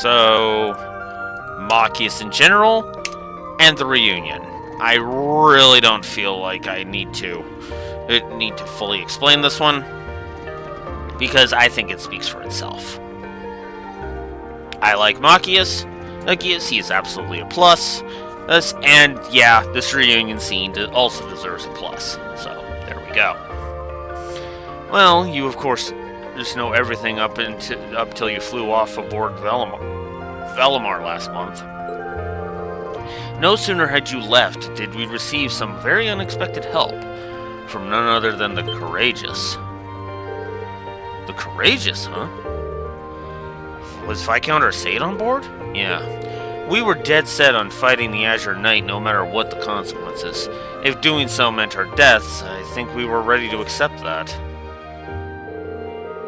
So, Machias in general, and the reunion. I really don't feel like I need to fully explain this one, because I think it speaks for itself. I like Machias. He is absolutely a plus. And yeah, this reunion scene also deserves a plus. So, there we go. Well, you of course just know everything up till you flew off aboard Valimar last month. No sooner had you left did we receive some very unexpected help from none other than the Courageous. The Courageous, huh? Was Viscount Arcade on board? Yeah. We were dead set on fighting the Azure Knight no matter what the consequences. If doing so meant our deaths, I think we were ready to accept that.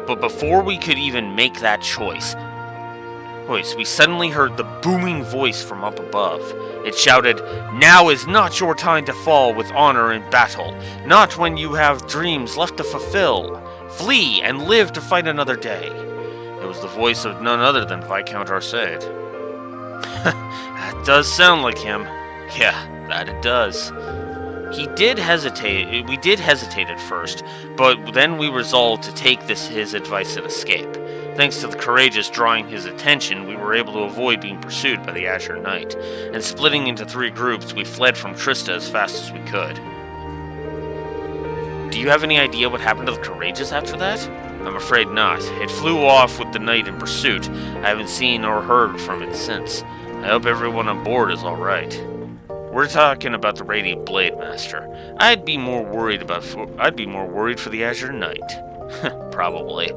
But before we could even make that choice, we suddenly heard the booming voice from up above. It shouted, "Now is not your time to fall with honor in battle, not when you have dreams left to fulfill. Flee and live to fight another day." It was the voice of none other than Viscount Arcade. That does sound like him. Yeah, that it does. We did hesitate at first, but then we resolved to take his advice and escape. Thanks to the Courageous drawing his attention, we were able to avoid being pursued by the Azure Knight, and splitting into 3 groups, we fled from Trista as fast as we could. Do you have any idea what happened to the Courageous after that? I'm afraid not. It flew off with the Knight in pursuit. I haven't seen or heard from it since. I hope everyone on board is alright. We're talking about the Radiant Blade Master. I'd be more worried for the Azure Knight. Probably.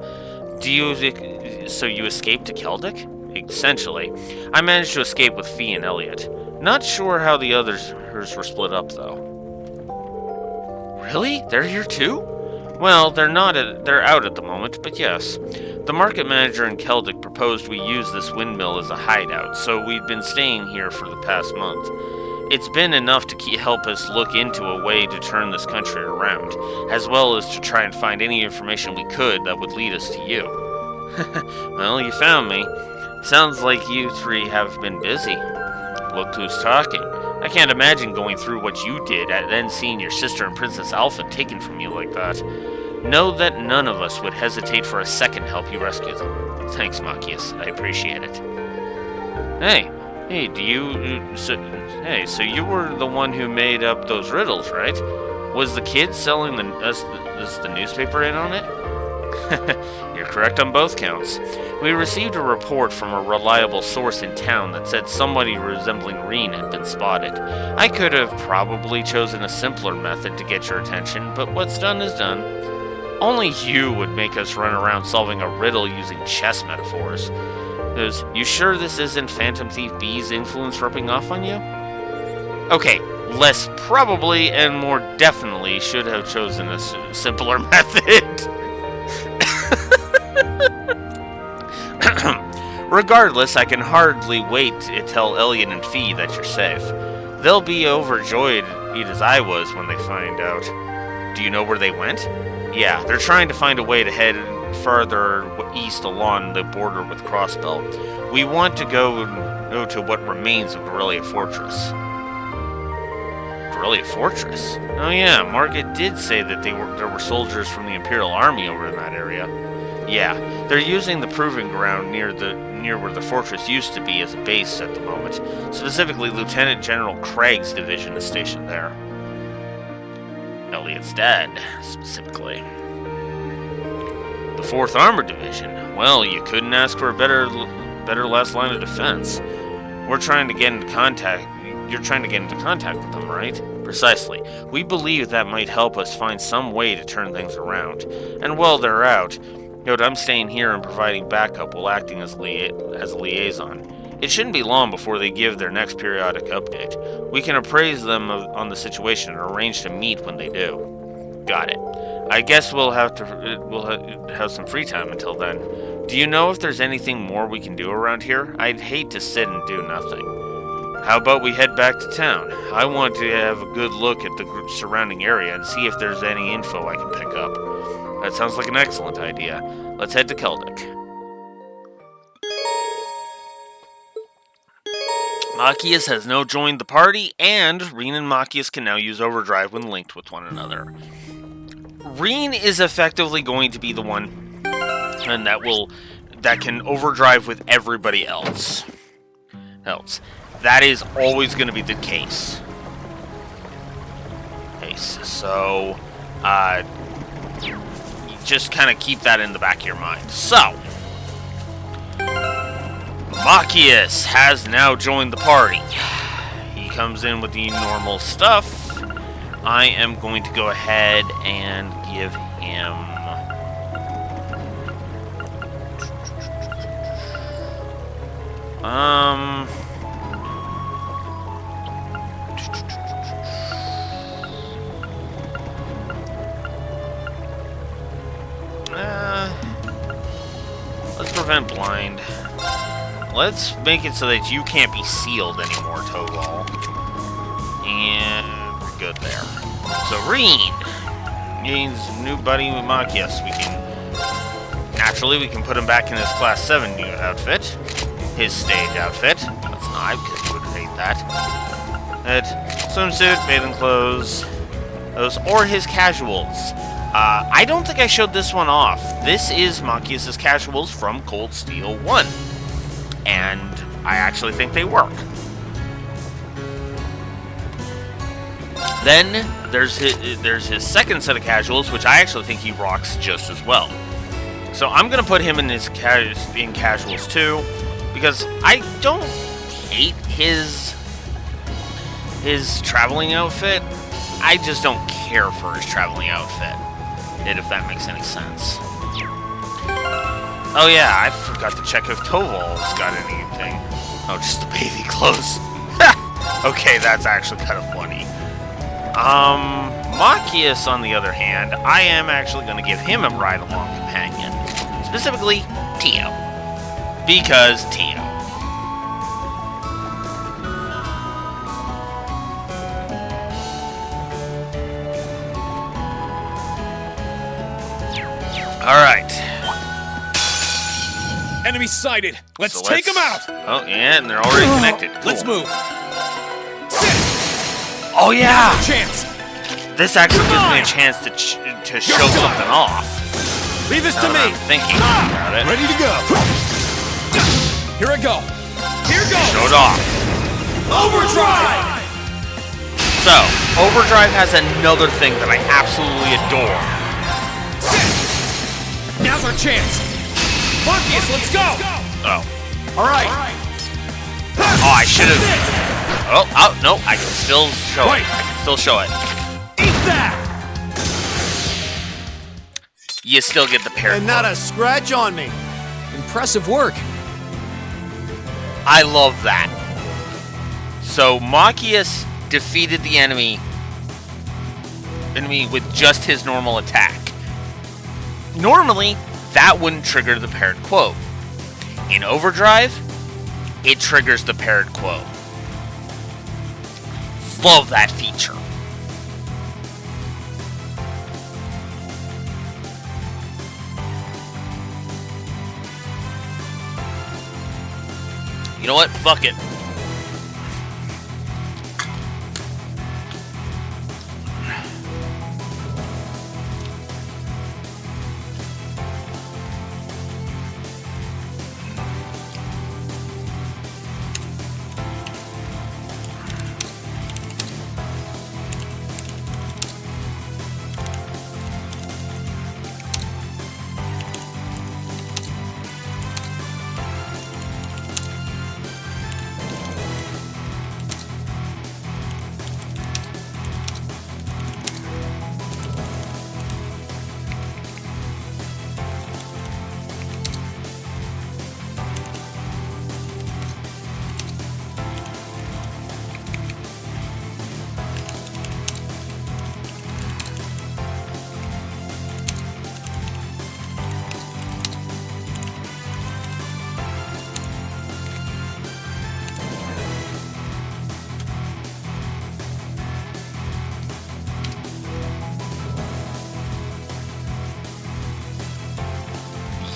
So you escaped to Keldic? Essentially. I managed to escape with Fee and Elliot. Not sure how the others were split up, though. Really? They're here too? Well, they're out at the moment, but yes. The market manager in Keldic proposed we use this windmill as a hideout, so we've been staying here for the past month. It's been enough to help us look into a way to turn this country around, as well as to try and find any information we could that would lead us to you. Well, you found me. Sounds like you 3 have been busy. Look who's talking. I can't imagine going through what you did and then seeing your sister and Princess Alpha taken from you like that. Know that none of us would hesitate for a second to help you rescue them. Thanks, Machias. I appreciate it. So you were the one who made up those riddles, right? Was the kid selling the newspaper in on it? You're correct on both counts. We received a report from a reliable source in town that said somebody resembling Reen had been spotted. I could have probably chosen a simpler method to get your attention, but what's done is done. Only you would make us run around solving a riddle using chess metaphors. You sure this isn't Phantom Thief B's influence rubbing off on you? Okay, less probably and more definitely should have chosen a simpler method. Regardless, I can hardly wait to tell Elliot and Fee that you're safe. They'll be overjoyed, as I was when they find out. Do you know where they went? Yeah, they're trying to find a way to head farther east along the border with Crossbelt. We want to go to what remains of Corellia Fortress. Corellia Fortress? Oh yeah, Margaret did say that there were soldiers from the Imperial Army over in that area. Yeah, they're using the proving ground near where the fortress used to be as a base at the moment. Specifically, Lieutenant General Craig's division is stationed there. Elliot's dad, specifically. The 4th Armored Division. Well, you couldn't ask for a better last line of defense. You're trying to get into contact with them, right? Precisely. We believe that might help us find some way to turn things around. And while they're out, I'm staying here and providing backup while acting as a liaison. It shouldn't be long before they give their next periodic update. We can appraise them on the situation and arrange to meet when they do. Got it. I guess we'll have some free time until then. Do you know if there's anything more we can do around here? I'd hate to sit and do nothing. How about we head back to town? I want to have a good look at the surrounding area and see if there's any info I can pick up. That sounds like an excellent idea. Let's head to Keldic. Machias has now joined the party, and Reen and Machias can now use overdrive when linked with one another. Reen is effectively going to be the one and that can overdrive with everybody else. That is always going to be the case. Okay, so you just kind of keep that in the back of your mind. So, Machias has now joined the party. He comes in with the normal stuff. I am going to go ahead and give him... let's prevent blind. Let's make it so that you can't be sealed anymore, Togol. And we're good there. So Reen gains new buddy with Machias. We can put him back in his Class 7 new outfit. His stage outfit. Let's not, because you would hate that. Swimsuit, bathing clothes, those, or his casuals. I don't think I showed this one off. This is Machias' casuals from Cold Steel 1. And I actually think they work. Then there's his second set of casuals, which I actually think he rocks just as well. So I'm gonna put him in his casuals too, because I don't hate his traveling outfit. I just don't care for his traveling outfit, if that makes any sense. Oh yeah, I forgot to check if Tovol's got anything. Oh, just the bathing clothes. Okay, that's actually kind of funny. Machias, on the other hand, I am actually going to give him a ride-along companion. Specifically, Tio. Because Tio. Alright. Enemy sighted. Let's take them out. Oh, yeah, and they're already connected. Cool. Let's move. Oh, yeah! Chance. This actually gives me a chance to show something off. Leave this to Now me. that I'm thinking about it. Ready to go. Here I go. Here goes. Showed off. Overdrive. So, Overdrive has another thing that I absolutely adore. Now's our chance. Machias, let's go. Oh. All right. Oh, I should have... Oh, no, I can still show it. I can still show it. Eat that. You still get the parry. And not a scratch on me. Impressive work. I love that. So, Machias defeated the enemy with just his normal attack. Normally, that wouldn't trigger the parried quote. In Overdrive, it triggers the parried quote. Love that feature. You know what? Fuck it.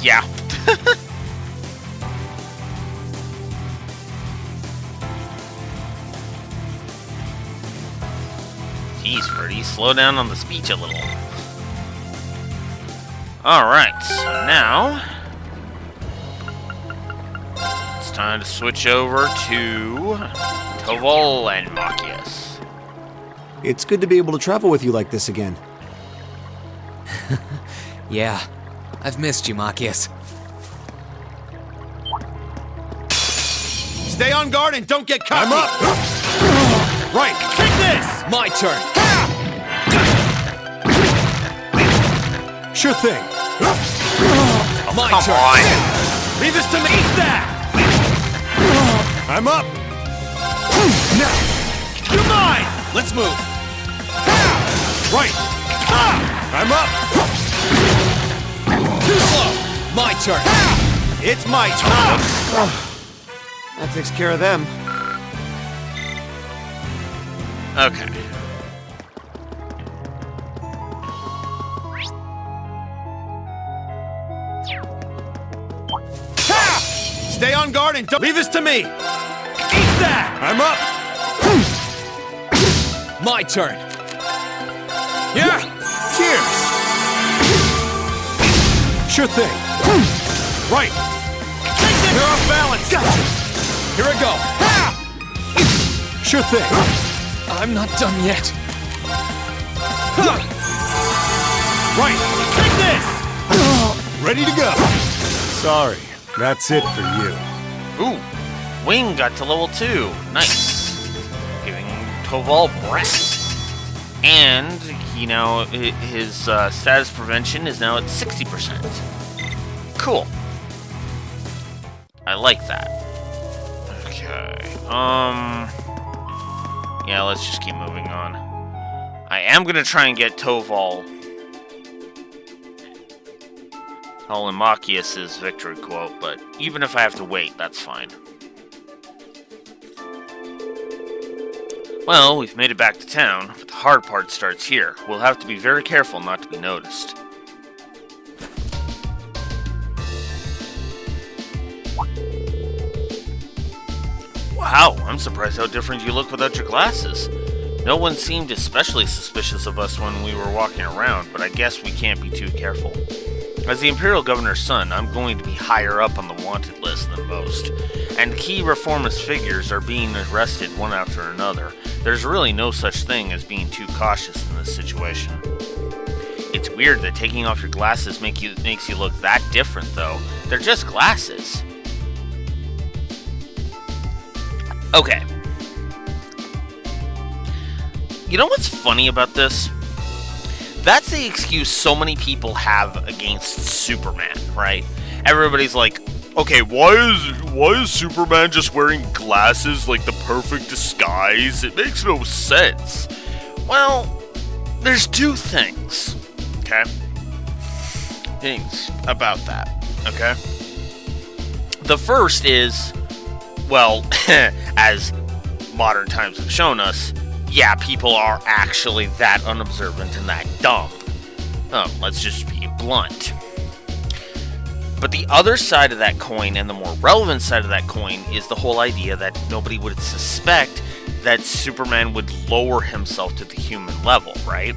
Yeah. Marty. Slow down on the speech a little. Alright, so now it's time to switch over to Toval and Machias. It's good to be able to travel with you like this again. Yeah, I've missed you, Machias. Stay on guard and don't get cocky. I'm up! Right, take this! My turn. Sure thing. My Come turn. on. Leave this to me. Eat that! I'm up! Now, you're mine! Let's move. Right! I'm up! Too slow. My turn. It's my turn! That takes care of them. Okay. Stay on guard and don't leave this to me. Eat that! I'm up! My turn. Yeah. Cheers! Sure thing. Right! You're off balance. Gotcha. Here I go. Sure thing. I'm not done yet. Right! Take this. Ready to go. Sorry, that's it for you. Ooh, Wing got to level 2. Nice. Giving Toval breath. And he now, his status prevention is now at 60%. Cool. I like that. Okay. Yeah, let's just keep moving on. I am gonna try and get Toval and Machias' victory quote, but even if I have to wait, that's fine. Well, we've made it back to town, but the hard part starts here. We'll have to be very careful not to be noticed. Wow, I'm surprised how different you look without your glasses. No one seemed especially suspicious of us when we were walking around, but I guess we can't be too careful. As the Imperial Governor's son, I'm going to be higher up on the wanted list than most, and key reformist figures are being arrested one after another. There's really no such thing as being too cautious in this situation. It's weird that taking off your glasses makes you look that different, though. They're just glasses. Okay. You know what's funny about this? That's the excuse so many people have against Superman, right? Everybody's like, okay, why is Superman just wearing glasses like the perfect disguise? It makes no sense. Well, there's two things, okay? Things about that, okay? The first is, well, as modern times have shown us, yeah, people are actually that unobservant and that dumb. Let's just be blunt. But the other side of that coin, and the more relevant side of that coin, is the whole idea that nobody would suspect that Superman would lower himself to the human level, right?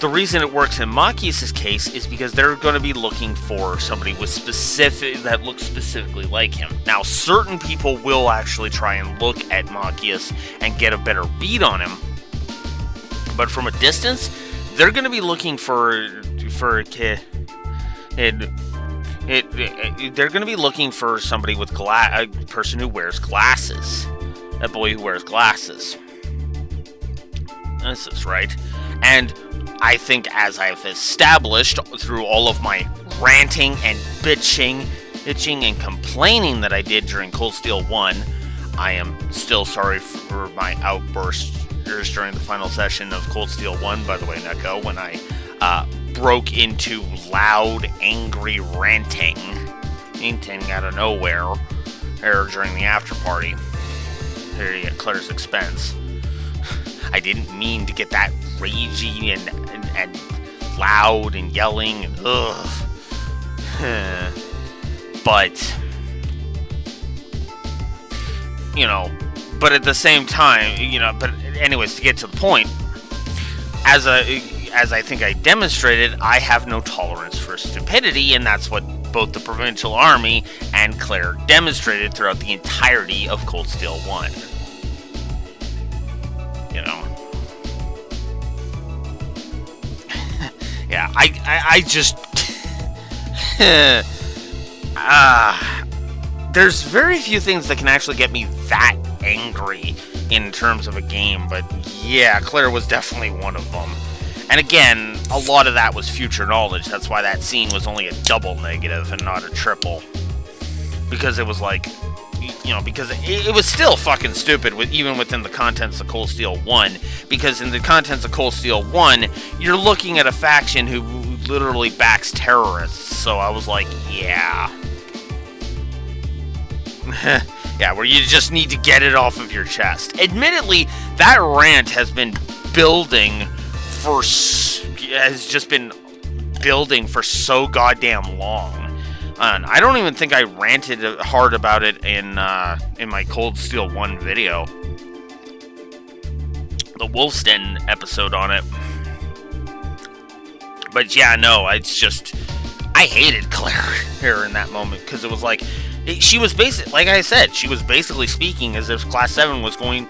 The reason it works in Machias' case is because they're going to be looking for somebody with that looks specifically like him. Now, certain people will actually try and look at Machias and get a better beat on him, but from a distance, they're going to be looking for a kid. They're going to be looking for somebody with a person who wears glasses, a boy who wears glasses. This is right, and I think, as I've established through all of my ranting and bitching and complaining that I did during Cold Steel 1, I am still sorry for my outbursts during the final session of Cold Steel 1, by the way, Neko, when I broke into loud, angry ranting out of nowhere during the after party here at Claire's expense. I didn't mean to get that ragey and loud and yelling and ugh. But, you know, but at the same time, you know, but anyways, to get to the point, as I think I demonstrated, I have no tolerance for stupidity, and that's what both the Provincial Army and Claire demonstrated throughout the entirety of Cold Steel 1. You know. Yeah, I just... there's very few things that can actually get me that angry in terms of a game, but yeah, Claire was definitely one of them. And again, a lot of that was future knowledge. That's why that scene was only a double negative and not a triple. Because it was like, you know, because it was still fucking stupid, even within the contents of Cold Steel 1. Because in the contents of Cold Steel 1, you're looking at a faction who literally backs terrorists. So I was like, yeah. Yeah, where you just need to get it off of your chest. Admittedly, that rant has been building for so goddamn long. And I don't even think I ranted hard about it in my Cold Steel 1 video. The Wolf's Den episode on it. But yeah, no, it's just... I hated Claire here in that moment, because it was like... She was basically, like I said, she was basically speaking as if Class 7 was going...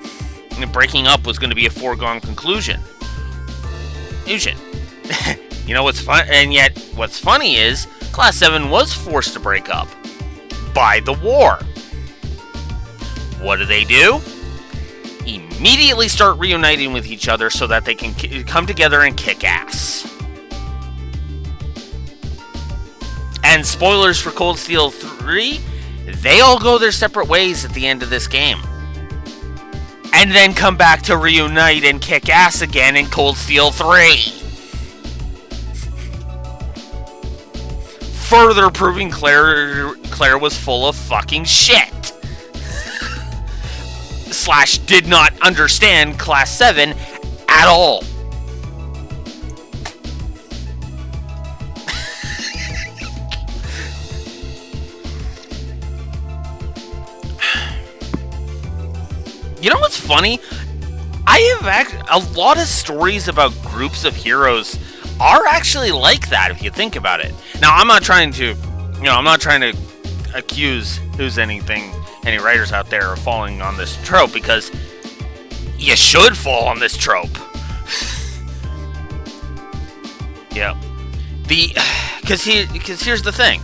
breaking up was going to be a foregone conclusion. You know what's fun? And yet, what's funny is, Class 7 was forced to break up by the war. What do? Immediately start reuniting with each other so that they can come together and kick ass. And spoilers for Cold Steel 3, they all go their separate ways at the end of this game. And then come back to reunite and kick ass again in Cold Steel 3. Further proving Claire was full of fucking shit. / did not understand Class 7 at all. You know what's funny? I have a lot of stories about groups of heroes are actually like that if you think about it. Now, I'm not trying to accuse any writers out there of falling on this trope, because you should fall on this trope. Yeah. Because here's the thing.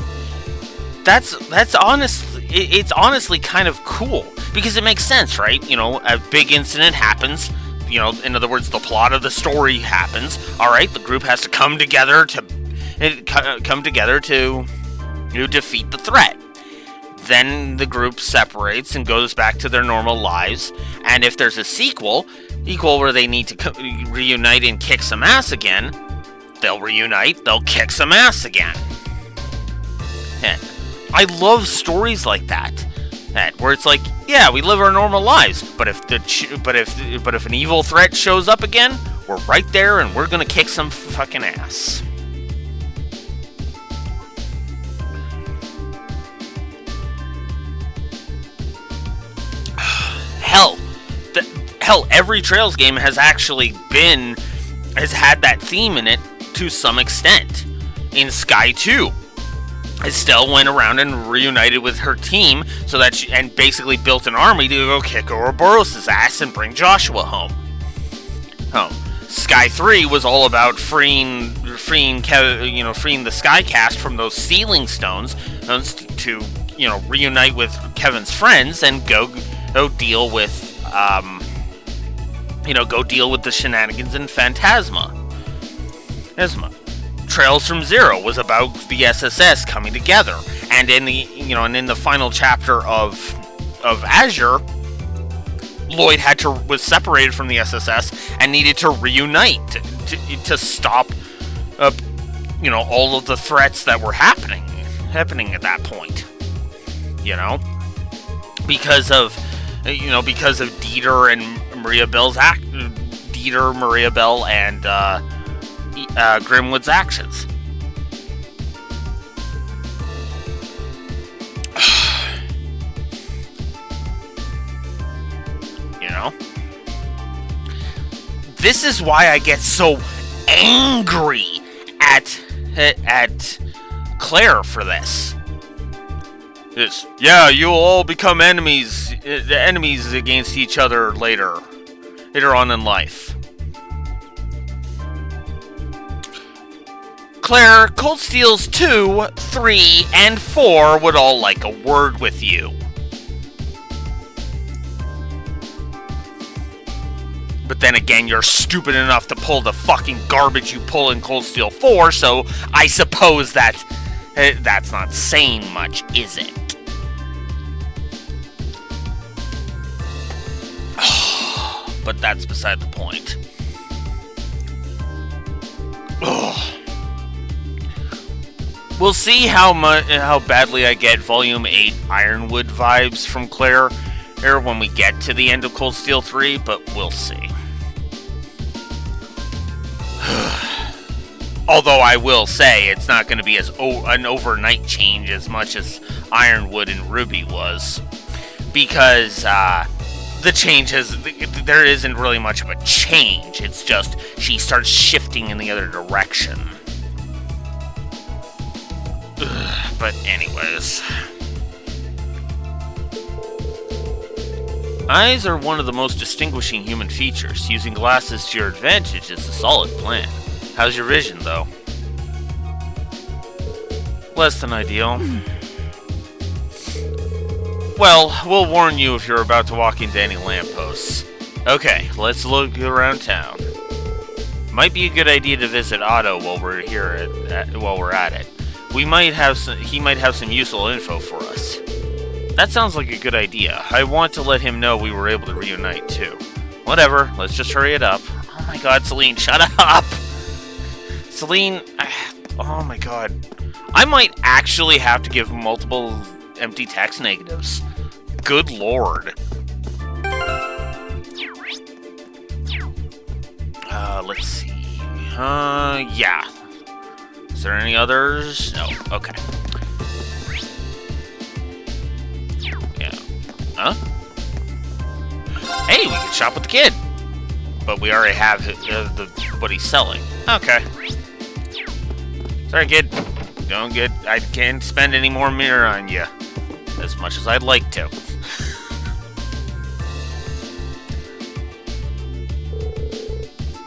That's honestly, it's honestly kind of cool, because it makes sense, right? You know, a big incident happens. You know, in other words, the plot of the story happens. All right, the group has to come together to defeat the threat. Then the group separates and goes back to their normal lives. And if there's a sequel where they need to reunite and kick some ass again, they'll reunite, they'll kick some ass again. And I love stories like that. Where it's like, yeah, we live our normal lives, but if an evil threat shows up again, we're right there and we're gonna kick some fucking ass. Hell, every Trails game has had that theme in it to some extent. In Sky 2, Estelle went around and reunited with her team and basically built an army to go kick Ouroboros' ass and bring Joshua home. Sky 3 was all about freeing the Skycast from those sealing stones to reunite with Kevin's friends and go deal with the shenanigans in Phantasma. Trails from Zero was about the SSS coming together, and in the final chapter of Azure, Lloyd was separated from the SSS and needed to reunite to stop all of the threats that were happening at that point. Because of Dieter and Maria Bell's Maria Bell and Grimwood's actions. This is why I get so angry at Claire for this. Yeah, you'll all become enemies against each other later on in life. Claire, Cold Steel's 2, 3, and 4 would all like a word with you. But then again, you're stupid enough to pull the fucking garbage you pull in Cold Steel 4, so I suppose that's not saying much, is it? But that's beside the point. Ugh. We'll see how badly I get Volume 8 Ironwood vibes from Claire when we get to the end of Cold Steel 3, but we'll see. Although I will say it's not going to be an overnight change as much as Ironwood and Ruby was, because the change there isn't really much of a change. It's just she starts shifting in the other direction. But anyways, eyes are one of the most distinguishing human features. Using glasses to your advantage is a solid plan. How's your vision, though? Less than ideal. Well, we'll warn you if you're about to walk into any lampposts. Okay, let's look around town. Might be a good idea to visit Otto while we're here while we're at it. He might have some useful info for us. That sounds like a good idea. I want to let him know we were able to reunite too. Whatever, let's just hurry it up. Oh my god, Celine, shut up! Celine, oh my god. I might actually have to give multiple empty text negatives. Good lord. Let's see. Yeah. Is there any others? No. Okay. Yeah. Huh? Hey, we can shop with the kid. But we already have what he's selling. Okay. Sorry, kid. I can't spend any more mirror on you. As much as I'd like to.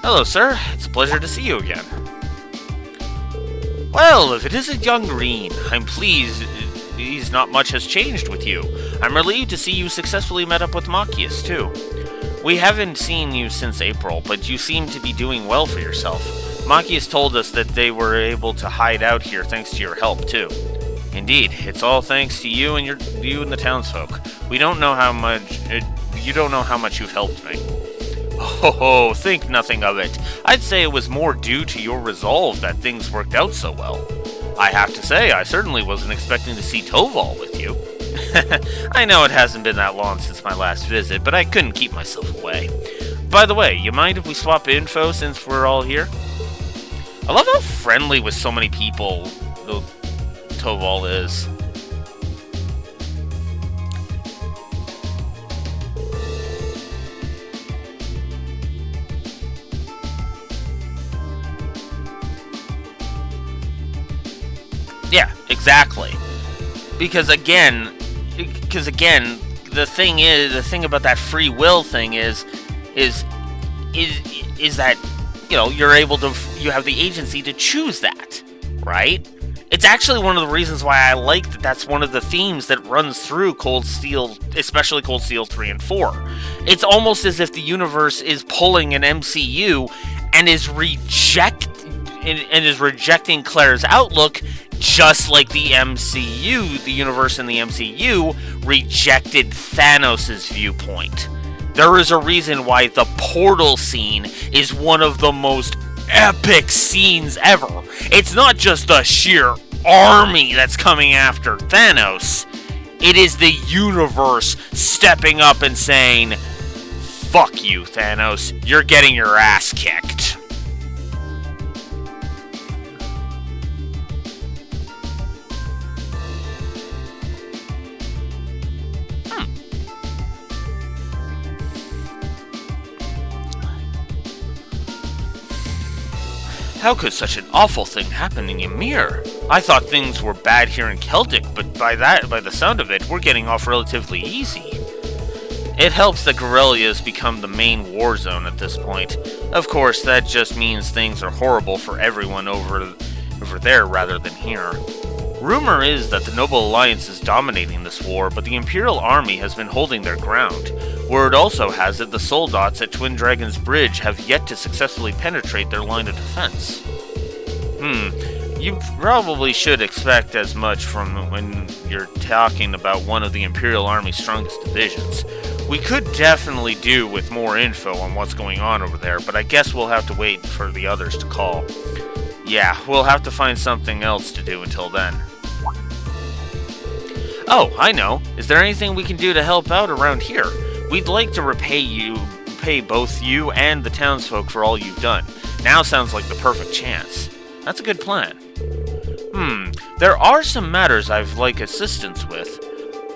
Hello, sir. It's a pleasure to see you again. Well, if it isn't young Green, I'm pleased not much has changed with you. I'm relieved to see you successfully met up with Machias, too. We haven't seen you since April, but you seem to be doing well for yourself. Machias told us that they were able to hide out here thanks to your help, too. Indeed, it's all thanks to you and the townsfolk. You don't know how much you've helped me. Oh, think nothing of it. I'd say it was more due to your resolve that things worked out so well. I have to say, I certainly wasn't expecting to see Toval with you. I know it hasn't been that long since my last visit, but I couldn't keep myself away. By the way, you mind if we swap info since we're all here? I love how friendly with so many people Toval is. Yeah, exactly. Because again, the thing about that free will thing is that, you know, you have the agency to choose that, right? It's actually one of the reasons why I like that that's one of the themes that runs through Cold Steel, especially Cold Steel 3 and 4. It's almost as if the universe is pulling an MCU and is rejecting Claire's outlook, just like the MCU, the universe in the MCU, rejected Thanos' viewpoint. There is a reason why the portal scene is one of the most epic scenes ever. It's not just the sheer army that's coming after Thanos. It is the universe stepping up and saying, "Fuck you, Thanos. You're getting your ass kicked." How could such an awful thing happen in Ymir? I thought things were bad here in Celtic, but by the sound of it, we're getting off relatively easy. It helps that Corellia has become the main war zone at this point. Of course, that just means things are horrible for everyone over there rather than here. Rumor is that the Noble Alliance is dominating this war, but the Imperial Army has been holding their ground. Word also has it the Soldats at Twin Dragon's Bridge have yet to successfully penetrate their line of defense. You probably should expect as much from when you're talking about one of the Imperial Army's strongest divisions. We could definitely do with more info on what's going on over there, but I guess we'll have to wait for the others to call. Yeah, we'll have to find something else to do until then. Oh, I know. Is there anything we can do to help out around here? We'd like to repay both you and the townsfolk for all you've done. Now sounds like the perfect chance. That's a good plan. There are some matters I'd like assistance with.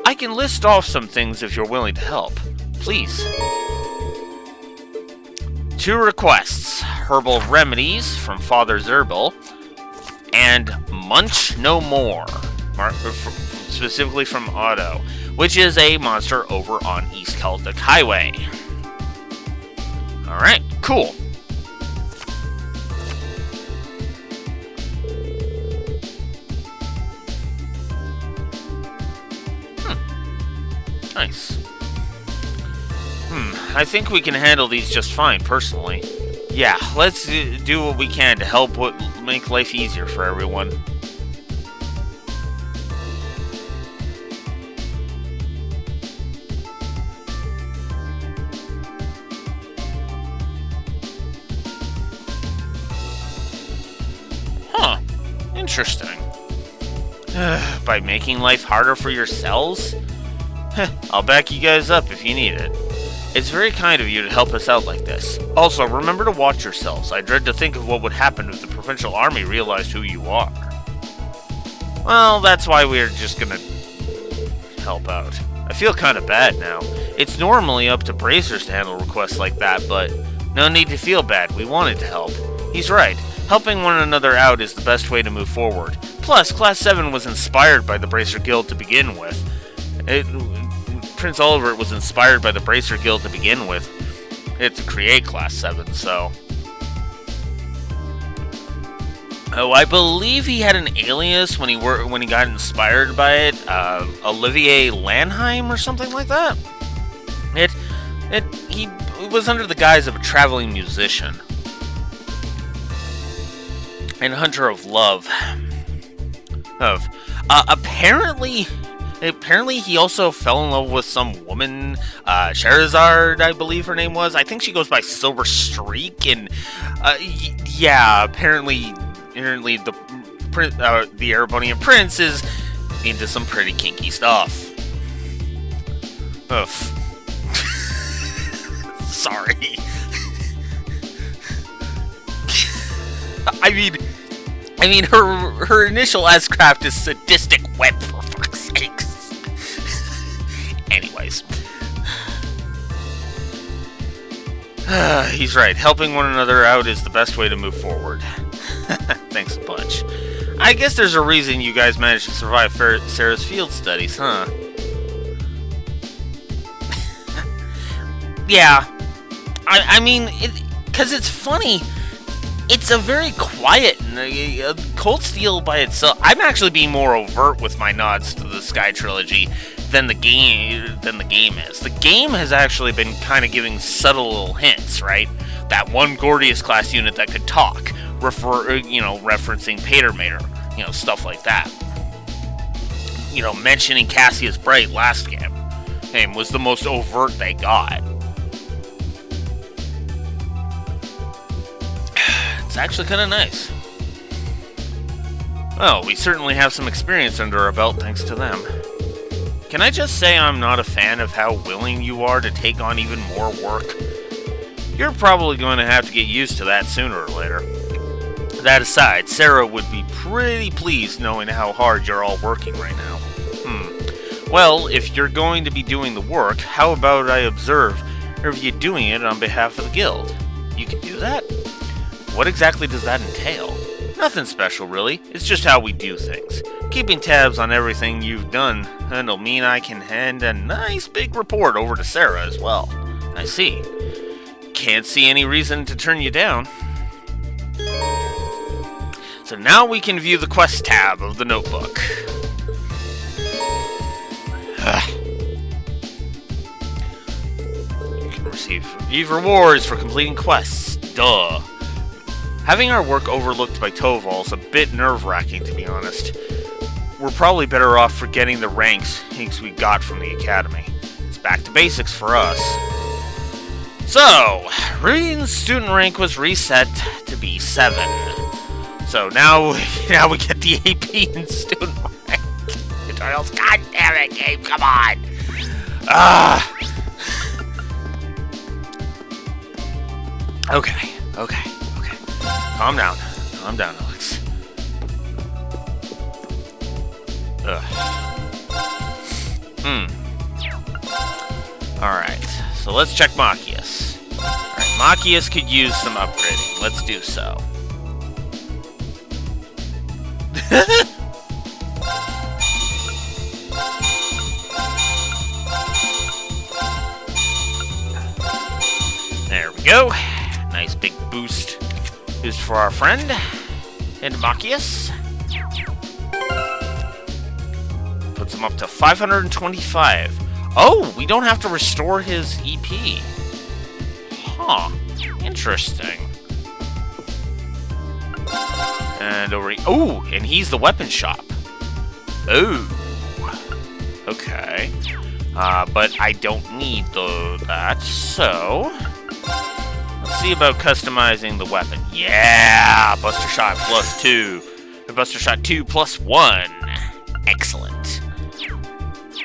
I can list off some things if you're willing to help. Please. 2 requests. Herbal remedies from Father Zerbal, and Munch No More, specifically from Otto, which is a monster over on East Celtic Highway. Alright, cool. Nice. I think we can handle these just fine, personally. Yeah, let's do what we can to help make life easier for everyone. Huh. Interesting. By making life harder for yourselves? I'll back you guys up if you need it. It's very kind of you to help us out like this. Also, remember to watch yourselves. I dread to think of what would happen if the Provincial Army realized who you are. Well, that's why we're just gonna help out. I feel kind of bad now. It's normally up to bracers to handle requests like that, but no need to feel bad. We wanted to help. He's right. Helping one another out is the best way to move forward. Plus, Class 7 was inspired by the Bracer Guild to begin with. Prince Oliver was inspired by the Bracer Guild to begin with. To create Class 7, so... Oh, I believe he had an alias when he got inspired by it. Olivier Lanheim or something like that. He was under the guise of a traveling musician. And hunter of love. Apparently he also fell in love with some woman, Sherazard, I believe her name was. I think she goes by Silver Streak, and yeah, apparently the Erebonian Prince is into some pretty kinky stuff. Ugh. Sorry. I mean, her initial S-craft is sadistic web, for fuck's sakes. Anyways. He's right. Helping one another out is the best way to move forward. Thanks a bunch. I guess there's a reason you guys managed to survive Sarah's field studies, huh? Yeah. I mean, because it's funny. It's a very quiet, Cold Steel by itself. I'm actually being more overt with my nods to the Sky Trilogy than the game is. The game has actually been kind of giving subtle little hints, right? That one Gordius class unit that could talk, referencing Patermater, stuff like that. Mentioning Cassius Bright last game was the most overt they got. It's actually kind of nice. Well, we certainly have some experience under our belt thanks to them. Can I just say I'm not a fan of how willing you are to take on even more work? You're probably going to have to get used to that sooner or later. That aside, Sarah would be pretty pleased knowing how hard you're all working right now. Well, if you're going to be doing the work, how about I observe you doing it on behalf of the guild? You can do that? what exactly does that entail? Nothing special, really. It's just how we do things. Keeping tabs on everything you've done, and it'll mean I can hand a nice big report over to Sarah as well. I see. Can't see any reason to turn you down. So now we can view the quest tab of the notebook. You can receive rewards for completing quests. Duh. Having our work overlooked by Toval's a bit nerve-wracking, to be honest. We're probably better off forgetting the ranks we got from the academy. It's back to basics for us. So, Ruin's student rank was reset to be 7. So now we get the AP in student rank. Tutorials, god damn it, game, come on! Okay. Calm down, Alex. Alright, so let's check Machias. Alright, Machias could use some upgrading. Let's do so. There we go. Nice big boost. Boost for our friend. And Machias. Puts him up to 525. Oh, we don't have to restore his EP. Huh. Interesting. And over... Oh, and he's the weapon shop. Oh. Okay. But I don't need that, so... Let's see about customizing the weapon. Yeah! Buster Shot plus 2. Buster Shot 2 plus 1. Excellent.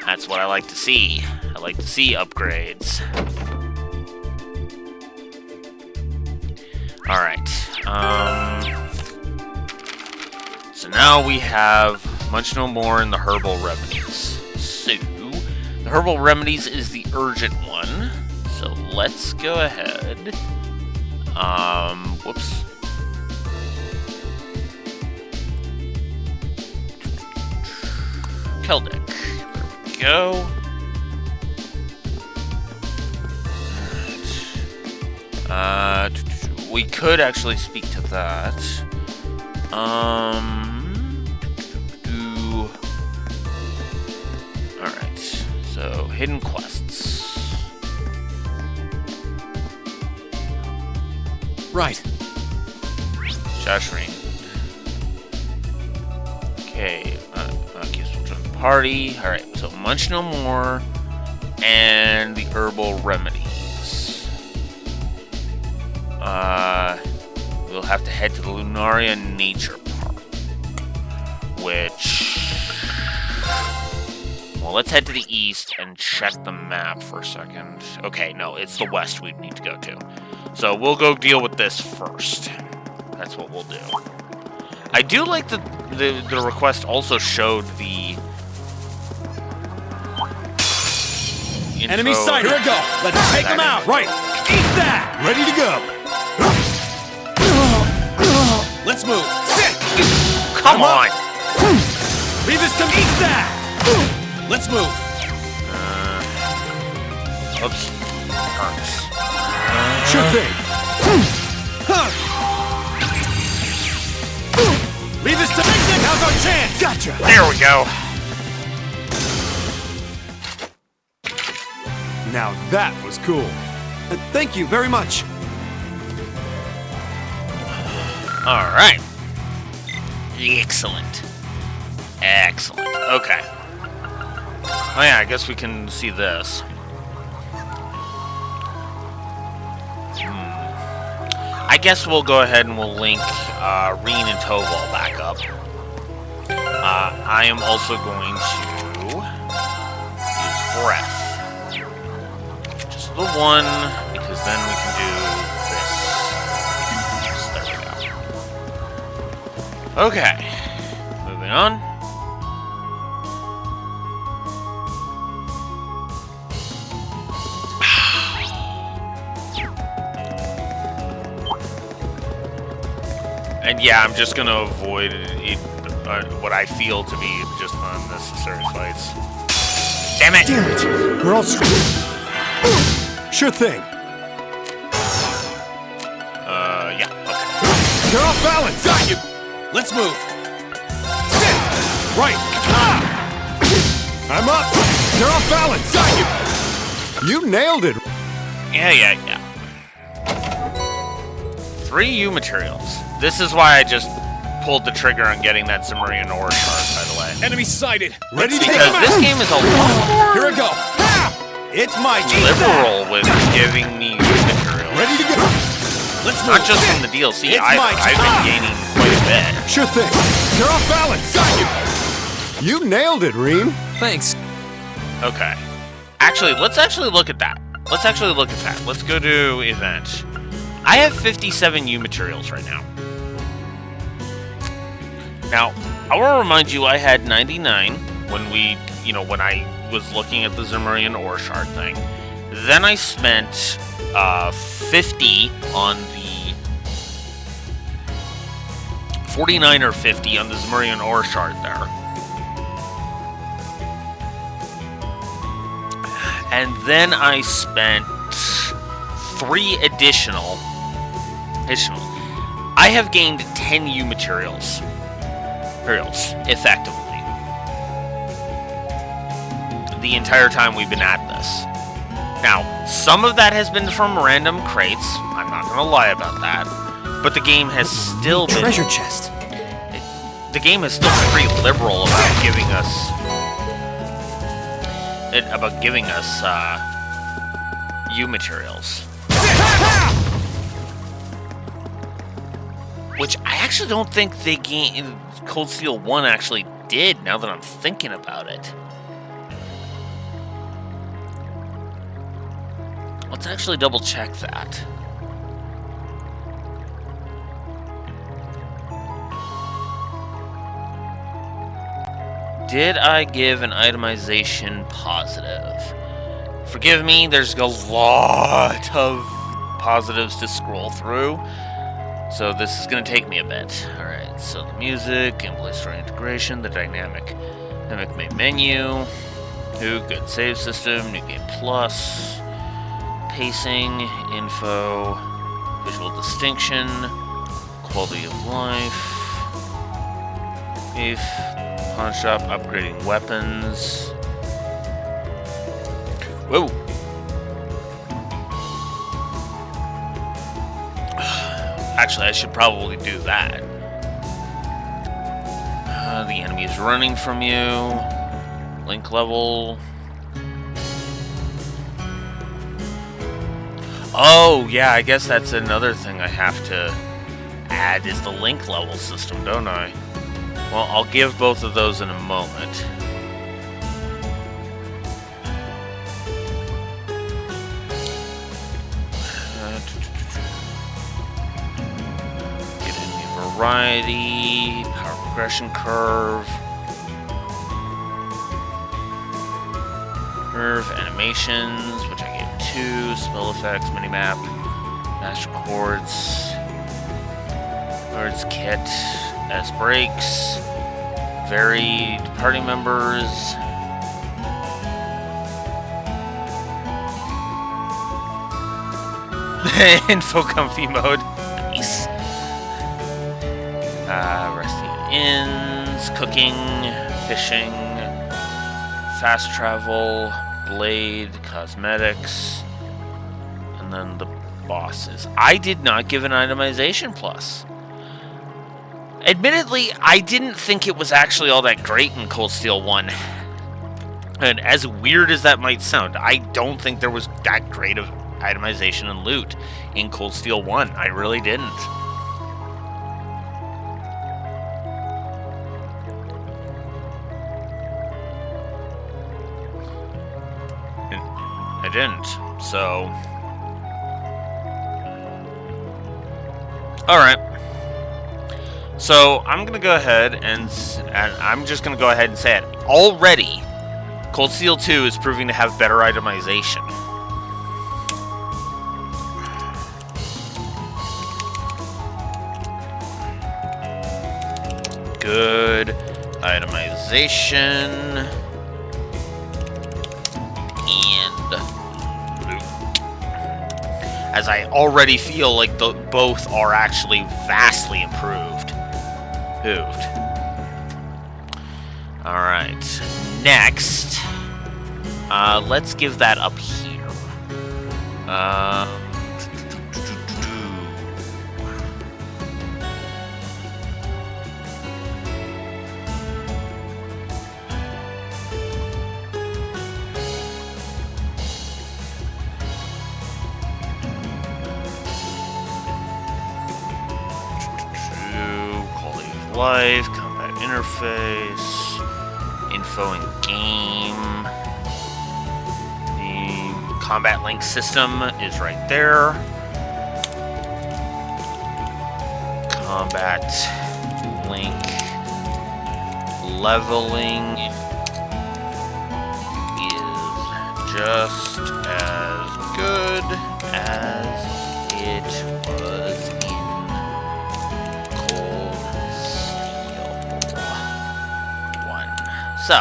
That's what I like to see. I like to see upgrades. Alright. So now we have Munch No More and the Herbal Remedies. So, the Herbal Remedies is the urgent one. So let's go ahead. Whoops. Keldek. There we go. We could actually speak to that. Alright. So, hidden quests. Right. Josh Ring. Okay, Machias will join the party. Alright, so Munch No More and the Herbal Remedies. We'll have to head to the Lunaria Nature Park. Which... Well, let's head to the east and check the map for a second. Okay, no, it's the west we need to go to. So we'll go deal with this first. That's what we'll do. I do like that the request also showed the info. Enemy sight, here we go. Let's take them out. Right. Eat that. Ready to go. Let's move. Sit. Come on. Leave this to me. Eat that. Let's move. Oops. Hurts. Sure thing. Leave this to me. Now's our chance. Gotcha. There we go. Now that was cool. Thank you very much. All right. Excellent. Excellent. Okay. Oh yeah, I guess we can see this. I guess we'll go ahead and we'll link Reen and Toval back up. I am also going to use Breath. Just the one, because then we can do this. There we go. Okay. Moving on. And yeah, I'm just gonna avoid what I feel to be just unnecessary fights. Damn it! Damn it! We're all screwed. Sure thing. Yeah, okay. You're off balance! Got you! Let's move! Sit! Right! I'm up! You're off balance! Got you! You nailed it! Yeah. 3 U materials. This is why I just pulled the trigger on getting that Zemurian ore shard, by the way. Enemy sighted! Ready to Because this game is a lot more Here I go! It's my liberal with giving me U materials. Ready to go! Let's move! Not just from the DLC, It's my I've been gaining quite a bit. Sure thing. You're off balance! Got you! You nailed it, Reem. Thanks. Okay. Actually, let's actually look at that. Let's go to event. I have 57 U materials right now. Now, I want to remind you I had 99 when I was looking at the Zemurian ore shard thing. Then I spent 50 on the 49 or 50 on the Zemurian ore shard there. And then I spent 3 additional. I have gained 10 U materials effectively the entire time we've been at this. Now, some of that has been from random crates. I'm not gonna lie about that. But the game has still been Treasure chest. the game is still pretty liberal about giving us U materials. Which I actually don't think Cold Steel 1 actually did, now that I'm thinking about it. Let's actually double check that. Did I give an itemization positive? Forgive me, there's a lot of positives to scroll through. So this is going to take me a bit. Alright, so the music, gameplay story integration, the dynamic main menu, new good save system, new game plus, pacing, info, visual distinction, quality of life, pawn shop, upgrading weapons. Whoa! Actually, I should probably do that. The enemy is running from you. Link level. Oh, yeah, I guess that's another thing I have to add is the link level system, don't I? Well, I'll give both of those in a moment. Get in the variety, power progression curve, animations, which I gave 2, spell effects, minimap, master chords, words kit, S breaks, varied party members, info comfy mode, nice. Resting inns, cooking, fishing, fast travel, blade, cosmetics, and then the bosses. I did not give an itemization plus. Admittedly, I didn't think it was actually all that great in Cold Steel 1. And as weird as that might sound, I don't think there was that great of itemization and loot in Cold Steel 1. I really didn't. I didn't. So... Alright. So, I'm going to go ahead and I'm just going to go ahead and say it. Already, Cold Steel 2 is proving to have better itemization. itemization and loot. As I already feel like both are actually vastly improved. Alright. Next, let's give that up here. Quality of life, combat interface, info in game. The combat link system is right there. Combat link leveling is just as good as it was in Cold Steel 1. So,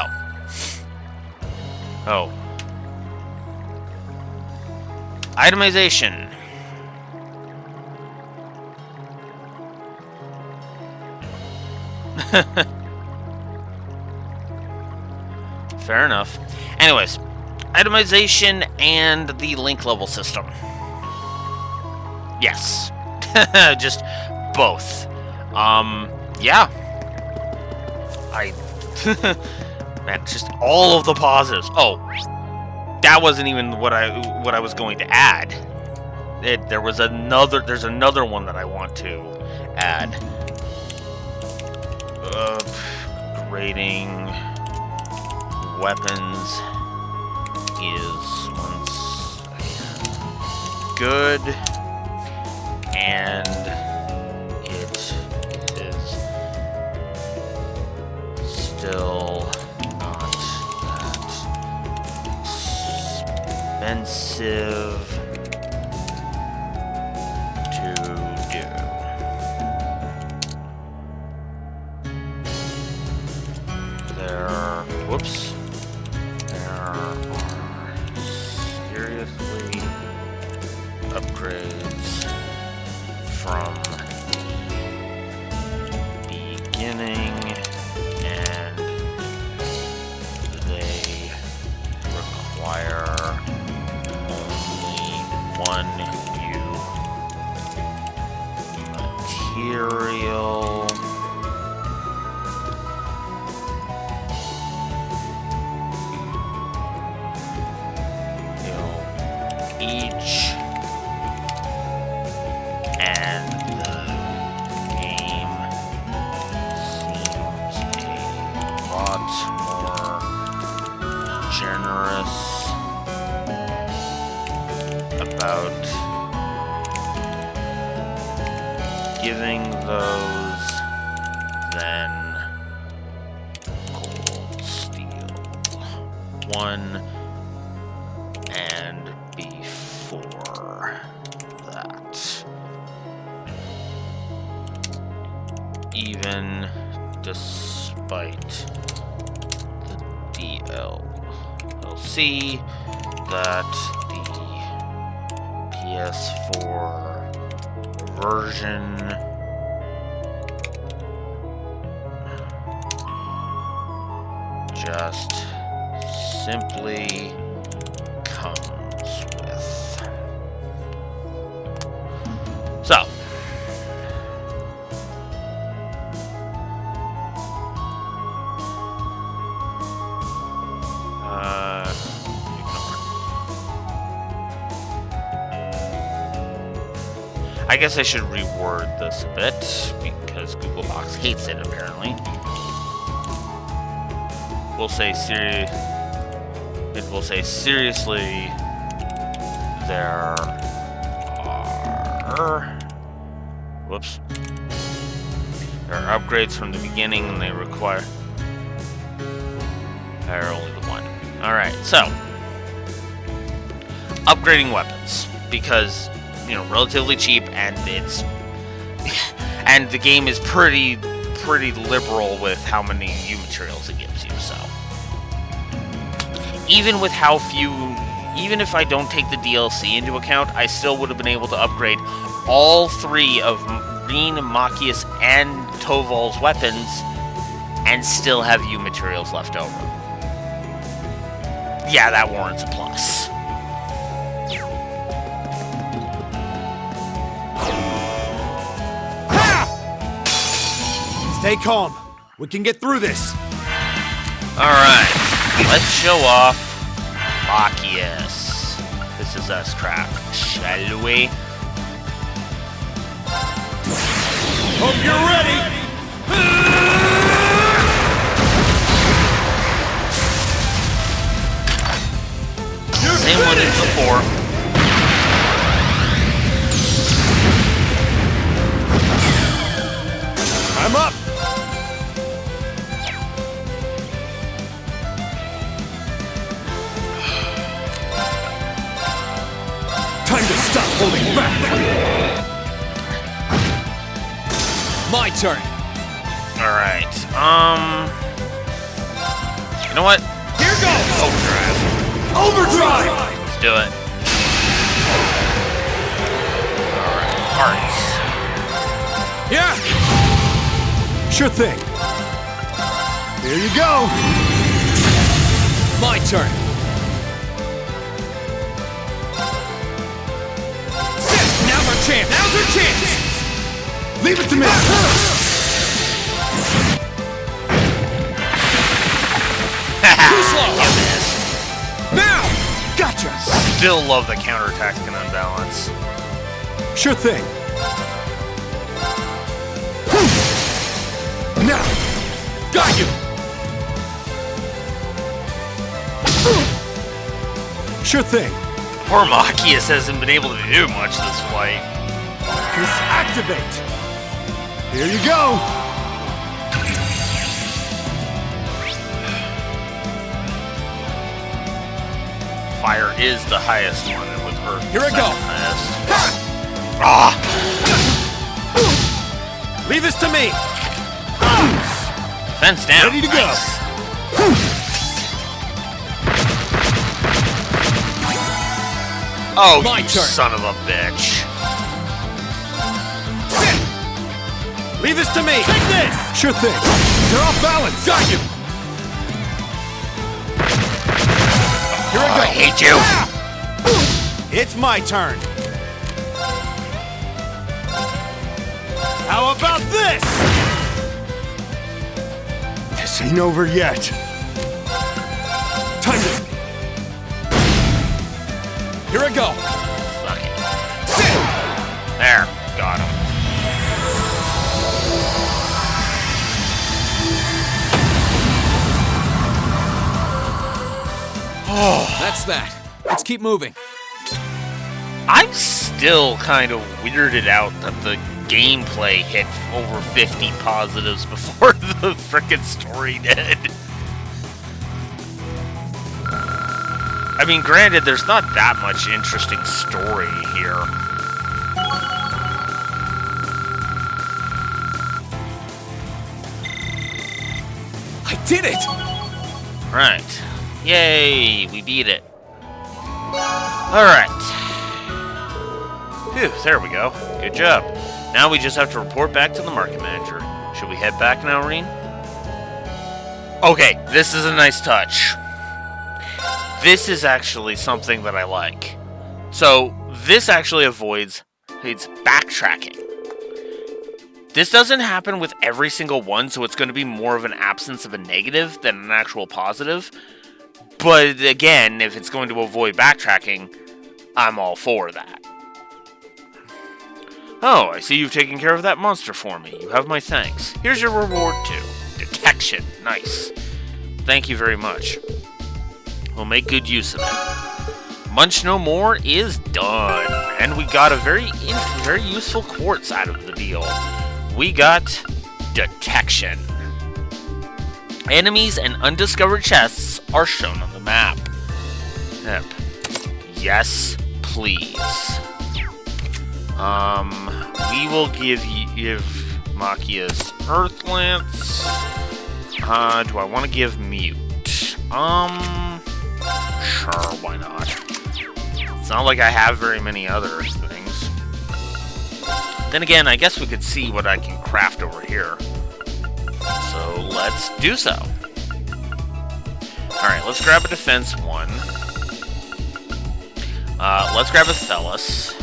itemization. Fair enough. Anyways, itemization and the link level system. Yes. Just both. Yeah. Man, just all of the positives. Oh, that wasn't even what I was going to add. There's another one that I want to add. Grading weapons is good, and it is still not that expensive to do. There are seriously upgrades from the beginning, and they require only one new material. Each, and the game seems a lot more generous about giving those than Cold Steel 1 and before that. Even despite the DLC that the PS4 version just simply comes with. So, I guess I should reword this a bit because Google Docs hates it apparently. It will say seriously, there are upgrades from the beginning and they require only the one. Alright, so upgrading weapons, because relatively cheap, and it's and the game is pretty pretty liberal with how many U materials it gives you, so. Even with how few, even if I don't take the DLC into account, I still would have been able to upgrade all 3 of Reen, Machias, and Toval's weapons and still have U materials left over. Yeah, that warrants a plus. Stay calm. We can get through this. Alright, let's show off Machias. This is us crap, shall we? Hope you're ready. Same one as before. I'm up. Time to stop holding back. My turn. Alright, you know what? Here goes. Overdrive. Overdrive! Let's do it. Alright, hearts. Yeah. Sure thing. Here you go. My turn. Sit. Now's our chance. Now's our chance. Leave it to me. Too slow. Now. Gotcha. Still love the counterattack can unbalance. Sure thing. Now. Got you. Sure thing. Poor Machias hasn't been able to do much this fight. Just activate. Here you go. Fire is the highest one, and with her Here I go. highest. Ah! Leave this to me. Fence down. Ready to go. Nice. Oh, My you turn. son of a bitch. Sit. Leave this to me. Take this. Sure thing. You're off balance. Got you. Here I I go. hate you. It's my turn. How about this? This ain't over yet. Time to... Here I go. Suck it. Sit. There. Got him. That's that. Let's keep moving. I'm still kind of weirded out that the gameplay hit over 50 positives before the frickin' story did. I mean, granted, there's not that much interesting story here. I did it. Right. Yay, we beat it. Alright. Phew, there we go. Good job. Now we just have to report back to the market manager. Should we head back now, Reen? Okay, this is a nice touch. This is actually something that I like. So, this actually avoids backtracking. This doesn't happen with every single one, so it's going to be more of an absence of a negative than an actual positive. But again, if it's going to avoid backtracking, I'm all for that. Oh, I see you've taken care of that monster for me. You have my thanks. Here's your reward too. Detection. Nice. Thank you very much. We'll make good use of it. Munch No More is done. And we got a very useful quartz out of the deal. We got Detection. Enemies and undiscovered chests are shown on the map. Yep. Yes, please. We will give Machia's Earth Lance. Do I want to give Mute? Sure, why not? It's not like I have very many other things. Then again, I guess we could see what I can craft over here. So let's do so. Alright, let's grab a Defense 1. Let's grab a Thelos.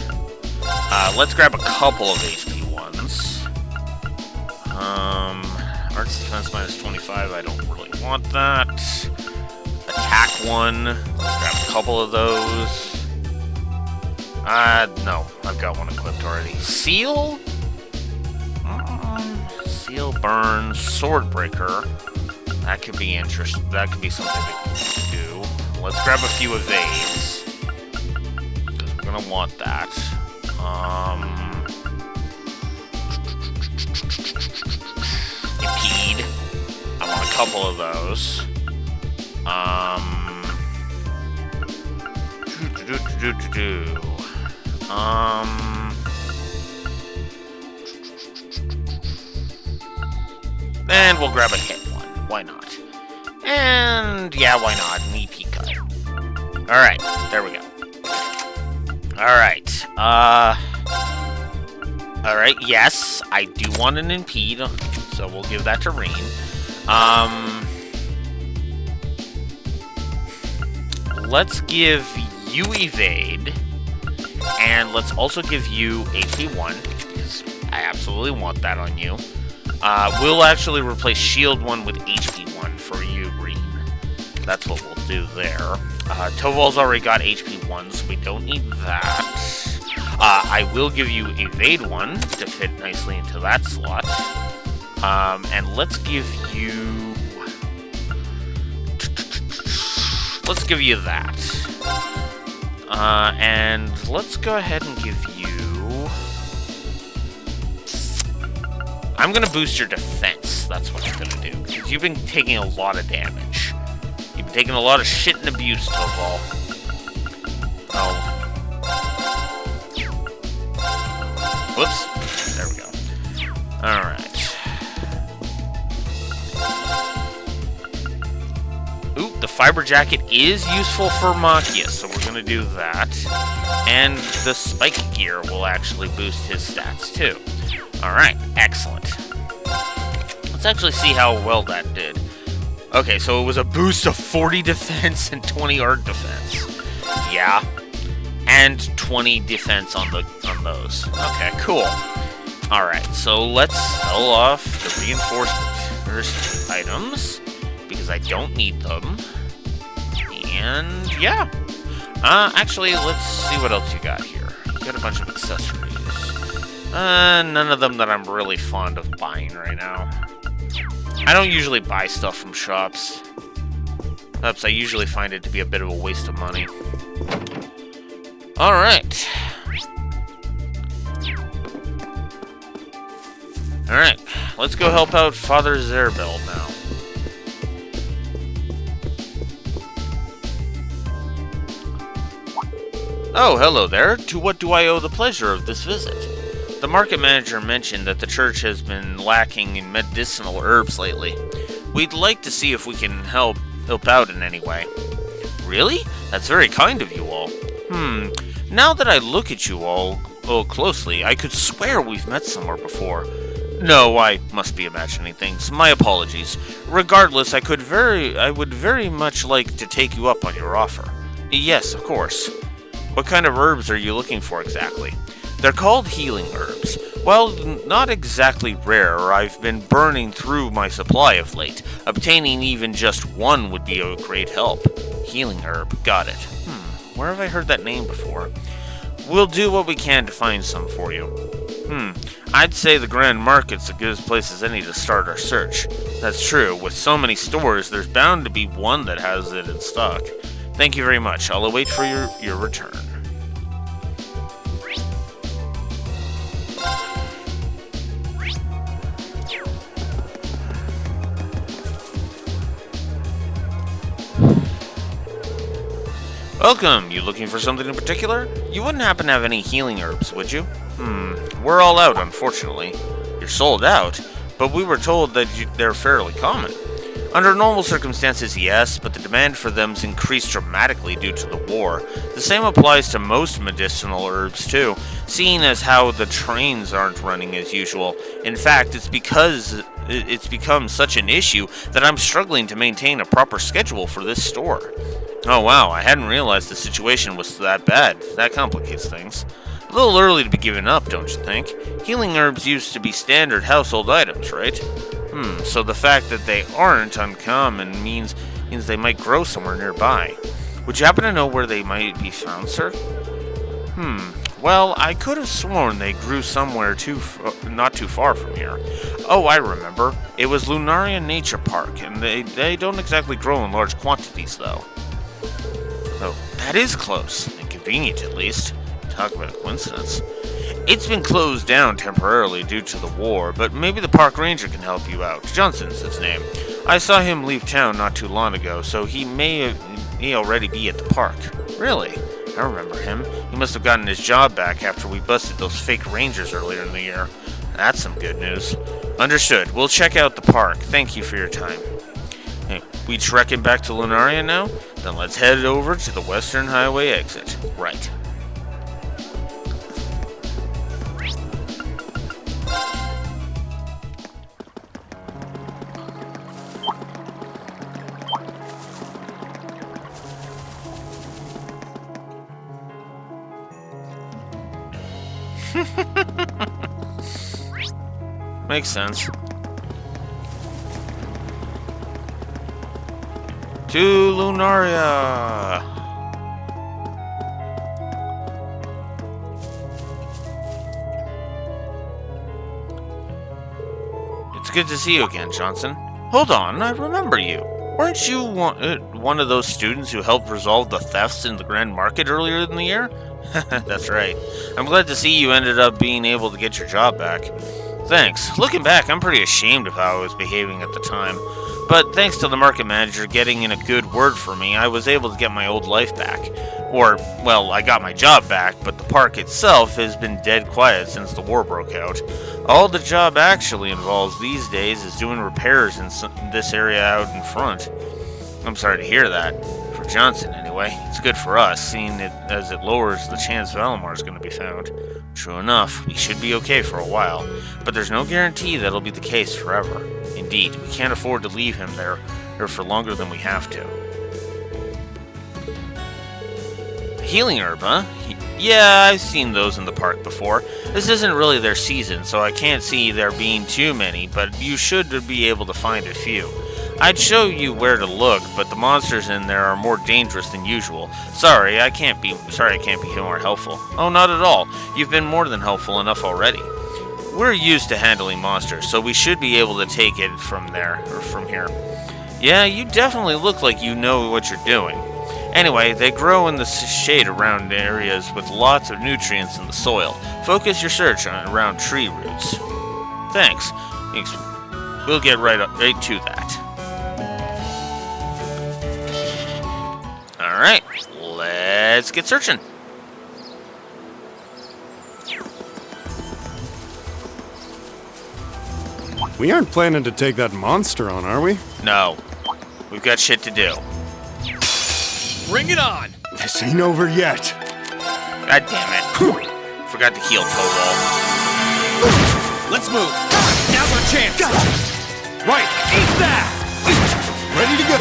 Let's grab a couple of HP 1s. Arts Defense minus 25, I don't really want that. Attack 1, let's grab a couple of those. No, I've got one equipped already. Seal? Seal, Burn, Swordbreaker. That could be interesting. That could be something to do. Let's grab a few evades. I'm gonna want that. Impede. I want a couple of those. And we'll grab a hit one. Why not? And yeah, why not? An EP cut. Alright, there we go. Alright, alright, yes, I do want an impede, so we'll give that to Rain. Let's give you evade, and let's also give you HP 1, because I absolutely want that on you. We'll actually replace shield 1 with HP 1 for you, Green. That's what we'll do there. Toval's already got HP 1, so we don't need that. I will give you evade 1 to fit nicely into that slot. And let's give you... Let's give you that. And let's go ahead and give you... I'm gonna boost your defense. That's what I'm gonna do. Because you've been taking a lot of damage. You've been taking a lot of shit and abuse, Toval. Oh. Whoops. There we go. Alright. Ooh, the Fiber Jacket is useful for Machia, so we're gonna do that. And the Spike Gear will actually boost his stats, too. Alright, excellent. Let's actually see how well that did. Okay, so it was a boost of 40 defense and 20 art defense. Yeah. And 20 defense on those. Okay, cool. Alright, so let's sell off the reinforcement items, because I don't need them. And, yeah. Actually, let's see what else you got here. You got a bunch of accessories. None of them that I'm really fond of buying right now. I don't usually buy stuff from shops. Perhaps I usually find it to be a bit of a waste of money. Alright. Alright, let's go help out Father Zerbel now. Oh, hello there. To what do I owe the pleasure of this visit? The market manager mentioned that the church has been lacking in medicinal herbs lately. We'd like to see if we can help out in any way. Really? That's very kind of you all. Now that I look at you all closely, I could swear we've met somewhere before. No, I must be imagining things. My apologies. Regardless, I would very much like to take you up on your offer. Yes, of course. What kind of herbs are you looking for exactly? They're called healing herbs. While not exactly rare, I've been burning through my supply of late. Obtaining even just one would be a great help. Healing herb, got it. Where have I heard that name before? We'll do what we can to find some for you. I'd say the Grand Market's as good a place as any to start our search. That's true. With so many stores, there's bound to be one that has it in stock. Thank you very much. I'll await for your return. Welcome! You looking for something in particular? You wouldn't happen to have any healing herbs, would you? We're all out, unfortunately. Your They're sold out, but we were told that they're fairly common. Under normal circumstances, yes, but the demand for them's increased dramatically due to the war. The same applies to most medicinal herbs too, seeing as how the trains aren't running as usual. In fact, it's because it's become such an issue that I'm struggling to maintain a proper schedule for this store. Oh wow, I hadn't realized the situation was that bad. That complicates things. A little early to be giving up, don't you think? Healing herbs used to be standard household items, right? So the fact that they aren't uncommon means they might grow somewhere nearby. Would you happen to know where they might be found, sir? Well, I could have sworn they grew somewhere not too far from here. Oh, I remember. It was Lunaria Nature Park, and they don't exactly grow in large quantities, though. Oh, that is close, and convenient at least. Talk about a coincidence. It's been closed down temporarily due to the war, but maybe the park ranger can help you out. Johnson's his name. I saw him leave town not too long ago, so he may already be at the park. Really? I remember him. He must have gotten his job back after we busted those fake rangers earlier in the year. That's some good news. Understood. We'll check out the park. Thank you for your time. Hey, we trekking back to Lunaria now? Then let's head over to the Western Highway exit. Right. Makes sense. To Lunaria! It's good to see you again, Johnson. Hold on, I remember you. Weren't you one of those students who helped resolve the thefts in the Grand Market earlier in the year? That's right. I'm glad to see you ended up being able to get your job back. Thanks. Looking back, I'm pretty ashamed of how I was behaving at the time. But thanks to the market manager getting in a good word for me, I was able to get my old life back. Or, well, I got my job back, but the park itself has been dead quiet since the war broke out. All the job actually involves these days is doing repairs in this area out in front. I'm sorry to hear that. For Johnson, anyway. It's good for us, seeing it as it lowers the chance Valimar is going to be found. True enough, we should be okay for a while, but there's no guarantee that'll be the case forever. Indeed, we can't afford to leave him there for longer than we have to. Healing herb, huh? Yeah, I've seen those in the park before. This isn't really their season, so I can't see there being too many, but you should be able to find a few. I'd show you where to look, but the monsters in there are more dangerous than usual. Sorry, I can't be more helpful. Oh, not at all. You've been more than helpful enough already. We're used to handling monsters, so we should be able to take it from here. Yeah, you definitely look like you know what you're doing. Anyway, they grow in the shade around areas with lots of nutrients in the soil. Focus your search around tree roots. Thanks. We'll get right to that. Alright, let's get searching. We aren't planning to take that monster on, are we? No. We've got shit to do. Bring it on! This ain't over yet. God damn it. Forgot to heal Towal. Let's move! Now's our chance! Right, eat that! Ready to go.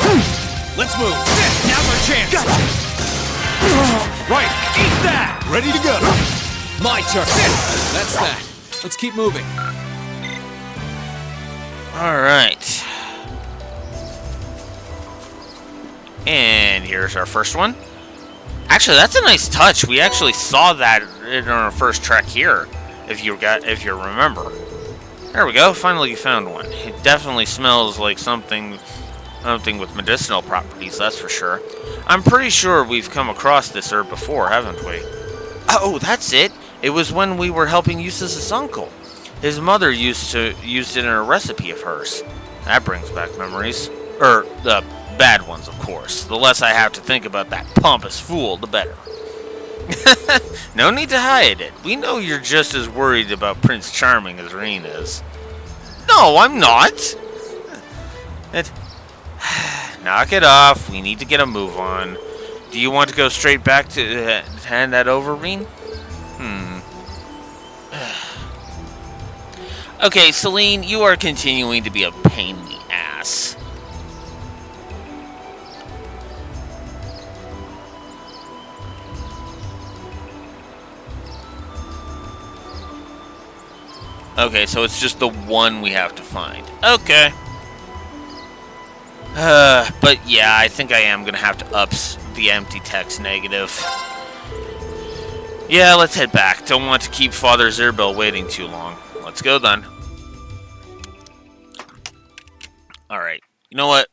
Let's move! Now's our chance! Right, eat that! Ready to go. My turn! That's that. Let's keep moving. Alright. And here's our first one. Actually, that's a nice touch. We actually saw that in our first trek here, if you remember. There we go. Finally, you found one. It definitely smells like something with medicinal properties, that's for sure. I'm pretty sure we've come across this herb before, haven't we? Oh, that's it. It was when we were helping Eustace's uncle. His mother used it in a recipe of hers. That brings back memories. The bad ones, of course. The less I have to think about that pompous fool, the better. No need to hide it. We know you're just as worried about Prince Charming as Reen is. No, I'm not. It, knock it off. We need to get a move on. Do you want to go straight back to hand that over, Reen? Okay, Celine, you are continuing to be a pain in the ass. Okay, so it's just the one we have to find. Okay. But yeah, I think I am gonna have to up the empty text negative. Yeah, let's head back. Don't want to keep Father Zerbel waiting too long. Let's go then. Alright, you know what?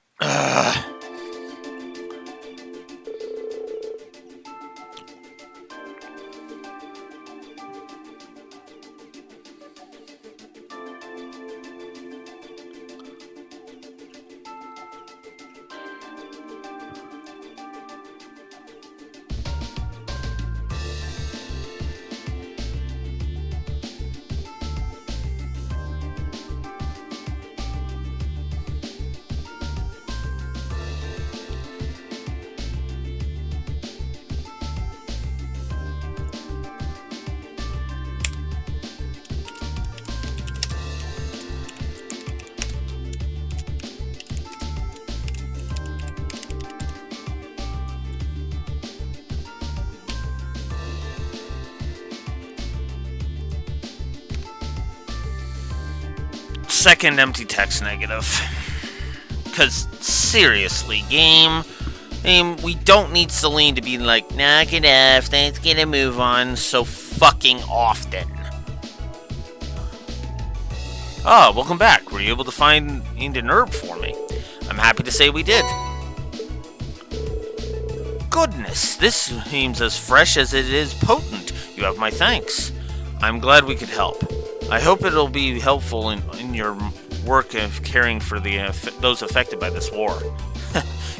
Second empty text negative. Because, seriously, game, we don't need Celine to be like, knock it off, let's get a move on so fucking often. Ah, welcome back. Were you able to find an herb for me? I'm happy to say we did. Goodness, this seems as fresh as it is potent. You have my thanks. I'm glad we could help. I hope it'll be helpful in your work of caring for those affected by this war.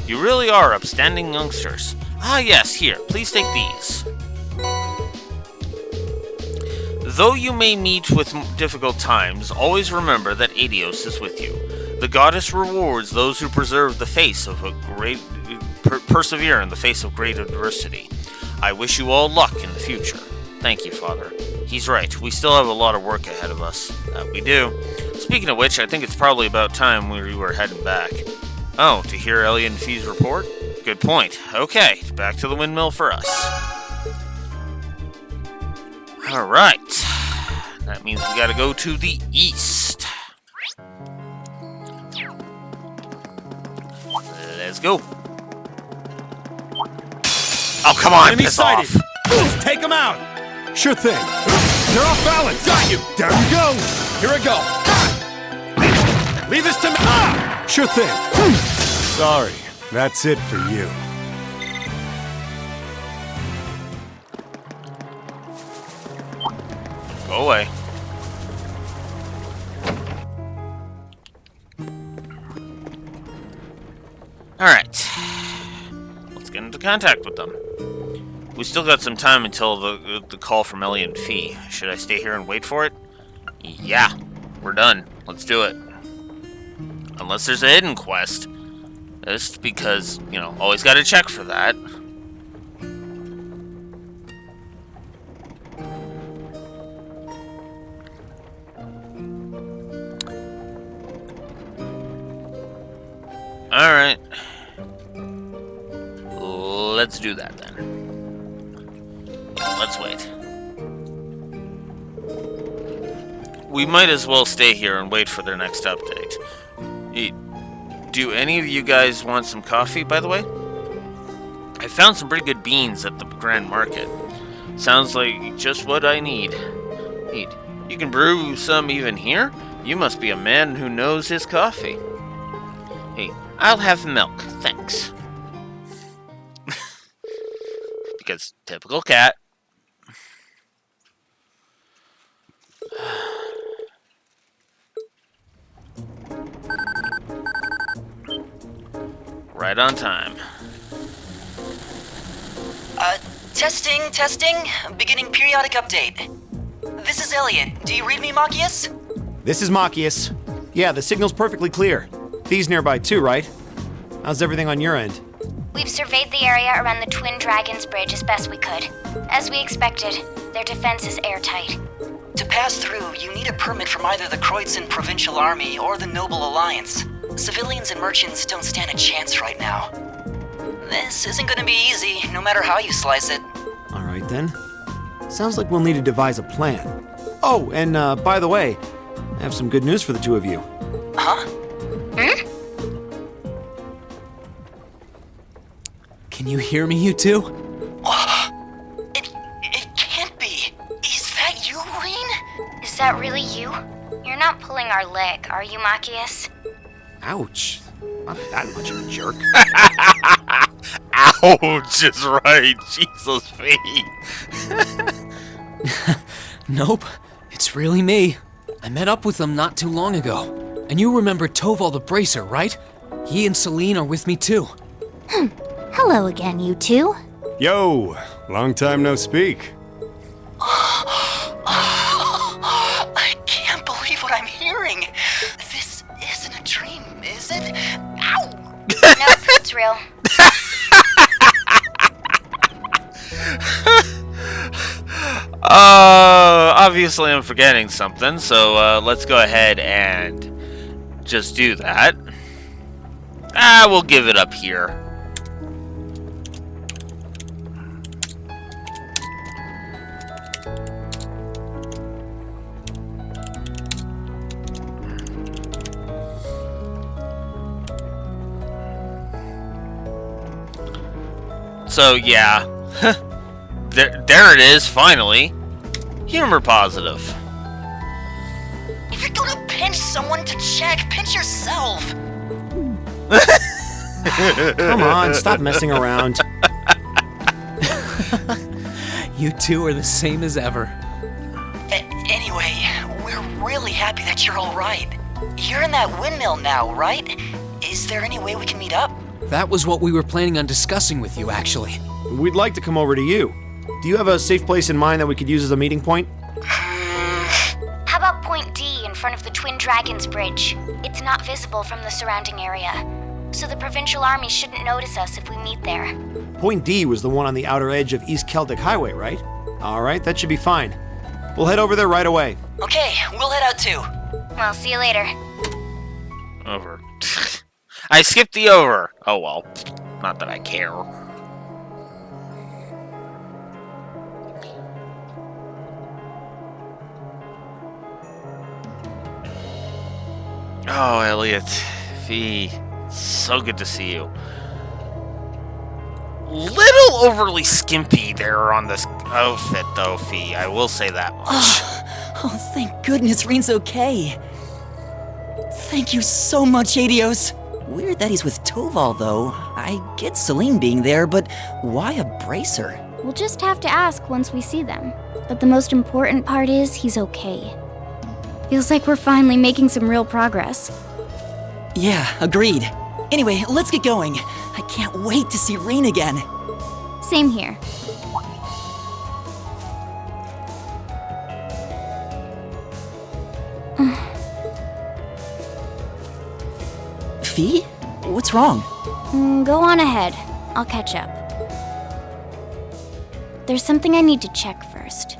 You really are upstanding youngsters. Ah yes, here, please take these. Though you may meet with difficult times, always remember that Adios is with you. The goddess rewards those who preserve the face of a great... persevere in the face of great adversity. I wish you all luck in the future. Thank you, Father. He's right. We still have a lot of work ahead of us. We do. Speaking of which, I think it's probably about time we were heading back. Oh, to hear Elliot and Fee's report? Good point. Okay, back to the windmill for us. Alright. That means we gotta go to the east. Let's go. Oh, come on, piss off. Let's take him out. Sure thing. They're off balance. Got you. There we go. Here I go. Leave this to me. Ah! Sure thing. Sorry, that's it for you. Go away. Alright. Let's get into contact with them. We still got some time until the call from Elliot and Fee. Should I stay here and wait for it? Yeah, we're done. Let's do it. Unless there's a hidden quest. Just because, you know, always gotta check for that. Alright. Let's do that then. Let's wait. We might as well stay here and wait for their next update. Do any of you guys want some coffee, by the way? I found some pretty good beans at the Grand Market. Sounds like just what I need. You can brew some even here? You must be a man who knows his coffee. Hey, I'll have milk, thanks. Because typical cat. Right on time. Testing. Beginning periodic update. This is Elliot. Do you read me, Machias? This is Machias. Yeah, the signal's perfectly clear. Fee's nearby too, right? How's everything on your end? We've surveyed the area around the Twin Dragons Bridge as best we could. As we expected, their defense is airtight. To pass through, you need a permit from either the Kreuzin Provincial Army or the Noble Alliance. Civilians and merchants don't stand a chance right now. This isn't gonna be easy, no matter how you slice it. Alright then. Sounds like we'll need to devise a plan. Oh, and by the way, I have some good news for the two of you. Huh? Can you hear me, you two? It can't be. Is that you, Reen? Is that really you? You're not pulling our leg, are you, Machias? Ouch. Not that much of a jerk. Ouch is right. Jesus, Fee. Nope, it's really me. I met up with them not too long ago. And you remember Toval the Bracer, right? He and Celine are with me too. Hello again, you two. Yo, long time no speak. I can't believe what I'm hearing. This isn't a dream, is it? Ow! Nope, it's real. Obviously I'm forgetting something, so let's go ahead and just do that. We'll give it up here. So yeah, there it is, finally. Humor positive. If you're gonna pinch someone to check, pinch yourself. Come on, stop messing around. You two are the same as ever. Anyway, we're really happy that you're alright. You're in that windmill now, right? Is there any way we can meet up? That was what we were planning on discussing with you, actually. We'd like to come over to you. Do you have a safe place in mind that we could use as a meeting point? How about Point D in front of the Twin Dragons Bridge? It's not visible from the surrounding area, so the Provincial Army shouldn't notice us if we meet there. Point D was the one on the outer edge of East Celtic Highway, right? Alright, that should be fine. We'll head over there right away. Okay, we'll head out too. Well, see you later. Over. I skipped the over. Oh well. Not that I care. Oh, Elliot. Fee. So good to see you. Little overly skimpy there on this outfit, though, Fee. I will say that much. Oh, thank goodness Reen's okay. Thank you so much, Adios. Weird that he's with Toval, though. I get Celine being there, but why a bracer? We'll just have to ask once we see them. But the most important part is he's okay. Feels like we're finally making some real progress. Yeah, agreed. Anyway, let's get going. I can't wait to see Reen again. Same here. Fee? What's wrong? Go on ahead. I'll catch up. There's something I need to check first.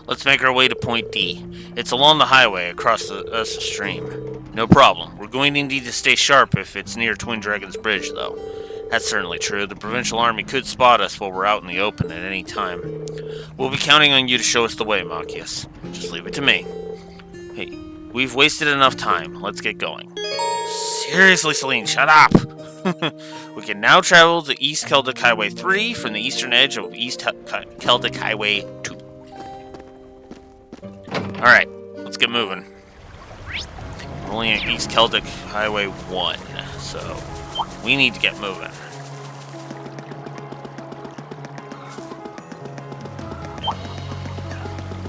Let's make our way to Point D. It's along the highway across the stream. No problem. We're going to need to stay sharp if it's near Twin Dragons Bridge, though. That's certainly true. The Provincial Army could spot us while we're out in the open at any time. We'll be counting on you to show us the way, Machias. Just leave it to me. Hey, we've wasted enough time. Let's get going. Seriously, Celine, shut up! We can now travel to East Celtic Highway 3 from the eastern edge of East Celtic Highway 2. Alright, let's get moving. We're only at East Celtic Highway 1, so we need to get moving.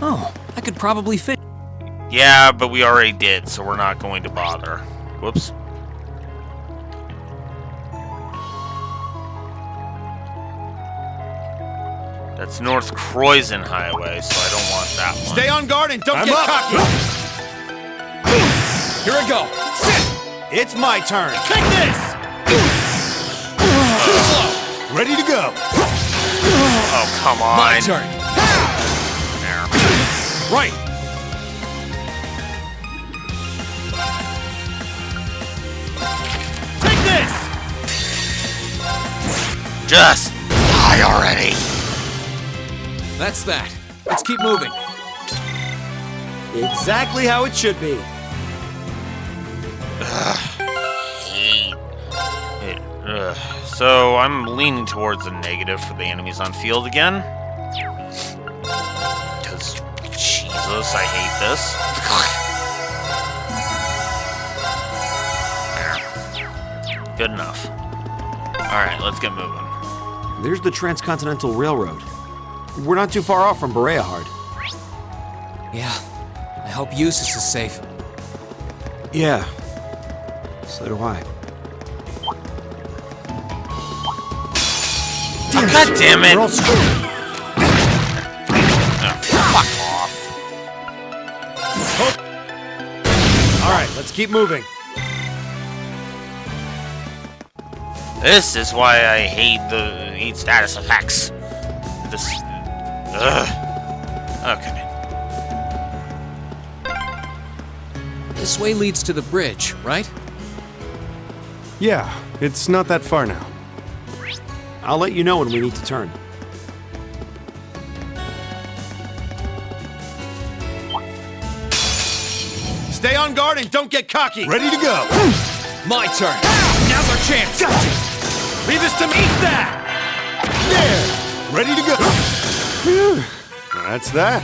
Oh, I could probably fit. Yeah, but we already did, so we're not going to bother. Whoops. That's North Croydon Highway, so I don't want that one. Stay on guard and don't get cocky! Here I go! Sit! It's my turn! Take this! Too slow! Ready to go! Oh, come on. My turn! There. Right! Take this! Just die already! That's that. Let's keep moving. Exactly how it should be. So I'm leaning towards the negative for the enemies on field again. Because, Jesus, I hate this. There. Good enough. Alright, let's get moving. There's the Transcontinental Railroad. We're not too far off from Bereahard. Yeah. I hope Eustace is safe. Yeah. So do I. Oh, God damn it! We're all screwed. Oh, fuck off. All right, let's keep moving. This is why I hate status effects. This. Okay. This way leads to the bridge, right? Yeah, it's not that far now. I'll let you know when we need to turn. Stay on guard and don't get cocky. Ready to go. My turn. Now's our chance. Gotcha. Leave this to me. Eat that. There. Ready to go. Phew. That's that.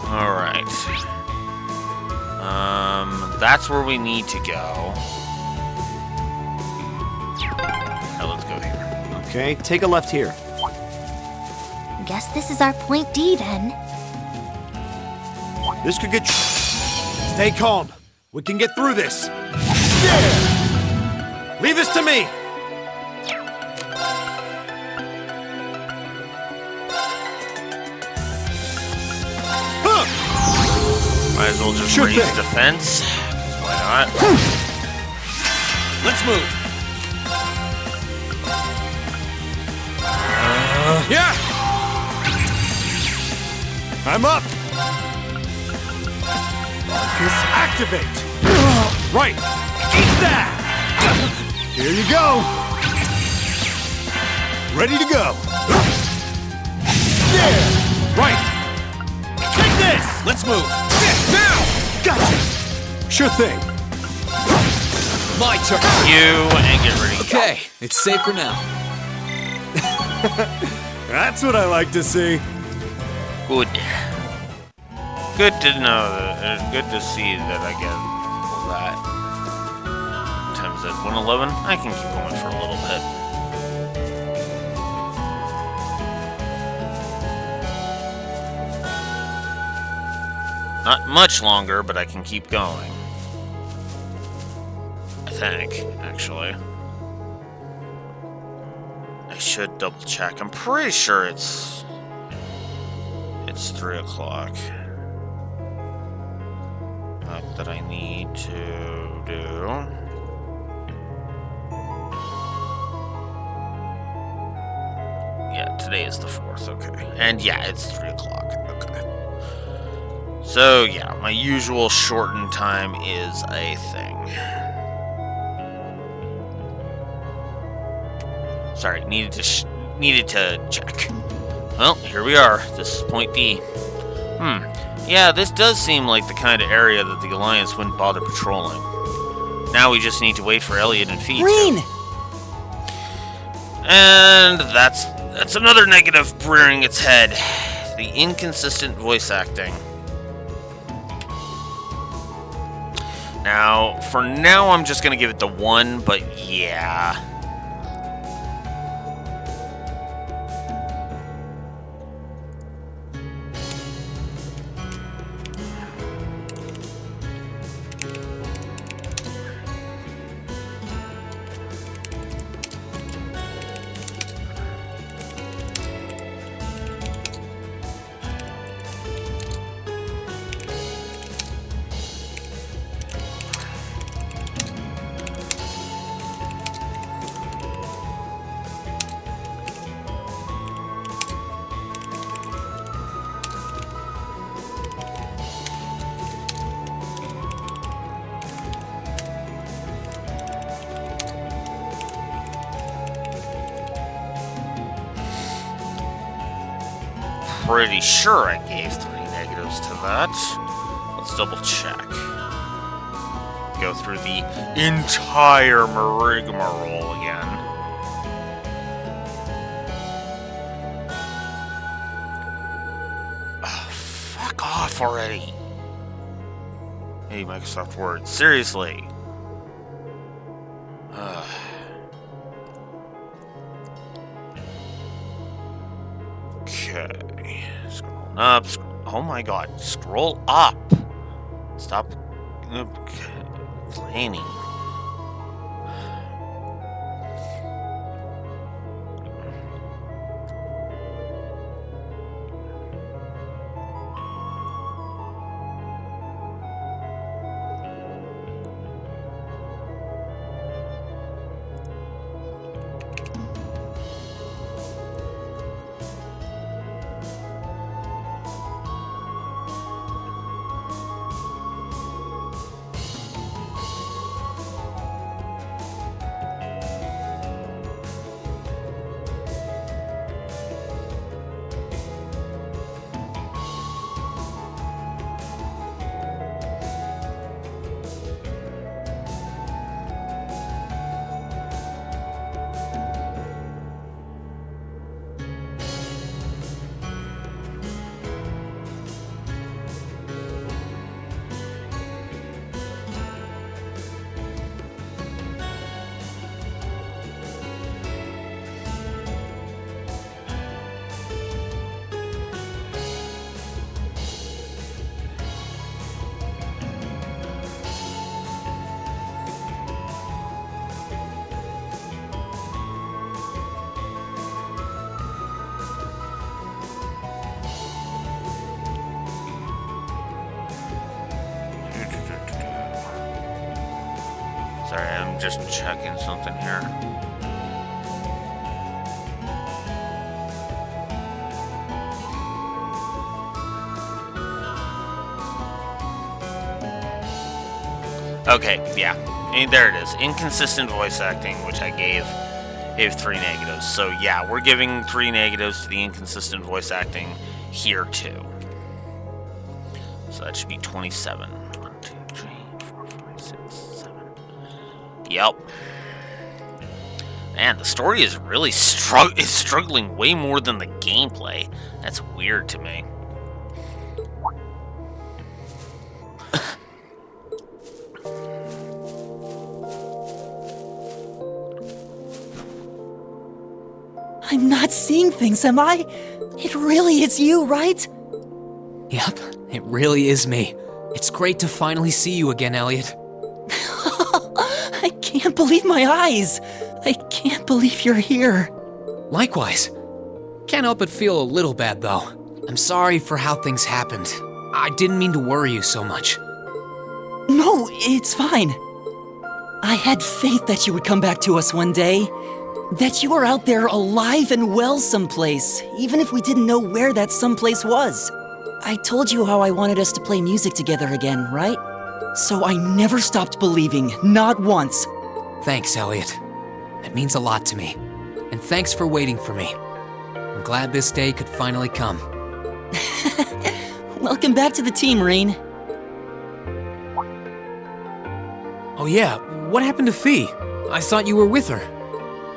Alright. That's where we need to go. Now let's go here. Okay, take a left here. Guess this is our point D then. This could get... Stay calm. We can get through this. Yeah. Leave this to me. Might as well just Sure raise thing. defense. 'Cause why not? Let's move. Yeah. I'm up. Marcus, activate. Right. Eat that. Here you go. Ready to go. Yeah. Right. Take this. Let's move. Sit now. Gotcha. Sure thing. My turn. You and get ready. Okay, it's safe for now. That's what I like to see. Good. Good to know that. Good to see that I get that. What time is it? 1:11? I can keep going for a little bit. Not much longer, but I can keep going. I think, actually. I should double check. I'm pretty sure it's 3 o'clock. That I need to do. Yeah, today is the 4th, okay. And yeah, it's 3 o'clock, okay. So yeah, my usual shortened time is a thing. Sorry, needed to check. Well, here we are. This is point D. Yeah, this does seem like the kind of area that the Alliance wouldn't bother patrolling. Now we just need to wait for Elliot and Feet. Green! And that's another negative rearing its head. The inconsistent voice acting. Now, for now, I'm just gonna give it the 1, but yeah. pretty sure I gave 3 negatives to that. Let's double check. Go through the entire rigmarole again. Oh, fuck off already. Hey, Microsoft Word, seriously. Okay, scrolling up. Oh my god, scroll up. Stop complaining. Sorry, I'm just checking something here. Okay, yeah. And there it is. Inconsistent voice acting, which I gave 3 negatives. So yeah, we're giving 3 negatives to the inconsistent voice acting here too. So that should be 27. 1, 2, 3, 4, 5, 6, 7. Yep. Man, the story is really struggling way more than the gameplay. That's weird to me. I'm not seeing things, am I? It really is you, right? Yep, it really is me. It's great to finally see you again, Elliot. I can't believe my eyes. I can't believe you're here. Likewise. Can't help but feel a little bad, though. I'm sorry for how things happened. I didn't mean to worry you so much. No, it's fine. I had faith that you would come back to us one day. That you were out there alive and well someplace, even if we didn't know where that someplace was. I told you how I wanted us to play music together again, right? So I never stopped believing, not once. Thanks, Elliot. It means a lot to me. And thanks for waiting for me. I'm glad this day could finally come. Welcome back to the team, Rain. Oh yeah, what happened to Fee? I thought you were with her.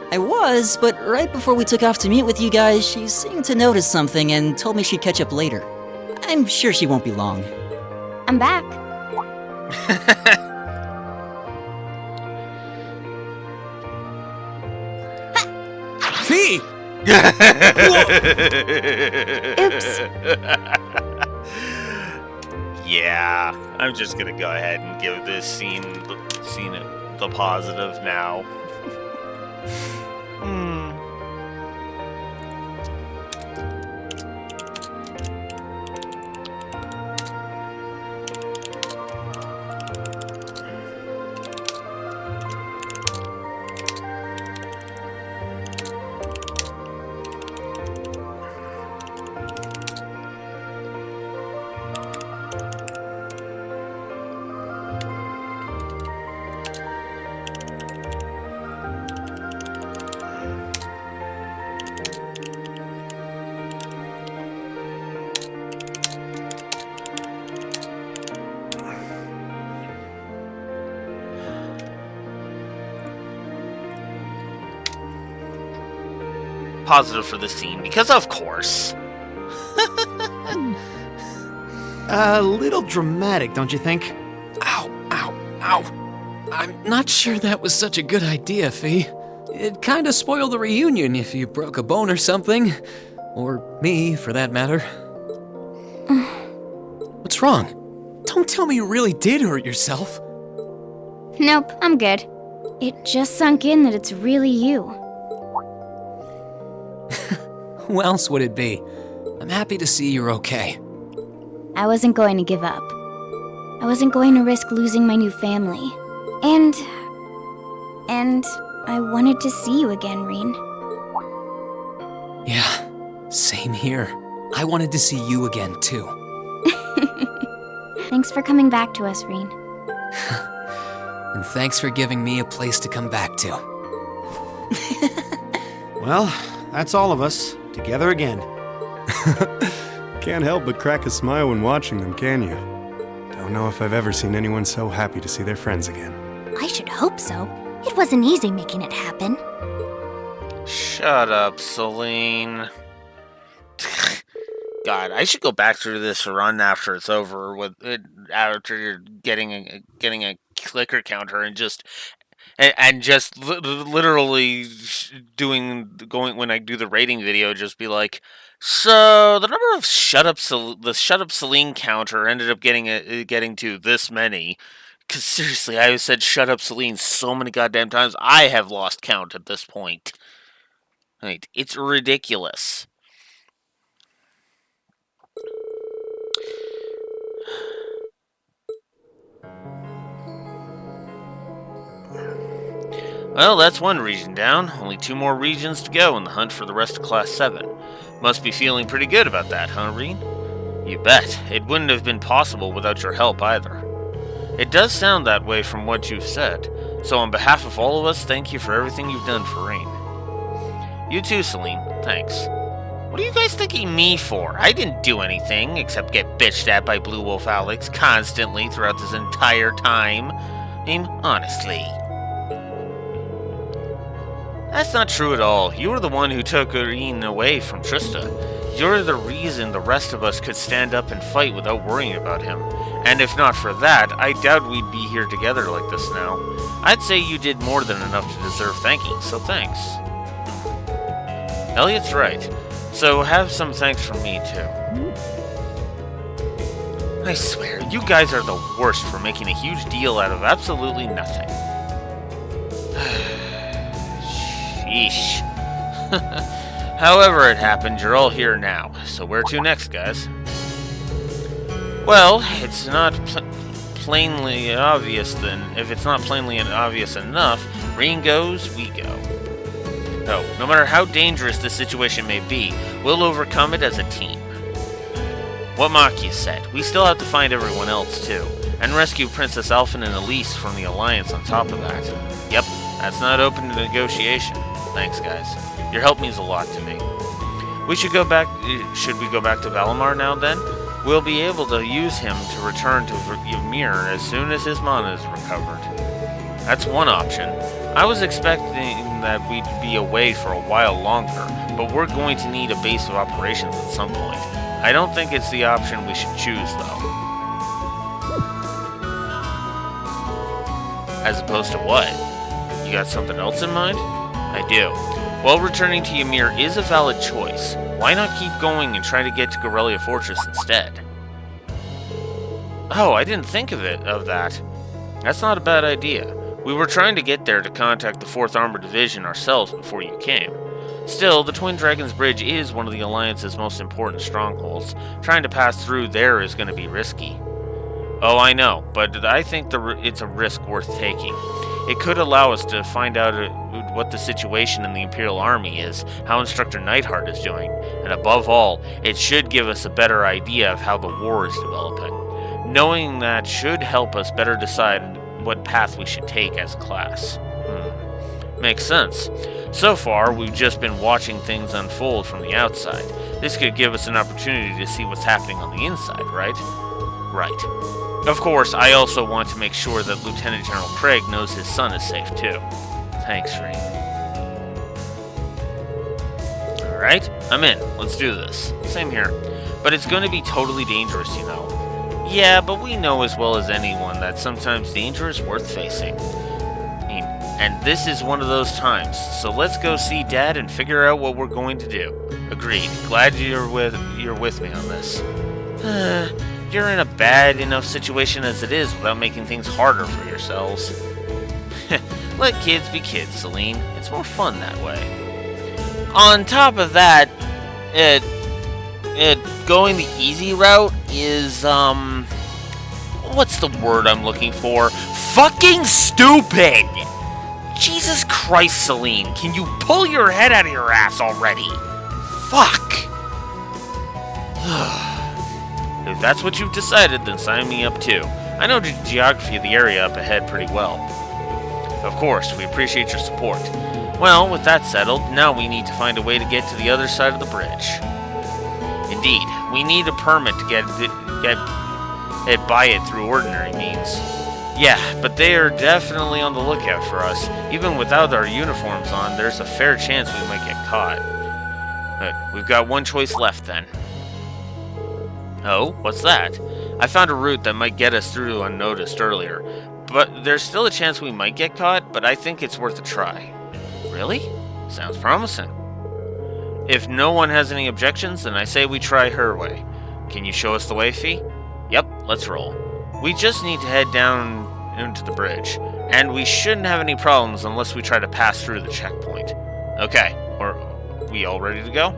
I was, but right before we took off to meet with you guys, she seemed to notice something and told me she'd catch up later. I'm sure she won't be long. I'm back. Fee! Oops. Yeah, I'm just gonna go ahead and give this scene the positive now. positive for the scene, because of course. A little dramatic, don't you think? Ow, ow, ow. I'm not sure that was such a good idea, Fee. It'd kinda spoil the reunion if you broke a bone or something. Or me, for that matter. What's wrong? Don't tell me you really did hurt yourself. Nope, I'm good. It just sunk in that it's really you. Who else would it be? I'm happy to see you're okay. I wasn't going to give up. I wasn't going to risk losing my new family. And I wanted to see you again, Reen. Yeah, same here. I wanted to see you again, too. Thanks for coming back to us, Reen. And thanks for giving me a place to come back to. Well, that's all of us, together again. Can't help but crack a smile when watching them, can you? Don't know if I've ever seen anyone so happy to see their friends again. I should hope so. It wasn't easy making it happen. Shut up, Celine. God, I should go back through this run after it's over with it, after you're getting a clicker counter and just literally going when I do the rating video, just be like, so the number of the shut up Celine counter ended up getting to this many. Because seriously, I have said shut up Celine so many goddamn times, I have lost count at this point. Right, it's ridiculous. Well, that's one region down. Only 2 more regions to go in the hunt for the rest of Class 7. Must be feeling pretty good about that, huh, Reen? You bet. It wouldn't have been possible without your help either. It does sound that way from what you've said. So on behalf of all of us, thank you for everything you've done for Reen. You too, Celine. Thanks. What are you guys thanking me for? I didn't do anything except get bitched at by Blue Wolf Alex constantly throughout this entire time. Honestly. That's not true at all. You were the one who took Reen away from Trista. You're the reason the rest of us could stand up and fight without worrying about him. And if not for that, I doubt we'd be here together like this now. I'd say you did more than enough to deserve thanking, so thanks. Elliot's right. So have some thanks from me, too. I swear, you guys are the worst for making a huge deal out of absolutely nothing. Sheesh. However it happened, you're all here now. So where to next, guys? Well, it's not plainly obvious then. If it's not plainly obvious enough, Reen goes, we go. Oh, no matter how dangerous the situation may be, we'll overcome it as a team. What Makia said, we still have to find everyone else too, and rescue Princess Alphen and Elise from the Alliance on top of that. Yep, that's not open to negotiation. Thanks, guys. Your help means a lot to me. Should we go back to Valimar now then? We'll be able to use him to return to Ymir as soon as his mana is recovered. That's one option. I was expecting that we'd be away for a while longer, but we're going to need a base of operations at some point. I don't think it's the option we should choose, though. As opposed to what? You got something else in mind? I do. While returning to Ymir is a valid choice, why not keep going and try to get to Corellia Fortress instead? Oh, I didn't think of that. That's not a bad idea. We were trying to get there to contact the 4th Armored Division ourselves before you came. Still, the Twin Dragons Bridge is one of the Alliance's most important strongholds. Trying to pass through there is going to be risky. Oh, I know, but I think it's a risk worth taking. It could allow us to find out what the situation in the Imperial Army is, how Instructor Neidhart is doing, and above all, it should give us a better idea of how the war is developing. Knowing that should help us better decide what path we should take as a class. Makes sense. So far, we've just been watching things unfold from the outside. This could give us an opportunity to see what's happening on the inside, right? Right. Of course, I also want to make sure that Lieutenant General Craig knows his son is safe too. Thanks, Reen. Alright, I'm in. Let's do this. Same here. But it's going to be totally dangerous, you know. Yeah, but we know as well as anyone that sometimes danger is worth facing. And this is one of those times. So let's go see Dad and figure out what we're going to do. Agreed. Glad you're with me on this. You're in a bad enough situation as it is without making things harder for yourselves. Let kids be kids, Celine. It's more fun that way. On top of that, going the easy route is, what's the word I'm looking for? Fucking stupid! Jesus Christ, Celine, can you pull your head out of your ass already? Fuck! If that's what you've decided, then sign me up too. I know the geography of the area up ahead pretty well. Of course, we appreciate your support. Well, with that settled, now we need to find a way to get to the other side of the bridge. Indeed, we need a permit to get by it through ordinary means. Yeah, but they are definitely on the lookout for us. Even without our uniforms on, there's a fair chance we might get caught. But we've got one choice left then. Oh, what's that? I found a route that might get us through unnoticed earlier. But there's still a chance we might get caught, but I think it's worth a try. Really? Sounds promising. If no one has any objections, then I say we try her way. Can you show us the way, Fee? Yep, let's roll. We just need to head down into the bridge, and we shouldn't have any problems unless we try to pass through the checkpoint. Okay, are we all ready to go?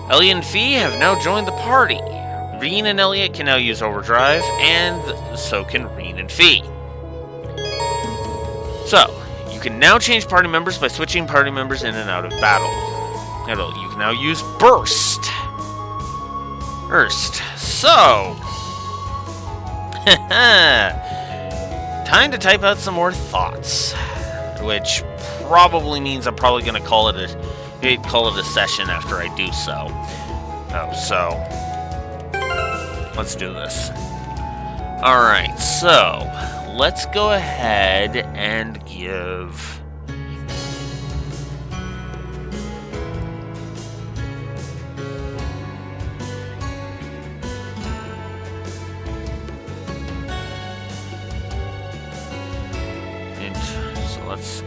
Elliot and Fee have now joined the party. Reen and Elliot can now use overdrive, and so can Reen and Fee. So, you can now change party members by switching party members in and out of battle. You can now use Burst. So, time to type out some more thoughts, which probably means I'm probably going to call it a session after I do so. So let's do this. All right, so let's go ahead and give. So let's.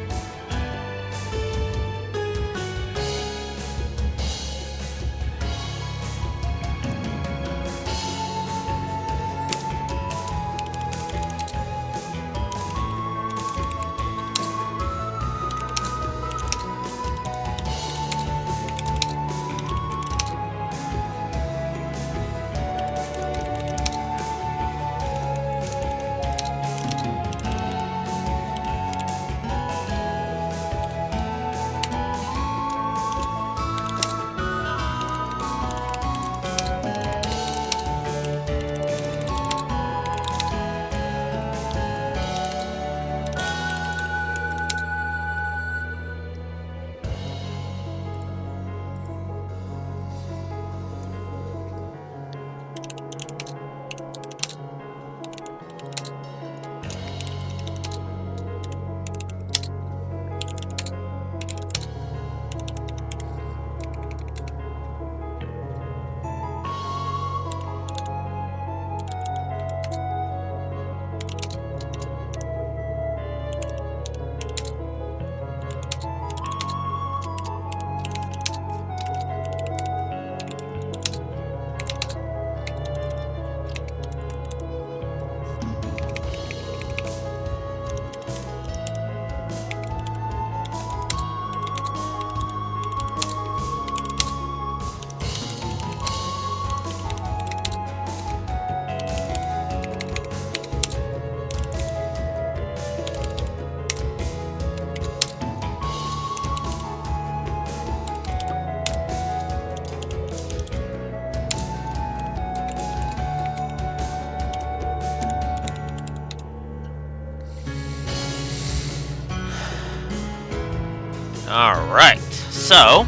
Alright, so,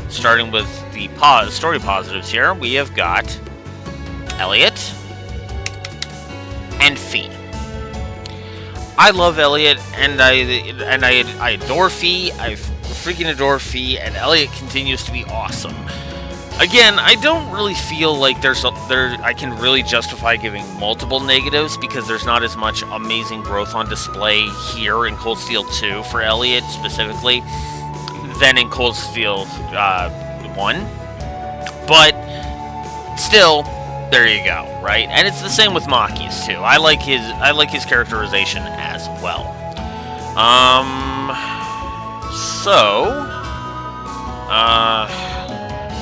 starting with the story positives here, we have got Elliot and Fee. I love Elliot, and I adore Fee. freaking adore Fee, and Elliot continues to be awesome. Again, I don't really feel like I can really justify giving multiple negatives because there's not as much amazing growth on display here in Cold Steel 2 for Elliot specifically than in Cold Steel 1. But still, there you go, right? And it's the same with Maki's too. I like his characterization as well.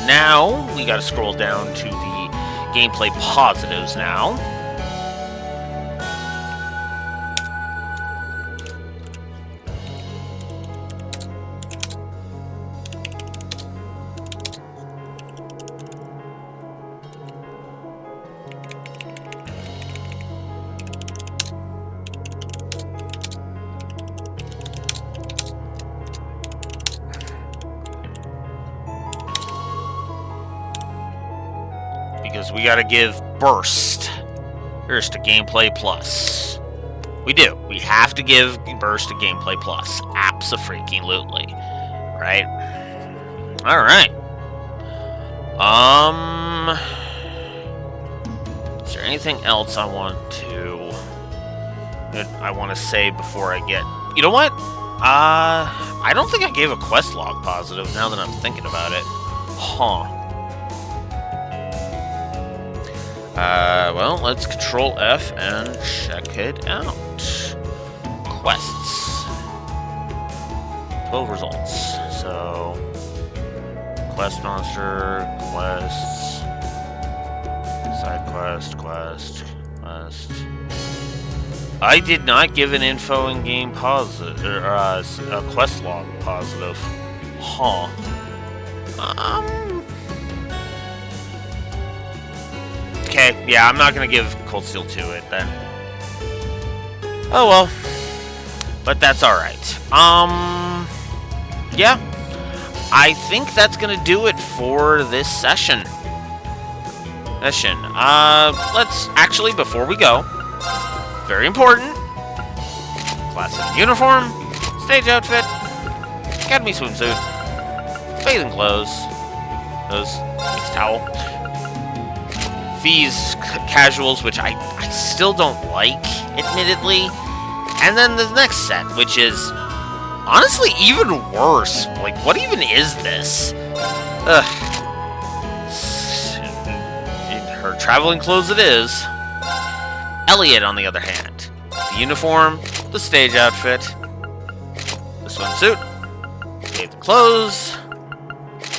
Now we gotta scroll down to the gameplay positives now. Because we gotta give Burst a Gameplay Plus. We do. We have to give Burst a Gameplay Plus. Abso-freaking-lutely. Right? Alright. Is there anything else I want to say before I get... You know what? I don't think I gave a quest log positive now that I'm thinking about it. Huh. Well, let's Control F and check it out. Quests. 12 results. So, quest monster, quests, side quest. I did not give an info in game positive, or a quest log positive. Huh. Okay, yeah, I'm not gonna give Cold Steel 2 it then. Oh well. But that's alright. Yeah. I think that's gonna do it for this session. Let's actually, before we go, very important. Classic uniform, stage outfit, academy swimsuit, bathing clothes, nice towel. Fee's casuals, which I still don't like, admittedly. And then the next set, which is honestly even worse. Like, what even is this? Ugh. Her traveling clothes it is. Elliot, on the other hand. The uniform, the stage outfit, the swimsuit, the clothes,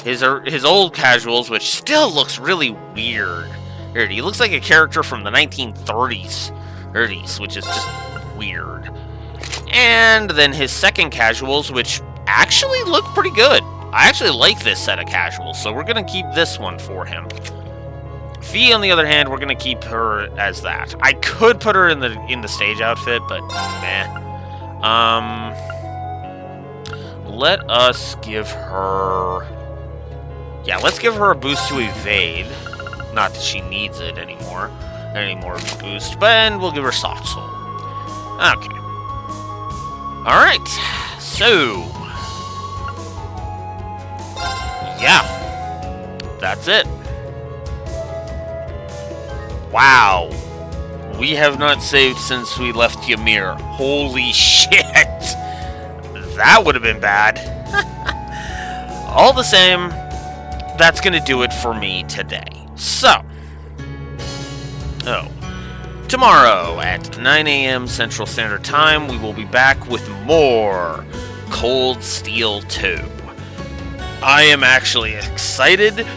his old casuals, which still looks really weird. He looks like a character from the 1930s, which is just weird. And then his second casuals, which actually look pretty good. I actually like this set of casuals, so we're going to keep this one for him. Fee, on the other hand, we're going to keep her as that. I could put her in the stage outfit, but meh. Let us give her... Yeah, let's give her a boost to evade. Not that she needs it anymore. Any more boost. But we'll give her soft soul. Okay. Alright. So. Yeah. That's it. Wow. We have not saved since we left Ymir. Holy shit. That would have been bad. All the same, that's going to do it for me today. So, tomorrow at 9 a.m. Central Standard Time, we will be back with more Cold Steel 2. I am actually excited.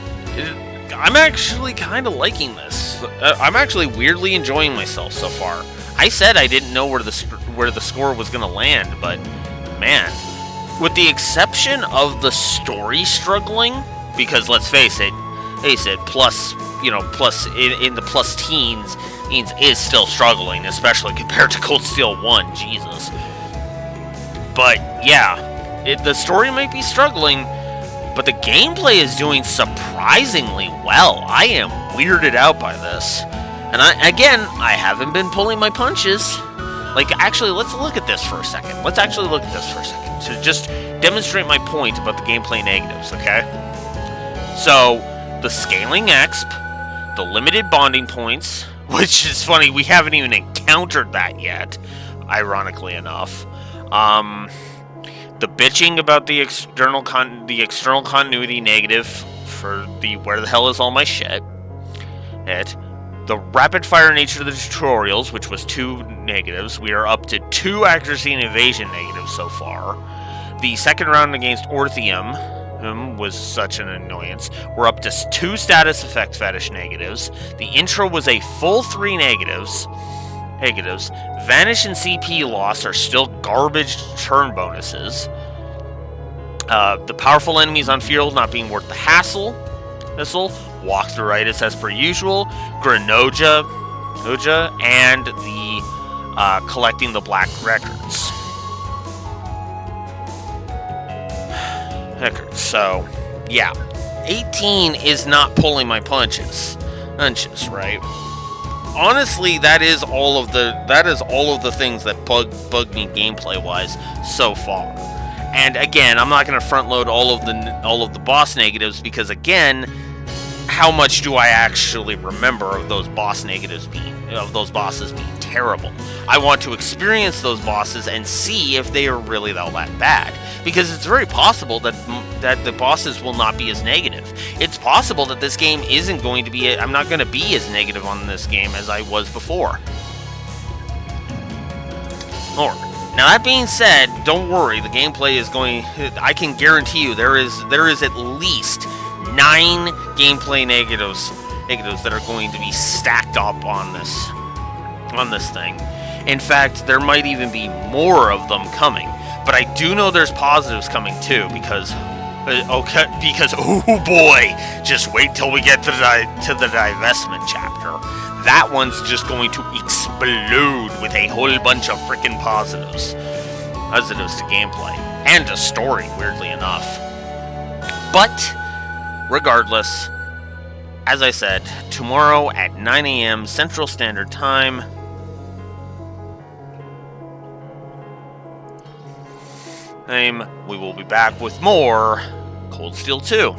I'm actually kind of liking this. I'm actually weirdly enjoying myself so far. I said I didn't know where the score was going to land, but man, with the exception of the story struggling, because let's face it, plus in the plus teens is still struggling, especially compared to Cold Steel 1, Jesus. But yeah, the story might be struggling, but the gameplay is doing surprisingly well. I am weirded out by this. And I haven't been pulling my punches. Like, actually, let's look at this for a second. To just demonstrate my point about the gameplay negatives, okay? So, the scaling exp, the limited bonding points, which is funny, we haven't even encountered that yet, ironically enough. The bitching about the external continuity negative for the where the hell is all my shit. The rapid fire nature of the tutorials, which was 2 negatives. We are up to 2 accuracy and evasion negatives so far. The second round against Orthium was such an annoyance. We're up to 2 status effect fetish negatives. The intro was a full 3 negatives. Vanish and CP loss are still garbage turn bonuses. The powerful enemies on field not being worth the hassle. Walkthroughitis as per usual. Granoja, and the collecting the black records. So, yeah. 18 is not pulling my punches, right? Honestly, that is all of the things that bug me gameplay-wise so far. And again, I'm not going to front load all of the boss negatives because again, how much do I actually remember of those bosses being terrible? I want to experience those bosses and see if they are really all that bad. Because it's very possible that the bosses will not be as negative. It's possible that this game isn't going to be... I'm not going to be as negative on this game as I was before. Now that being said, don't worry, the gameplay is going... I can guarantee you there is at least 9 gameplay negatives that are going to be stacked up on this thing. In fact, there might even be more of them coming. But I do know there's positives coming too, because oh boy, just wait till we get to the divestment chapter. That one's just going to explode with a whole bunch of freaking positives to gameplay and to story, weirdly enough. But regardless, as I said, tomorrow at 9 a.m. Central Standard Time. We will be back with more Cold Steel 2.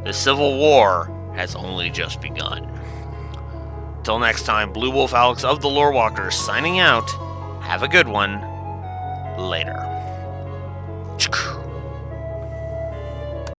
The Civil War has only just begun. Till next time, Blue Wolf Alex of the Lorewalkers signing out. Have a good one. Later.